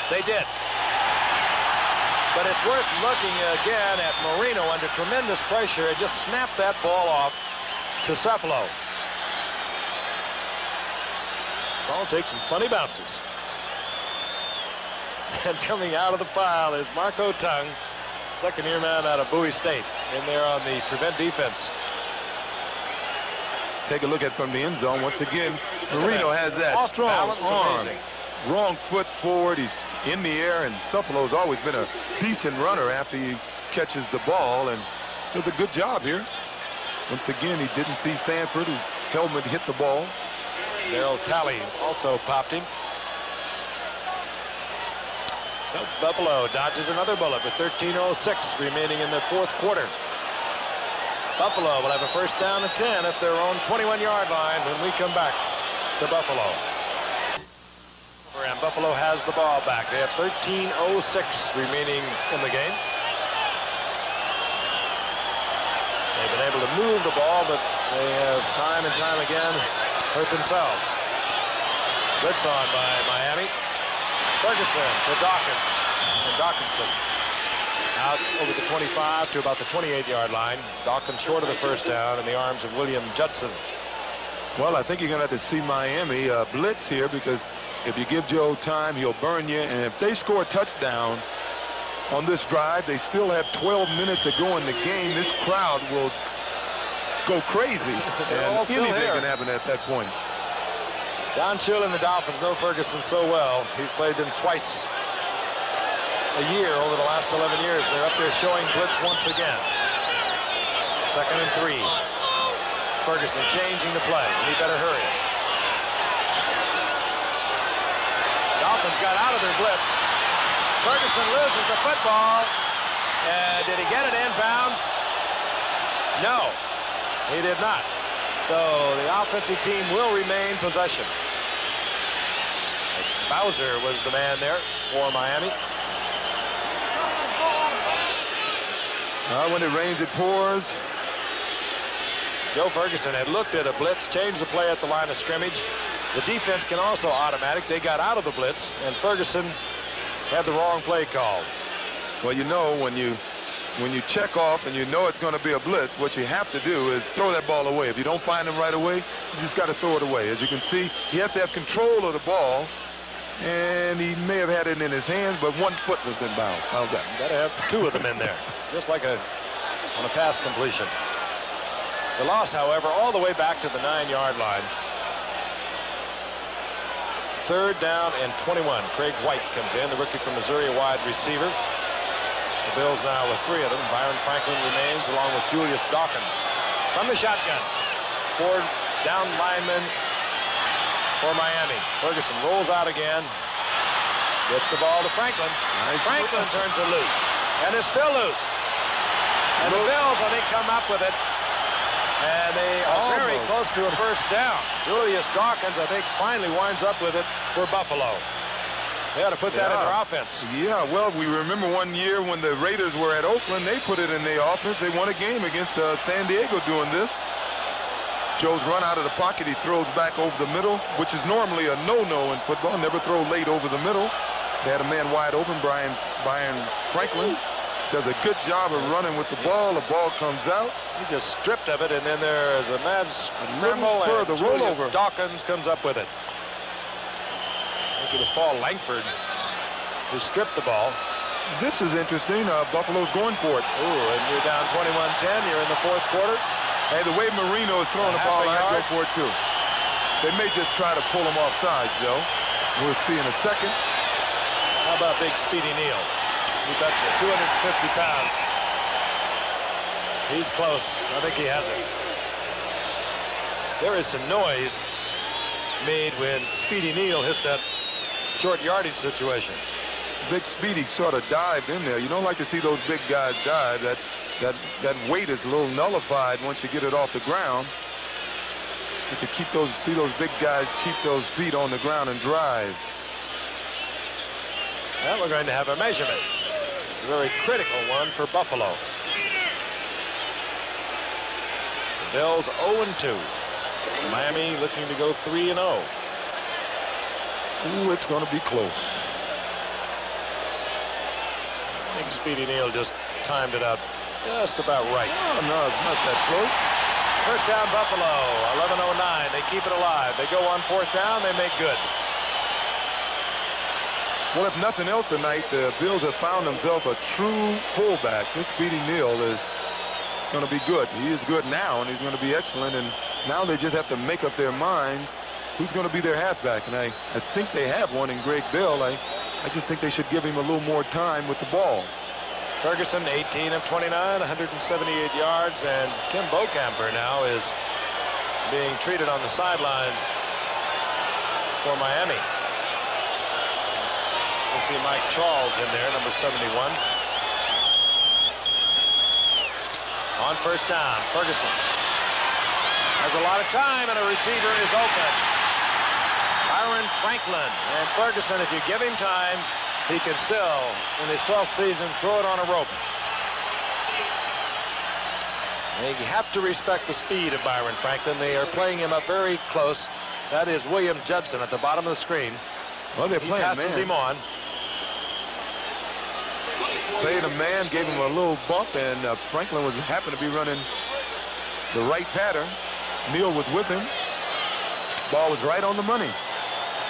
They did. But it's worth looking again at Marino under tremendous pressure and just snapped that ball off to Cephalo. Ball takes some funny bounces. And coming out of the pile is Marco Tung, second-year man out of Bowie State, in there on the prevent defense. Take a look at from the end zone. Once again, Marino has that strong arm. Amazing. Wrong foot forward. He's in the air, and Cephalo's always been a decent runner after he catches the ball, and does a good job here. Once again, he didn't see Sanford, whose helmet hit the ball. Darryl Talley also popped him. So Buffalo dodges another bullet with 13:06 remaining in the 4th quarter. Buffalo will have a 1st down and 10 at their own 21-yard line when we come back to Buffalo. And Buffalo has the ball back. They have 13:06 remaining in the game. They've been able to move the ball, but they have time and time again hurt themselves. Blitz on by Miami. Ferguson to Dawkins. And Dawkinson out over the 25 to about the 28-yard line. Dawkins short of the first down in the arms of William Judson. Well, I think you're going to have to see Miami blitz here, because if you give Joe time, he'll burn you. And if they score a touchdown on this drive, they still have 12 minutes to go in the game. This crowd will go crazy. And anything can happen at that point. Don Shula and the Dolphins know Ferguson so well. He's played them twice a year over the last 11 years. They're up there showing blitz once again. 2nd and 3. Ferguson changing the play. He better hurry. Dolphins got out of their blitz. Ferguson loses the football. And did he get it inbounds? No, he did not. So the offensive team will remain possession. Bowser was the man there for Miami. When it rains, it pours. Joe Ferguson had looked at a blitz, changed the play at the line of scrimmage. The defense can also automatic. They got out of the blitz, and Ferguson had the wrong play called. Well, you know, when you check off and you know it's going to be a blitz, what you have to do is throw that ball away. If you don't find him right away, you just got to throw it away. As you can see, he has to have control of the ball, and he may have had it in his hands, but one foot was in bounds. How's that? Got to have 2 of them in there, just like on a pass completion. The loss, however, all the way back to the 9-yard line. 3rd down and 21. Craig White comes in, the rookie from Missouri, a wide receiver. The Bills now with 3 of them. Byron Franklin remains along with Julius Dawkins. From the shotgun, 4 down linemen for Miami. Ferguson rolls out again. Gets the ball to Franklin. Franklin turns it loose. And it's still loose. And the Bills, I think, come up with it. And they are very close to a first down. Julius Dawkins, I think, finally winds up with it for Buffalo. They ought to put that in their offense. Yeah, well, we remember one year when the Raiders were at Oakland, they put it in their offense. They won a game against San Diego doing this. Joe's run out of the pocket. He throws back over the middle, which is normally a no-no in football. Never throw late over the middle. They had a man wide open, Byron Franklin. Does a good job of running with the ball. The ball comes out. He just stripped of it, and then there is a mad scramble, further and rollover. Dawkins comes up with it. I think it was Paul Langford who stripped the ball. This is interesting. Buffalo's going for it. Ooh, and you're down 21-10. You're in the 4th quarter. Hey, the way Marino is throwing the ball, I'd go for it too. They may just try to pull him off sides, though. We'll see in a second. How about big Speedy Neal? You betcha, 250 pounds. He's close. I think he has it. There is some noise made when Speedy Neal hits that short yardage situation. Big Speedy sort of dived in there. You don't like to see those big guys dive. That weight is a little nullified once you get it off the ground. You can see those big guys keep those feet on the ground and drive. Well, we're going to have a measurement. A very critical one for Buffalo. The Bills 0-2. Miami looking to go 3-0. Ooh, it's going to be close. I think Speedy Neal just timed it out just about right. Oh, no, it's not that close. First down, Buffalo, 11:09. They keep it alive. They go on 4th down. They make good. Well, if nothing else tonight, the Bills have found themselves a true fullback. This Speedy Neal is going to be good. He is good now, and he's going to be excellent. And now they just have to make up their minds who's going to be their halfback. And I think they have one in Greg Bill. I just think they should give him a little more time with the ball. Ferguson, 18 of 29, 178 yards, and Kim Bokamper now is being treated on the sidelines for Miami. We'll see Mike Charles in there, number 71. On first down, Ferguson has a lot of time, and a receiver is open. Byron Franklin, and Ferguson, if you give him time, he can still, in his 12th season, throw it on a rope. And you have to respect the speed of Byron Franklin. They are playing him up very close. That is William Judson at the bottom of the screen. Well, they're playing man. He passes him on. Played a man, gave him a little bump, and Franklin happened to be running the right pattern. Neal was with him. Ball was right on the money.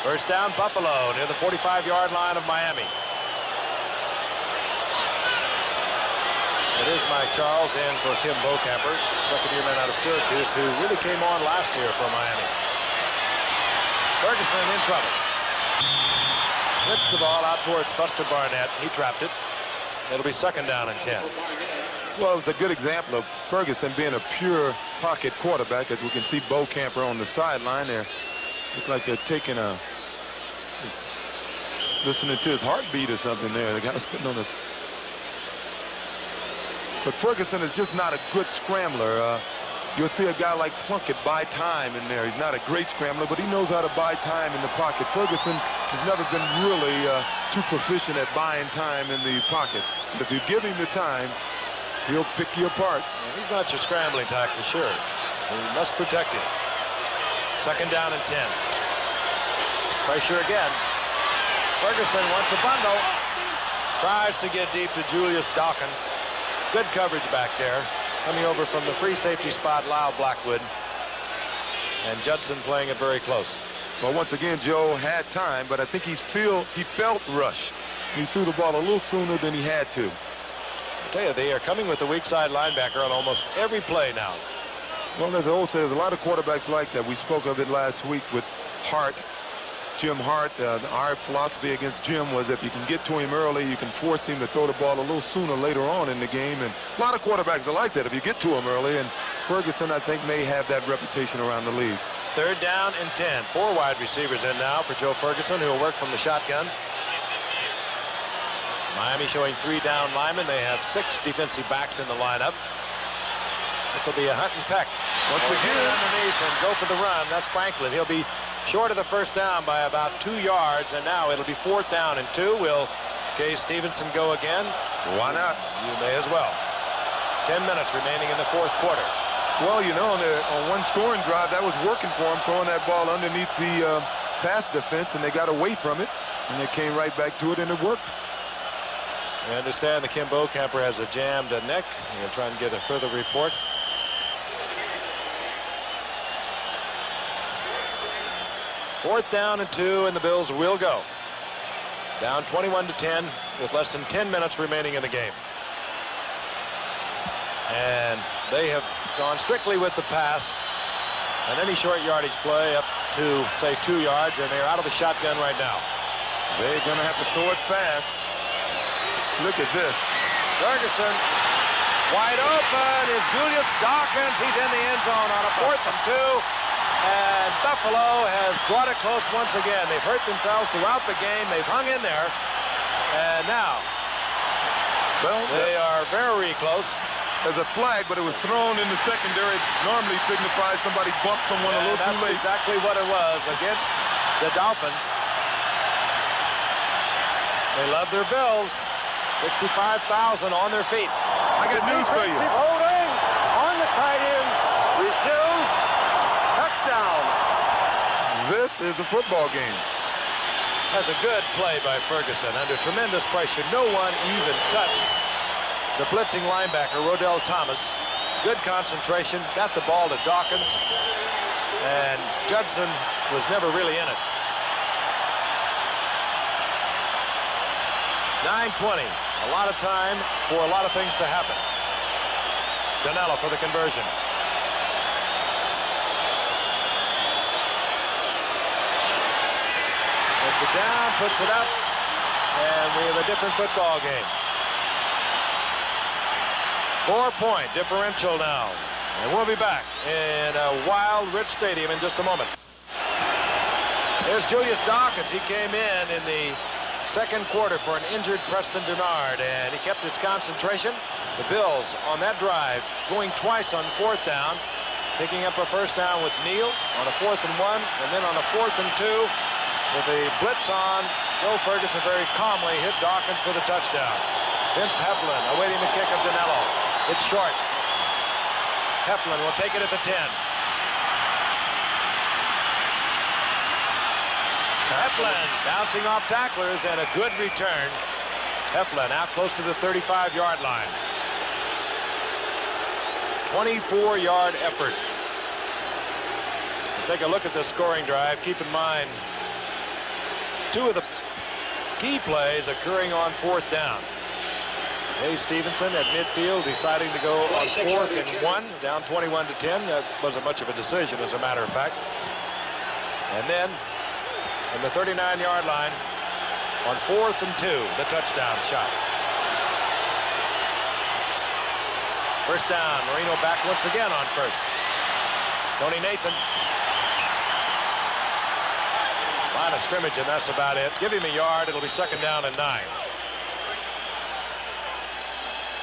First down, Buffalo, near the 45-yard line of Miami. It is Mike Charles in for Kim Bocamper, second-year man out of Syracuse, who really came on last year for Miami. Ferguson in trouble. Hits the ball out towards Buster Barnett. He trapped it. It'll be second down and 10. Well, it's a good example of Ferguson being a pure pocket quarterback, as we can see Bocamper on the sideline there. Look like they're taking listening to his heartbeat or something there. The guy was putting on the... But Ferguson is just not a good scrambler. You'll see a guy like Plunkett buy time in there. He's not a great scrambler, but he knows how to buy time in the pocket. Ferguson has never been really too proficient at buying time in the pocket. But if you give him the time, he'll pick you apart. And he's not your scrambling type for sure. You must protect him. Second down and 10. Pressure again. Ferguson wants a bundle. Tries to get deep to Julius Dawkins. Good coverage back there. Coming over from the free safety spot, Lyle Blackwood. And Judson playing it very close. Well, once again, Joe had time, but I think he felt rushed. He threw the ball a little sooner than he had to. I tell you, they are coming with the weak side linebacker on almost every play now. Well, there's a lot of quarterbacks like that. We spoke of it last week with Hart. Jim Hart, our philosophy against Jim was if you can get to him early, you can force him to throw the ball a little sooner later on in the game. And a lot of quarterbacks are like that if you get to him early. And Ferguson, I think, may have that reputation around the league. Third down and 10. 4 wide receivers in now for Joe Ferguson, who will work from the shotgun. Miami showing 3 down linemen. They have 6 defensive backs in the lineup. This will be a hunt and peck. Once again, underneath and go for the run. That's Franklin. He'll be short of the first down by about 2 yards, and now it'll be 4th down and 2. Will Kay Stevenson go again? Why not? You may as well. 10 minutes remaining in the 4th quarter. Well, you know, on one scoring drive, that was working for him, throwing that ball underneath the pass defense, and they got away from it, and they came right back to it, and it worked. I understand the Kim Bocamper has a jammed neck. I'm going to try and get a further report. Fourth down and 2, and the Bills will go. Down 21-10 with less than 10 minutes remaining in the game. And they have gone strictly with the pass and any short yardage play up to, say, 2 yards, and they're out of the shotgun right now. They're going to have to throw it fast. Look at this. Ferguson wide open is Julius Dawkins. He's in the end zone on a 4th and 2. And Buffalo has brought it close once again. They've hurt themselves throughout the game. They've hung in there. And now, well, they are very close. There's a flag, but it was thrown in the secondary. It normally signifies somebody bumped someone a little too late. That's exactly what it was against the Dolphins. They love their Bills. 65,000 on their feet. I got news for you. Holding on the tight end. Resume. Touchdown. This is a football game. That's a good play by Ferguson. Under tremendous pressure, no one even touched the blitzing linebacker, Rodell Thomas. Good concentration, got the ball to Dawkins, and Judson was never really in it. 9:20, a lot of time for a lot of things to happen. Danella for the conversion. Puts it down, puts it up, and we have a different football game. 4-point differential now. And we'll be back in a wild, rich stadium in just a moment. There's Julius Dawkins. He came in the second quarter for an injured Preston Dennard, and he kept his concentration. The Bills on that drive going twice on 4th down, picking up a first down with Neal on a 4th and 1, and then on a 4th and 2 with a blitz on. Joe Ferguson very calmly hit Dawkins for the touchdown. Vince Heflin awaiting the kick of Danello. It's short. Heflin will take it at the 10. Heflin bouncing off tacklers and a good return. Heflin out close to the 35-yard line. 24-yard effort. Let's take a look at the scoring drive. Keep in mind, 2 of the key plays occurring on 4th down. Hayes Stevenson at midfield deciding to go on 4th and 1, down 21-10. That wasn't much of a decision, as a matter of fact. And then on the 39-yard line, on 4th and 2, the touchdown shot. First down, Marino back once again on first. Tony Nathan. Line of scrimmage, and that's about it. Give him a yard. It'll be 2nd down and 9.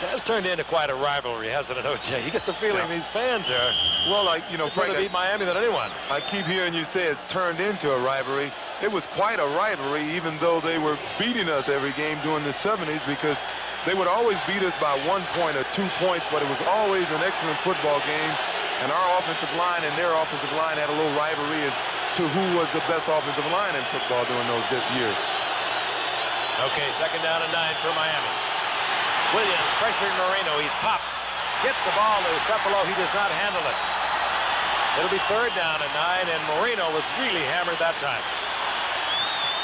It has turned into quite a rivalry, hasn't it, O.J.? You get the feeling these fans are, well, Frank, beat Miami than anyone. I keep hearing you say it's turned into a rivalry. It was quite a rivalry, even though they were beating us every game during the 70s, because they would always beat us by 1 point or 2 points, but it was always an excellent football game. And our offensive line and their offensive line had a little rivalry as to who was the best offensive line in football during those years. Okay, 2nd down and 9 for Miami. Williams pressuring Marino. He's popped. Gets the ball to Cepolo. He does not handle it. It'll be 3rd down and 9, and Marino was really hammered that time.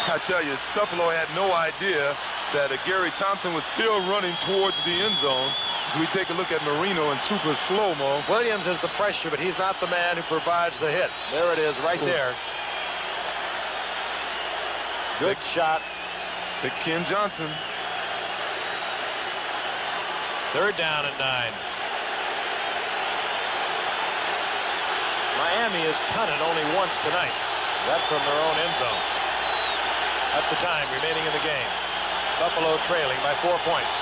I tell you, Cepolo had no idea that Gary Thompson was still running towards the end zone. As we take a look at Marino in super slow-mo. Williams is the pressure, but he's not the man who provides the hit. There it is, right there. Good shot. Big Ken Johnson. 3rd down and 9. Miami has punted only once tonight. That from their own end zone. That's the time remaining in the game. Buffalo trailing by 4 points.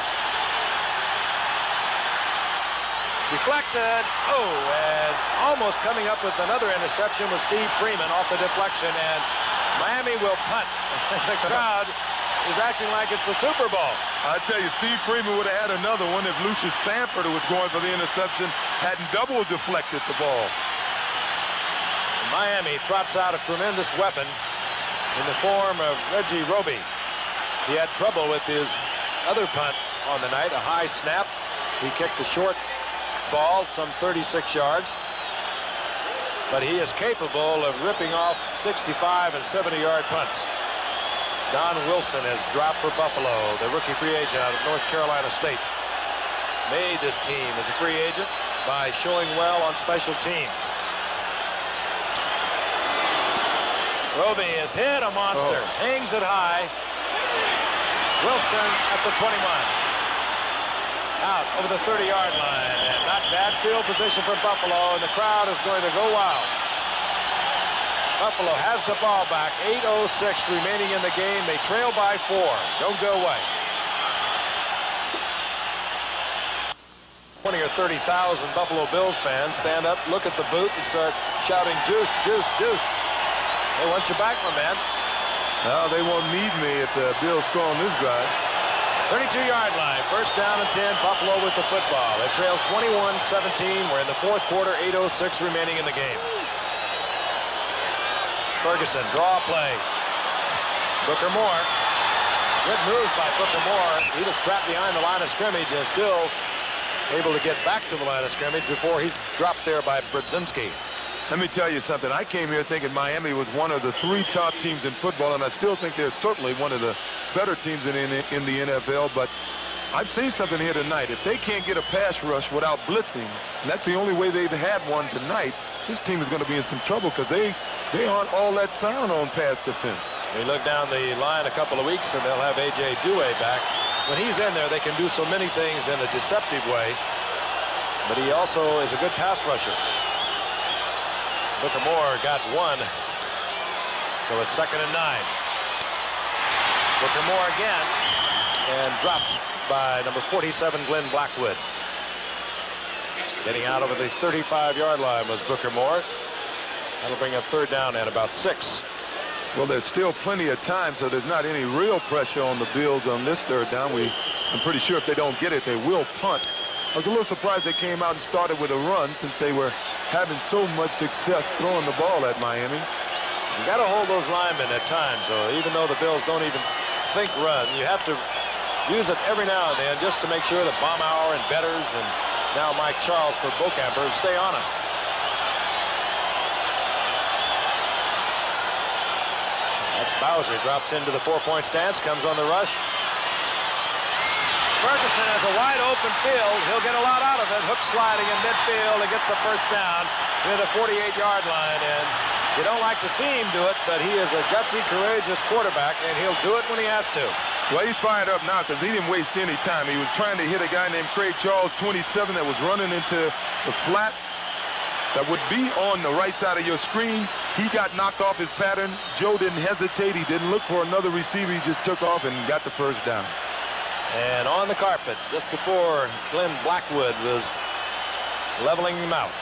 Deflected. Oh, and almost coming up with another interception was Steve Freeman off the deflection, and Miami will punt. The crowd is acting like it's the Super Bowl. I tell you, Steve Freeman would have had another one if Lucius Sanford, who was going for the interception, hadn't double deflected the ball. Miami trots out a tremendous weapon in the form of Reggie Roby. He had trouble with his other punt on the night, a high snap. He kicked a short ball, some 36 yards. But he is capable of ripping off 65 and 70-yard punts. Don Wilson has dropped for Buffalo, the rookie free agent out of North Carolina State. Made this team as a free agent by showing well on special teams. Roby has hit a monster, hangs it high. Wilson at the 21. Out over the 30-yard line, and not bad field position for Buffalo, and the crowd is going to go wild. Buffalo has the ball back. 8:06 remaining in the game. They trail by 4. Don't go away. 20 or 30,000 Buffalo Bills fans stand up, look at the booth, and start shouting, "Juice, juice, juice." They want you back, my man. Well, they won't need me if the Bills score on this drive. 32-yard line, 1st down and 10, Buffalo with the football. They trail 21-17. We're in the 4th quarter, 8:06 remaining in the game. Ferguson, draw play. Booker Moore. Good move by Booker Moore. He was trapped behind the line of scrimmage and still able to get back to the line of scrimmage before he's dropped there by Brzezinski. Let me tell you something. I came here thinking Miami was one of the 3 top teams in football, and I still think they're certainly one of the better teams in the NFL, but I've seen something here tonight. If they can't get a pass rush without blitzing, and that's the only way they've had one tonight, this team is going to be in some trouble because they aren't all that sound on pass defense. We look down the line a couple of weeks, and they'll have A.J. Dewey back. When he's in there, they can do so many things in a deceptive way, but he also is a good pass rusher. Booker Moore got 1, so it's 2nd and 9. Booker Moore again, and dropped by number 47, Glenn Blackwood. Getting out over the 35-yard line was Booker Moore. That'll bring up 3rd down and about 6. Well, there's still plenty of time, so there's not any real pressure on the Bills on this 3rd down. I'm pretty sure if they don't get it, they will punt. I was a little surprised they came out and started with a run since they were having so much success throwing the ball at Miami. You got to hold those linemen at times, so even though the Bills don't even think run, you have to use it every now and then just to make sure that Baumauer and Betters and now Mike Charles for Bokamper stay honest. That's Bowser, drops into the 4-point stance, comes on the rush. Ferguson has a wide open field. He'll get a lot out of it. Hook sliding in midfield and gets the first down near the 48-yard line. And you don't like to see him do it, but he is a gutsy, courageous quarterback, and he'll do it when he has to. Well, he's fired up now because he didn't waste any time. He was trying to hit a guy named Craig Charles, 27, that was running into the flat that would be on the right side of your screen. He got knocked off his pattern. Joe didn't hesitate. He didn't look for another receiver. He just took off and got the first down. And on the carpet, just before Glenn Blackwood was leveling him out.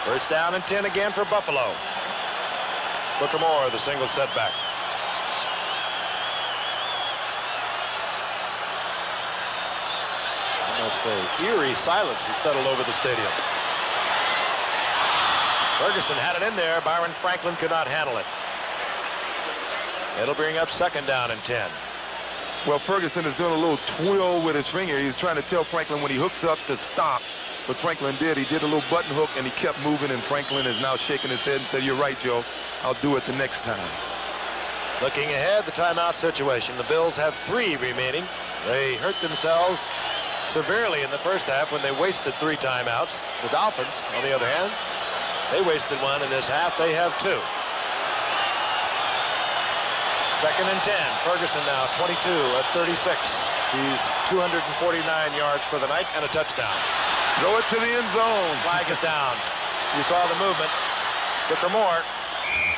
First down and 10 again for Buffalo. Booker Moore, the single setback. Almost an eerie silence has settled over the stadium. Ferguson had it in there. Byron Franklin could not handle it. It'll bring up second down and 10. Well, Ferguson is doing a little twirl with his finger. He's trying to tell Franklin when he hooks up to stop. But Franklin did. He did a little button hook, and he kept moving, and Franklin is now shaking his head and said, "You're right, Joe. I'll do it the next time." Looking ahead, the timeout situation. The Bills have 3 remaining. They hurt themselves severely in the first half when they wasted 3 timeouts. The Dolphins, on the other hand, they wasted 1 in this half. They have 2. Second and 10. Ferguson now 22 at 36. He's 249 yards for the night and a touchdown. Throw it to the end zone. Flag is down. You saw the movement. Booker Moore.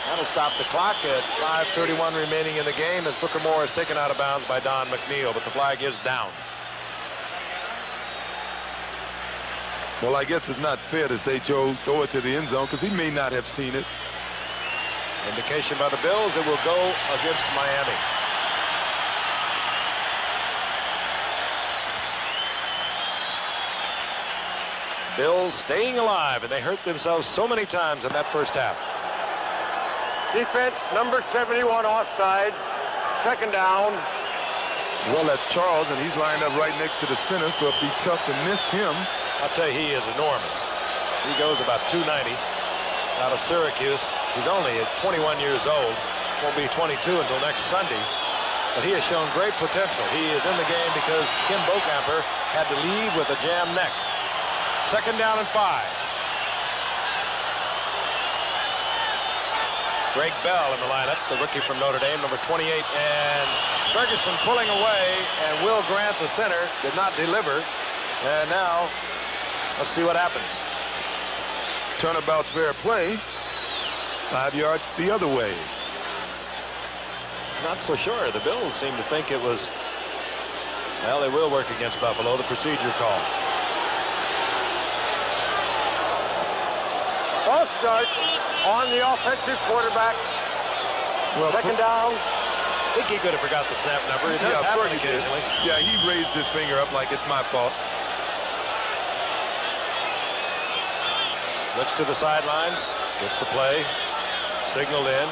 That'll stop the clock at 5:31 remaining in the game as Booker Moore is taken out of bounds by Don McNeil, but the flag is down. Well, I guess it's not fair to say, Joe, throw it to the end zone because he may not have seen it. Indication by the Bills it will go against Miami. Bills staying alive, and they hurt themselves so many times in that first half. Defense, number 71 offside. Second down. Well, that's Charles, and he's lined up right next to the center, so it'd be tough to miss him. I'll tell you, he is enormous. He goes about 290 out of Syracuse. He's only 21 years old. Won't be 22 until next Sunday. But he has shown great potential. He is in the game because Kim Bokamper had to leave with a jammed neck. Second down and 5. Greg Bell in the lineup, the rookie from Notre Dame, number 28. And Ferguson pulling away, and Will Grant, the center, did not deliver. And now, let's see what happens. Turnabout's fair play. 5 yards the other way. Not so sure. The Bills seem to think it was, well, they will work against Buffalo, the procedure call. False start on the offensive quarterback. Well, second down. I think he could have forgot the snap number. It does happen occasionally. Yeah, he raised his finger up like it's my fault. Looks to the sidelines, gets the play, signaled in.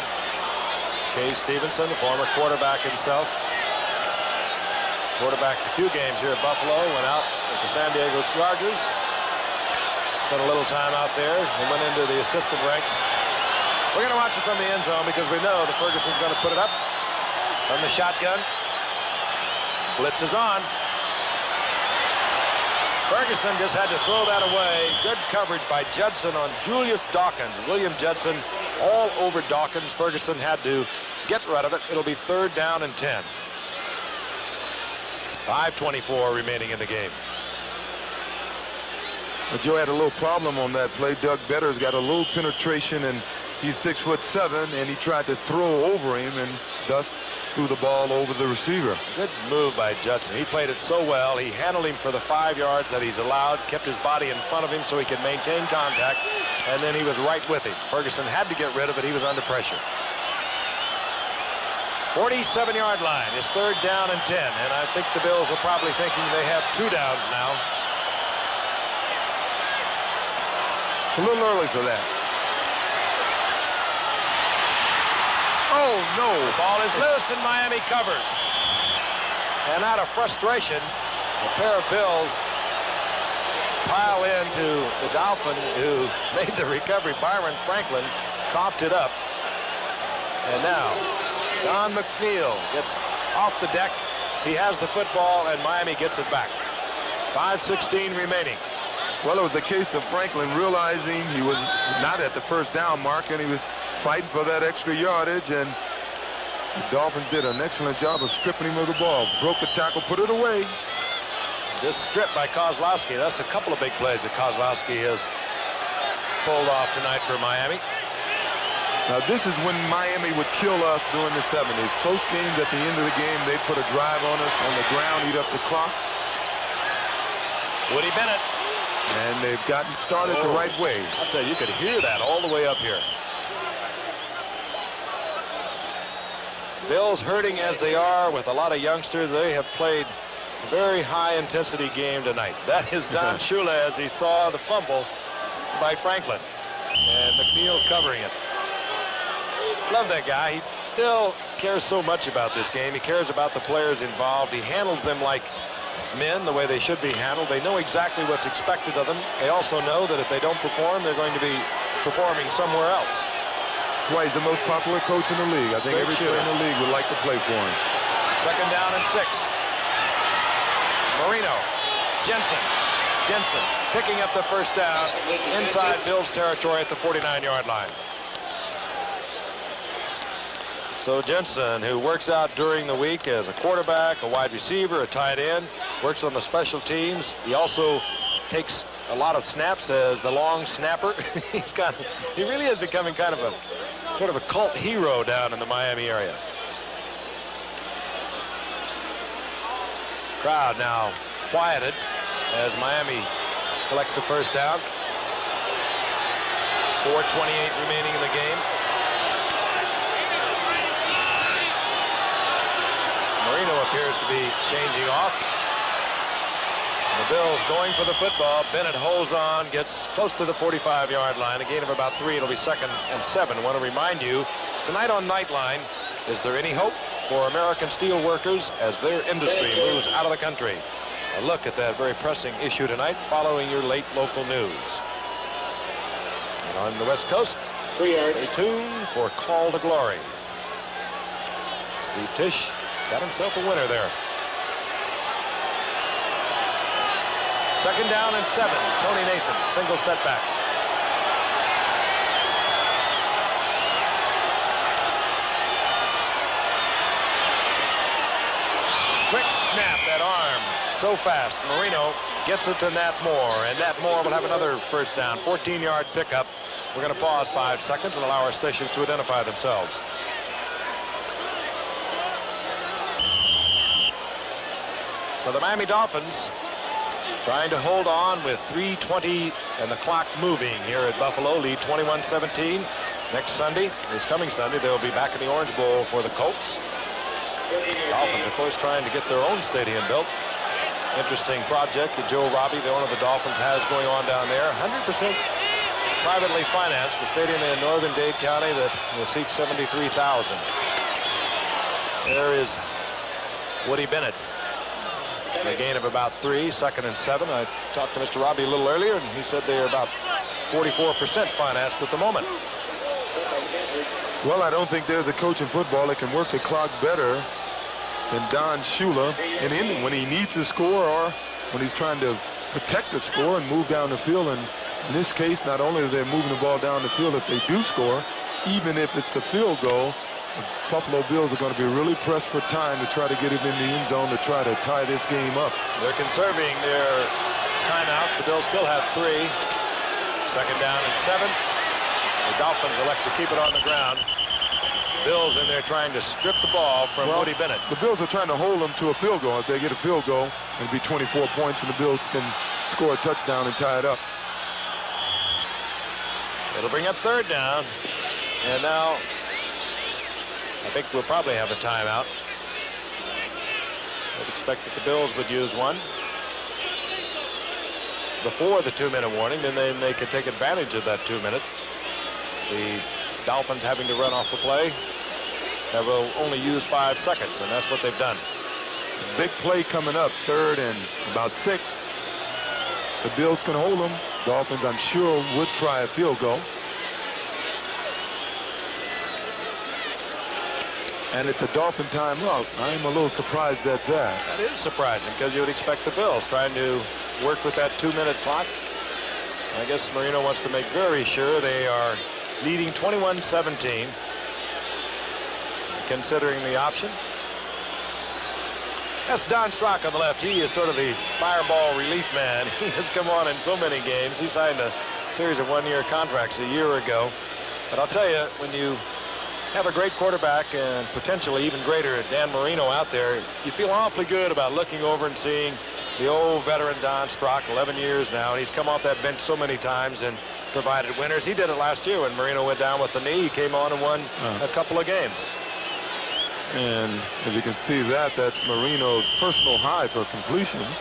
Kay Stevenson, the former quarterback himself. Quarterback a few games here at Buffalo, went out with the San Diego Chargers. Spent a little time out there and went into the assistant ranks. We're going to watch it from the end zone because we know that Ferguson's going to put it up from the shotgun. Blitz is on. Ferguson just had to throw that away. Good coverage by Judson on Julius Dawkins. William Judson all over Dawkins. Ferguson had to get rid of it. It'll be third down and 10. 5:24 remaining in the game. Well, Joe had a little problem on that play. Doug Better's got a little penetration, and he's 6'7", and he tried to throw over him, and thus threw the ball over the receiver. Good move by Judson. He played it so well. He handled him for the 5 yards that he's allowed, kept his body in front of him so he could maintain contact, and then he was right with him. Ferguson had to get rid of it. He was under pressure. 47-yard line is third down and 10, and I think the Bills are probably thinking they have 2 downs now. It's a little early for that. Oh, no. The ball is loose and Miami covers. And out of frustration, a pair of Bills pile into the Dolphin who made the recovery. Byron Franklin coughed it up. And now Don McNeil gets off the deck. He has the football, and Miami gets it back. 5:16 remaining. Well, it was a case of Franklin realizing he was not at the first down mark, and he was fighting for that extra yardage, and the Dolphins did an excellent job of stripping him of the ball. Broke the tackle, put it away. This strip by Kozlowski, that's a couple of big plays that Kozlowski has pulled off tonight for Miami. Now, this is when Miami would kill us during the 70s. Close games at the end of the game, they'd put a drive on us on the ground, eat up the clock. Woody Bennett. And they've gotten started the right way. I'll tell you, you could hear that all the way up here. Bills, hurting as they are with a lot of youngsters, they have played a very high-intensity game tonight. That is Don Shula as he saw the fumble by Franklin. And McNeil covering it. Love that guy. He still cares so much about this game. He cares about the players involved. He handles them like men, the way they should be handled. They know exactly what's expected of them. They also know that if they don't perform, they're going to be performing somewhere else. That's why he's the most popular coach in the league. I think every player in the league would like to play for him. 2nd down and 6. Marino. Jensen picking up the first down inside Bills territory at the 49-yard line. So Jensen, who works out during the week as a quarterback, a wide receiver, a tight end, works on the special teams. He also takes a lot of snaps as the long snapper. He really is becoming kind of a sort of a cult hero down in the Miami area. Crowd now quieted as Miami collects the first down. 4:28 remaining in the game. Marino appears to be changing off. The Bills going for the football. Bennett holds on, gets close to the 45-yard line. A gain of about 3. It'll be 2nd and 7. I want to remind you, tonight on Nightline, is there any hope for American steel workers as their industry moves out of the country? A look at that very pressing issue tonight following your late local news. And on the West Coast, stay tuned for Call to Glory. Steve Tisch got himself a winner there. 2nd down and 7. Tony Nathan, single setback. Quick snap, that arm, so fast. Marino gets it to Nat Moore, and Nat Moore will have another first down. 14-yard pickup. We're going to pause 5 seconds and allow our stations to identify themselves. So the Miami Dolphins trying to hold on with 3:20 and the clock moving here at Buffalo, lead 21-17. Next Sunday, this coming Sunday, they'll be back in the Orange Bowl for the Colts. Dolphins, of course, trying to get their own stadium built. Interesting project that Joe Robbie, the owner of the Dolphins, has going on down there. 100% privately financed, a stadium in northern Dade County that will seat 73,000. There is Woody Bennett. A gain of about 3, 2nd and 7. I talked to Mr. Robbie a little earlier, and he said they are about 44% financed at the moment. Well, I don't think there's a coach in football that can work the clock better than Don Shula when he needs to score or when he's trying to protect the score and move down the field. And in this case, not only are they moving the ball down the field if they do score, even if it's a field goal, the Buffalo Bills are going to be really pressed for time to try to get it in the end zone to try to tie this game up. They're conserving their timeouts. The Bills still have 3. 2nd down and 7. The Dolphins elect to keep it on the ground. Bills in there trying to strip the ball from Woody Bennett. The Bills are trying to hold them to a field goal. If they get a field goal, it'll be 24 points, and the Bills can score a touchdown and tie it up. It'll bring up 3rd down. And now I think we'll probably have a timeout. I'd expect that the Bills would use one before the 2-minute warning. Then they could take advantage of that 2 minutes. The Dolphins having to run off the play. They will only use 5 seconds, and that's what they've done. Big play coming up, 3rd and about 6. The Bills can hold them. Dolphins, I'm sure, would try a field goal. And it's a Dolphin timeout. I'm a little surprised at that. That is surprising because you would expect the Bills trying to work with that 2-minute clock. I guess Marino wants to make very sure they are leading 21-17, considering the option. That's Don Strock on the left. He is sort of the fireball relief man. He has come on in so many games. He signed a series of one-year contracts a year ago. But I'll tell you, when you have a great quarterback and potentially even greater Dan Marino out there, you feel awfully good about looking over and seeing the old veteran Don Strock, 11 years now, and he's come off that bench so many times and provided winners. He did it last year when Marino went down with the knee. He came on and won a couple of games. And as you can see, that's Marino's personal high for completions.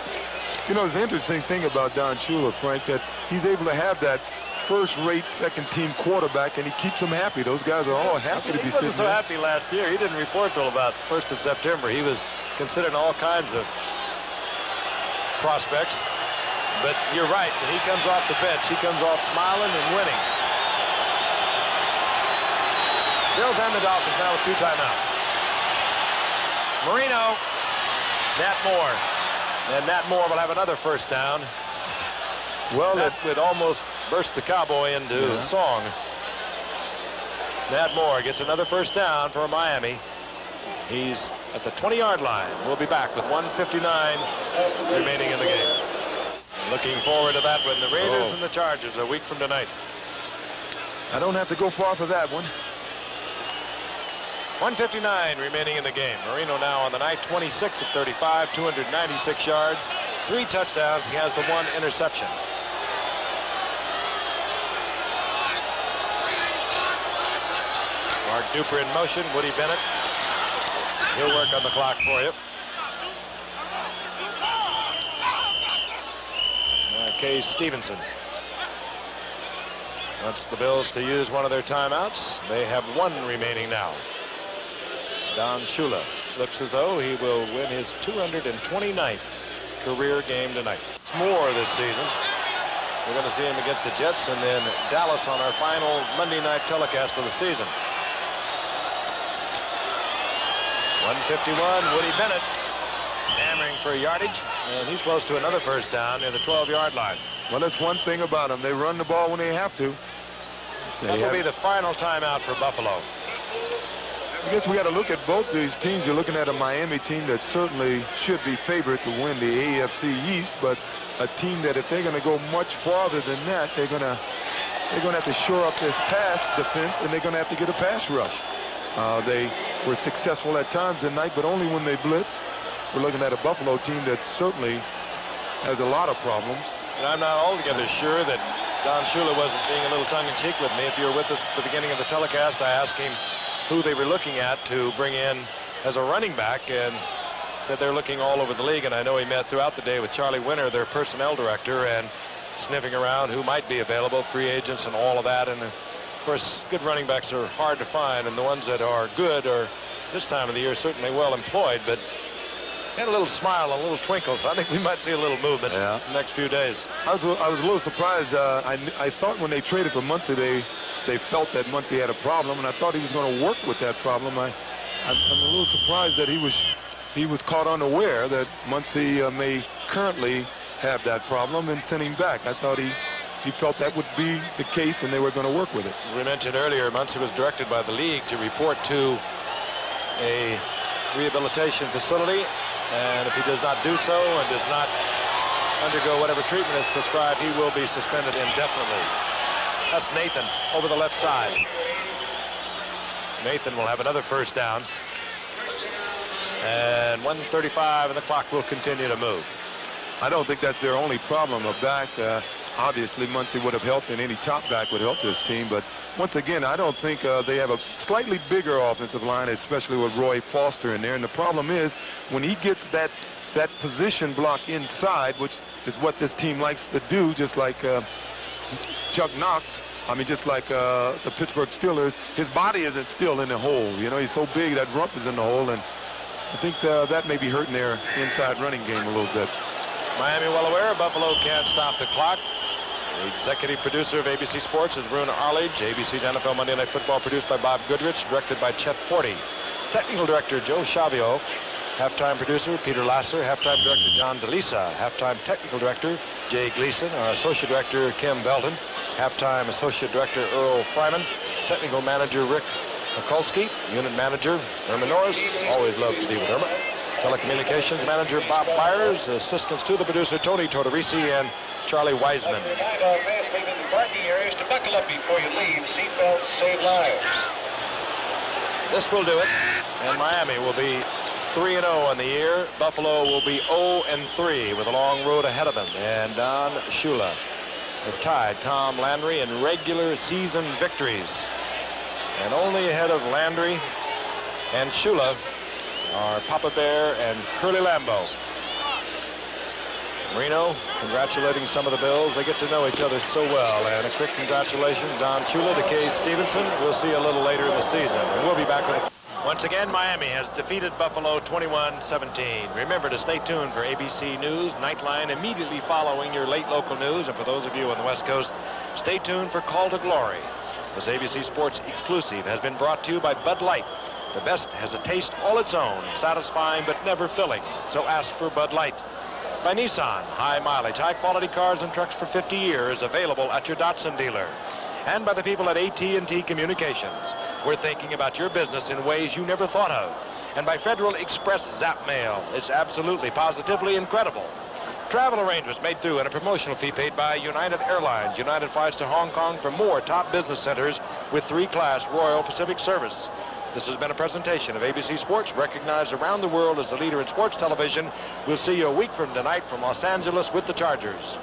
You know, it's an interesting thing about Don Shula, Frank, that he's able to have that first-rate second-team quarterback, and he keeps them happy. Those guys are all happy to be sitting He wasn't so happy last year. He didn't report till about 1st of September. He was considering all kinds of prospects. But you're right. When he comes off the bench, he comes off smiling and winning. Bills and the Dolphins now with 2 timeouts. Marino, Nat Moore. And Nat Moore will have another first down. Well, that would almost burst the Cowboy into song. Nat Moore gets another first down for Miami. He's at the 20-yard line. We'll be back with 1:59 remaining in the game. Looking forward to that when the Raiders and the Chargers a week from tonight. I don't have to go far for that one. 1:59 remaining in the game. Marino now on the night, 26 of 35, 296 yards, 3 touchdowns. He has the 1 interception. Mark Duper in motion. Woody Bennett. He'll work on the clock for you. Case Stevenson wants the Bills to use one of their timeouts. They have 1 remaining now. Don Shula looks as though he will win his 229th career game tonight. It's more this season. We're going to see him against the Jets and then Dallas on our final Monday night telecast of the season. 151, Woody Bennett hammering for yardage, and he's close to another first down near the 12-yard line. Well, that's one thing about them. They run the ball when they have to. That will be the final timeout for Buffalo. I guess we got to look at both these teams. You're looking at a Miami team that certainly should be favored to win the AFC East, but a team that if they're going to go much farther than that, they're going to have to shore up this pass defense, and they're going to have to get a pass rush. They were successful at times tonight, but only when they blitzed. We're looking at a Buffalo team that certainly has a lot of problems. And I'm not altogether sure that Don Shula wasn't being a little tongue-in-cheek with me. If you were with us at the beginning of the telecast, I asked him who they were looking at to bring in as a running back, and said they're looking all over the league. And I know he met throughout the day with Charlie Winter, their personnel director, and sniffing around who might be available, free agents and all of that. And of course, good running backs are hard to find, and the ones that are good are this time of the year certainly well employed. But had a little smile, a little twinkle, so I think we might see a little movement in the next few days. I was a little surprised. I thought when they traded for Muncie, they felt that Muncie had a problem, and I thought he was going to work with that problem. I'm a little surprised that he was caught unaware that Muncie may currently have that problem and sent him back. I thought he felt that would be the case, and they were going to work with it. As we mentioned earlier, Muncie was directed by the league to report to a rehabilitation facility, and if he does not do so and does not undergo whatever treatment is prescribed, he will be suspended indefinitely. That's Nathan over the left side. Nathan will have another first down. And 1:35, and the clock will continue to move. I don't think that's their only problem. A back, obviously Muncie would have helped, and any top back would help this team. But once again, I don't think they have a slightly bigger offensive line, especially with Roy Foster in there. And the problem is when he gets that position block inside, which is what this team likes to do, just like Chuck Knox, just like the Pittsburgh Steelers, his body isn't still in the hole. You know, he's so big that rump is in the hole, and I think that may be hurting their inside running game a little bit. Miami well aware Buffalo can't stop the clock. The executive producer of ABC Sports is Rune Arledge. ABC's NFL Monday Night Football produced by Bob Goodrich, directed by Chet Forty. Technical director Joe Shavio. Halftime producer Peter Lasser. Halftime director John DeLisa. Halftime technical director Jay Gleason. Our associate director Kim Belton. Halftime associate director Earl Fryman. Technical manager Rick Mikulski. Unit manager Irma Norris. Always love to be with Irma. Telecommunications manager Bob Byers. Assistants to the producer Tony Tortorisi and Charlie Wiseman. Leaving the parking areas to buckle up before you leave. Seatbelts save lives. This will do it. And Miami will be 3-0 on the year. Buffalo will be 0-3 with a long road ahead of them. And Don Shula has tied Tom Landry in regular season victories. And only ahead of Landry and Shula are Papa Bear and Curly Lambeau. Marino congratulating some of the Bills. They get to know each other so well. And a quick congratulations, Don Shula, to Kay Stevenson. We'll see you a little later in the season. And we'll be back with once again, Miami has defeated Buffalo 21-17. Remember to stay tuned for ABC News Nightline immediately following your late local news. And for those of you on the West Coast, stay tuned for Call to Glory. This ABC Sports exclusive has been brought to you by Bud Light. The best has a taste all its own, satisfying but never filling. So ask for Bud Light. By Nissan, high mileage, high quality cars and trucks for 50 years, available at your Datsun dealer. And by the people at AT&T Communications. We're thinking about your business in ways you never thought of. And by Federal Express Zap Mail. It's absolutely, positively incredible. Travel arrangements made through and a promotional fee paid by United Airlines. United flies to Hong Kong for more top business centers with 3-class Royal Pacific service. This has been a presentation of ABC Sports, recognized around the world as the leader in sports television. We'll see you a week from tonight from Los Angeles with the Chargers.